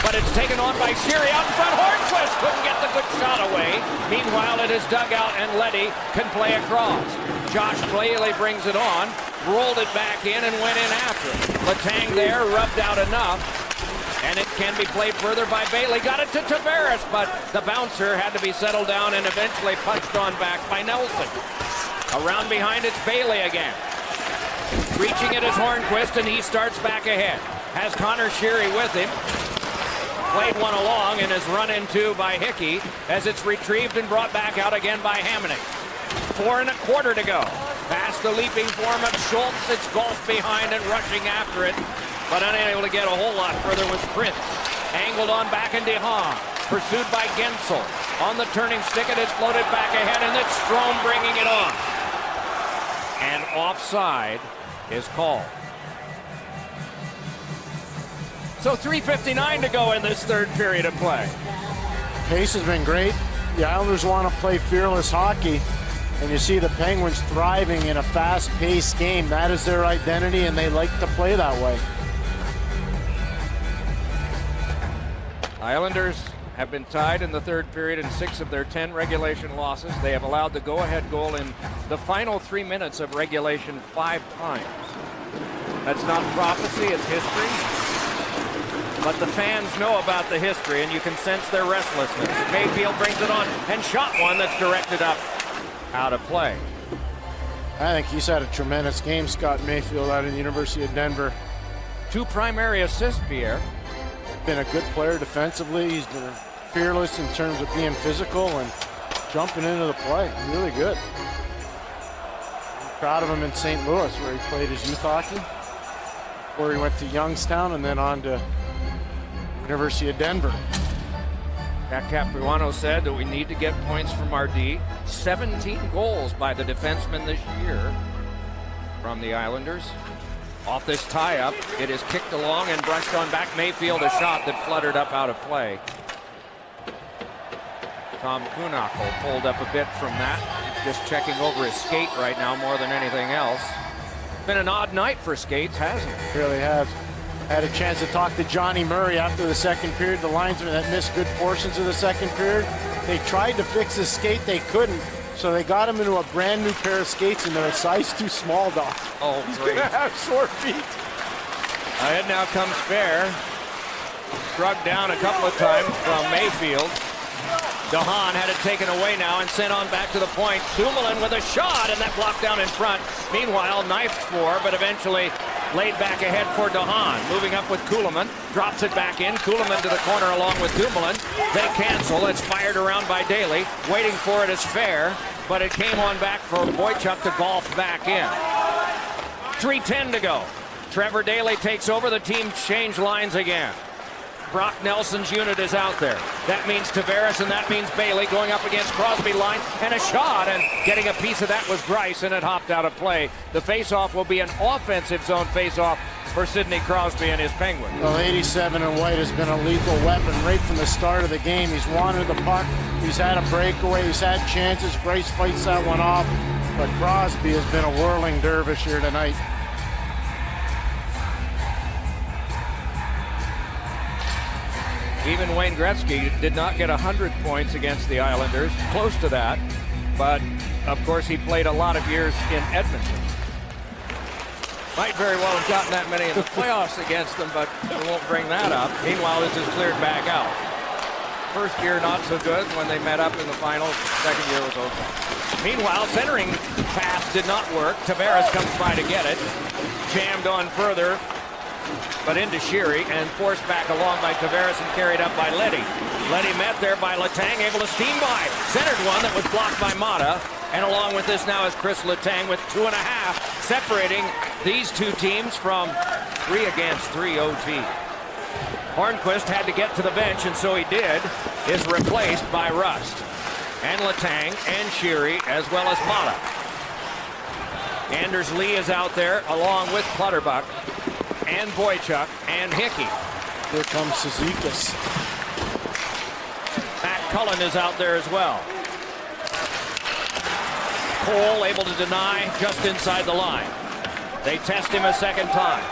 but it's taken on by Sheary out in front. Hornquist couldn't get the good shot away. Meanwhile, it is dug out, and Leddy can play across. Josh Bailey brings it on, rolled it back in, and went in after it. Letang there, rubbed out enough, and it can be played further by Bailey. Got it to Tavares, but the bouncer had to be settled down and eventually punched on back by Nelson. Around behind, it's Bailey again. Reaching it is Hornquist, and he starts back ahead. Has Connor Sheary with him. Played one along and is run into by Hickey as it's retrieved and brought back out again by Hamonic. 4 1/4 to go. Past the leaping form of Schultz, it's golf behind and rushing after it, but unable to get a whole lot further was Prince. Angled on back in DeHaan. Pursued by Gensel. On the turning stick, it is floated back ahead, and it's Strome bringing it on. And offside is called. So 3:59 to go in this third period of play. Pace has been great. The Islanders want to play fearless hockey, and you see the Penguins thriving in a fast-paced game. That is their identity, and they like to play that way. Islanders have been tied in the third period in 6 of their 10 regulation losses. They have allowed the go-ahead goal in the final 3 minutes of regulation 5 times. That's not prophecy, it's history. But the fans know about the history, and you can sense their restlessness. Mayfield brings it on and shot one that's directed up out of play. I think he's had a tremendous game, Scott Mayfield, out of the University of Denver. 2 primary assists, Pierre. Been a good player defensively. He's been fearless in terms of being physical and jumping into the play. Really good. I'm proud of him in St. Louis, where he played his youth hockey, before he went to Youngstown and then on to University of Denver. Jack Capuano said that we need to get points from our D. 17 goals by the defensemen this year from the Islanders. Off this tie-up, it is kicked along and brushed on back. Mayfield, a shot that fluttered up out of play. Tom Kuhnackel pulled up a bit from that. Just checking over his skate right now more than anything else. Been an odd night for skates, hasn't it? Really has. Had a chance to talk to Johnny Murray after the second period, the linesman that missed good portions of the second period. They tried to fix his skate, they couldn't, so they got him into a brand new pair of skates, and they're a size too small, Doc. Oh, he's great. gonna have sore feet. Ahead now comes Fair. Shrugged down a couple of times from Mayfield. DeHaan had it taken away now and sent on back to the point. Dumoulin with a shot, and that blocked down in front. Meanwhile, knifed for, but eventually laid back ahead for DeHaan. Moving up with Kuhlman. Drops it back in. Kuhlman to the corner along with Dumoulin. They cancel. It's fired around by Daly. Waiting for it is Fair, but it came on back for Boychuk to golf back in. 3:10 to go. Trevor Daly takes over. The team change lines again. Brock Nelson's unit is out there. That means Tavares, and that means Bailey going up against Crosby line, and a shot, and getting a piece of that was Greiss, and it hopped out of play. The face-off will be an offensive zone face-off for Sidney Crosby and his Penguins. Well, 87 and White has been a lethal weapon right from the start of the game. He's wanted the puck. He's had a breakaway. He's had chances. Greiss fights that one off, but Crosby has been a whirling dervish here tonight. Even Wayne Gretzky did not get 100 points against the Islanders, close to that, but of course he played a lot of years in Edmonton. Might very well have gotten that many in the playoffs against them, but we won't bring that up. Meanwhile, this is cleared back out. First year not so good when they met up in the finals. Second year was okay. Meanwhile, centering pass did not work. Tavares comes by to get it. Jammed on further, but into Sheary and forced back along by Tavares and carried up by Leddy. Leddy met there by Letang, able to steam by. Centered one that was blocked by Mata. And along with this now is Chris Letang with 2.5, separating these two teams from 3 against 3 OT. Hornquist had to get to the bench, and so he did, is replaced by Rust. And Letang and Sheary, as well as Mata. Anders Lee is out there along with Clutterbuck and Boychuk and Hickey. Here comes Cizikas. Matt Cullen is out there as well. Cole able to deny just inside the line. They test him a second time.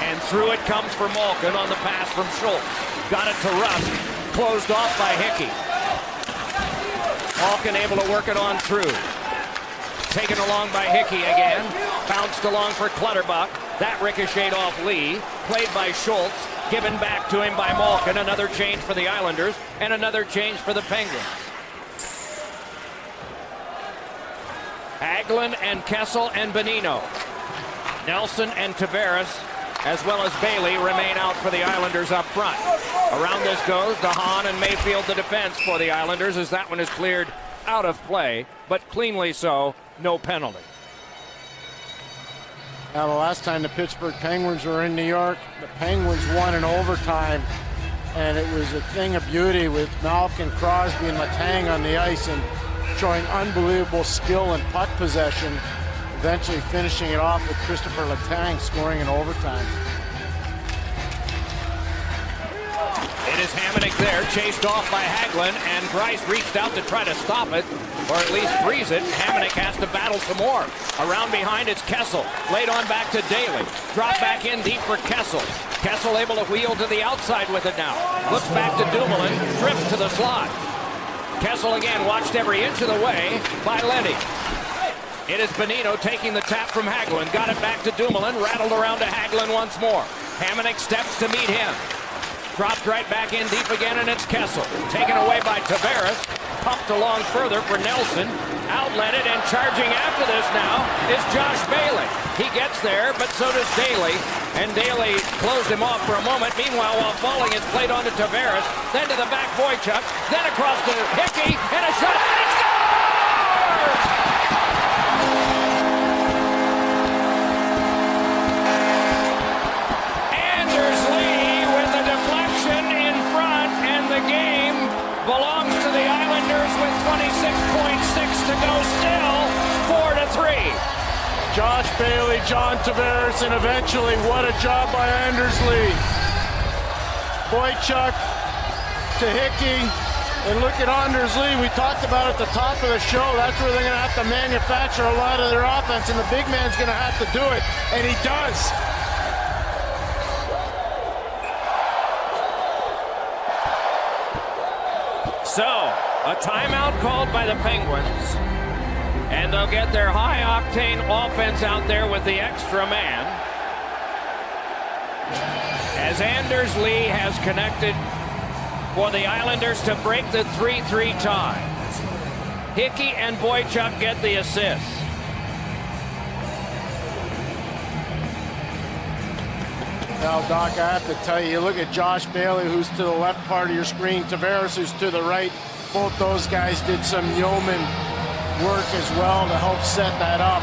And through it comes for Malkin on the pass from Schultz. Got it to Rust. Closed off by Hickey. Malkin able to work it on through. Taken along by Hickey again. Bounced along for Clutterbuck. That ricocheted off Lee. Played by Schultz. Given back to him by Malkin. Another change for the Islanders. And another change for the Penguins. Hagelin and Kessel and Bonino. Nelson and Tavares, as well as Bailey, remain out for the Islanders up front. Around this goes DeHaan and Mayfield, the defense for the Islanders, as that one is cleared out of play, but cleanly so, no penalty. Now, the last time the Pittsburgh Penguins were in New York, the Penguins won in overtime, and it was a thing of beauty with Malkin, Crosby, and Letang on the ice and showing unbelievable skill and puck possession, eventually finishing it off with Christopher Letang scoring in overtime. It is Hamonic there, chased off by Hagelin, and Greiss reached out to try to stop it, or at least freeze it. Hamonic has to battle some more. Around behind, it's Kessel. Laid on back to Daly. Drop back in deep for Kessel. Kessel able to wheel to the outside with it now. Looks back to Dumoulin, drifts to the slot. Kessel again watched every inch of the way by Lenny. It is Bonino taking the tap from Hagelin. Got it back to Dumoulin, rattled around to Hagelin once more. Hamonic steps to meet him. Dropped right back in deep again, and it's Kessel. Taken away by Tavares. Pumped along further for Nelson. Outletted and charging after this now is Josh Bailey. He gets there, but so does Daly. And Daly closed him off for a moment. Meanwhile, while falling, it's played on to Tavares. Then to the back, Boychuk. Then across to Hickey. And a shot. And he scores! Anders Lee with a deflection in front. And the game belongs to the Islanders with 26.6 to go still. 4-3. Josh Bailey, John Tavares, and eventually, what a job by Anders Lee. Boychuk to Hickey, and look at Anders Lee. We talked about at the top of the show, that's where they're going to have to manufacture a lot of their offense, and the big man's going to have to do it, and he does. So, a timeout called by the Penguins. And they'll get their high-octane offense out there with the extra man. As Anders Lee has connected for the Islanders to break the 3-3 tie. Hickey and Boychuk get the assists. Now, Doc, I have to tell you, look at Josh Bailey, who's to the left part of your screen, Tavares, who's to the right. Both those guys did some yeoman work as well to help set that up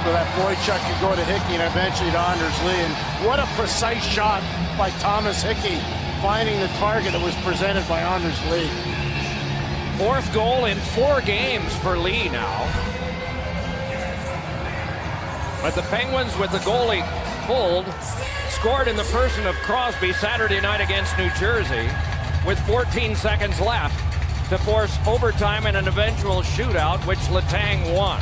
so that Boychuk could go to Hickey and eventually to Anders Lee. And what a precise shot by Thomas Hickey, finding the target that was presented by Anders Lee. Fourth goal in 4 games for Lee now. But the Penguins, with the goalie pulled, scored in the person of Crosby Saturday night against New Jersey with 14 seconds left to force overtime and an eventual shootout, which Letang won.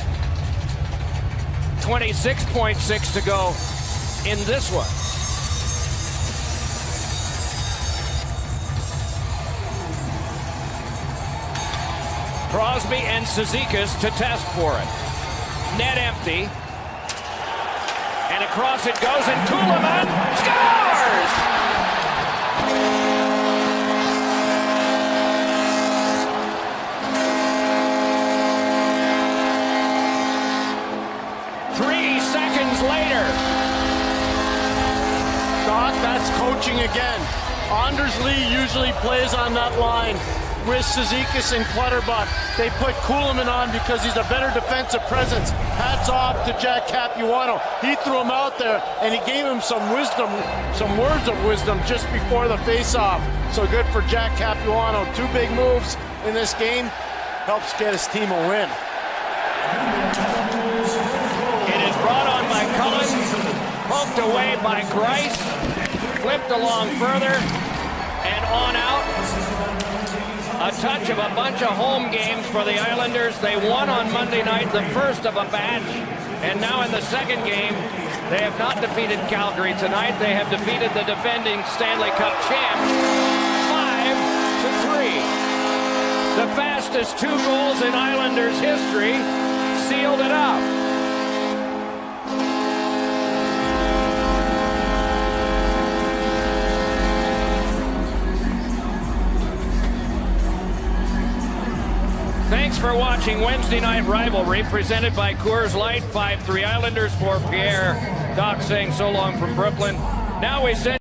26.6 to go in this one. Crosby and Cizikas to test for it. Net empty. And across it goes, and Kuhlman scores! Later. Doc, that's coaching again. Anders Lee usually plays on that line with Cizikas and Clutterbuck. They put Kuhlman on because he's a better defensive presence. Hats off to Jack Capuano. He threw him out there, and he gave him some wisdom, some words of wisdom just before the face-off. So good for Jack Capuano. 2 big moves in this game. Helps get his team a win. It is brought on by Cullen, poked away by Grice, flipped along further, and on out. A touch of a bunch of home games for the Islanders. They won on Monday night, the first of a batch, and now in the second game, they have not defeated Calgary tonight. They have defeated the defending Stanley Cup champs 5-3. The fastest 2 goals in Islanders history sealed it up. Thanks for watching Wednesday Night Rivalry, presented by Coors Light. 5-3 Islanders for Pierre. Doc saying so long from Brooklyn. Now we send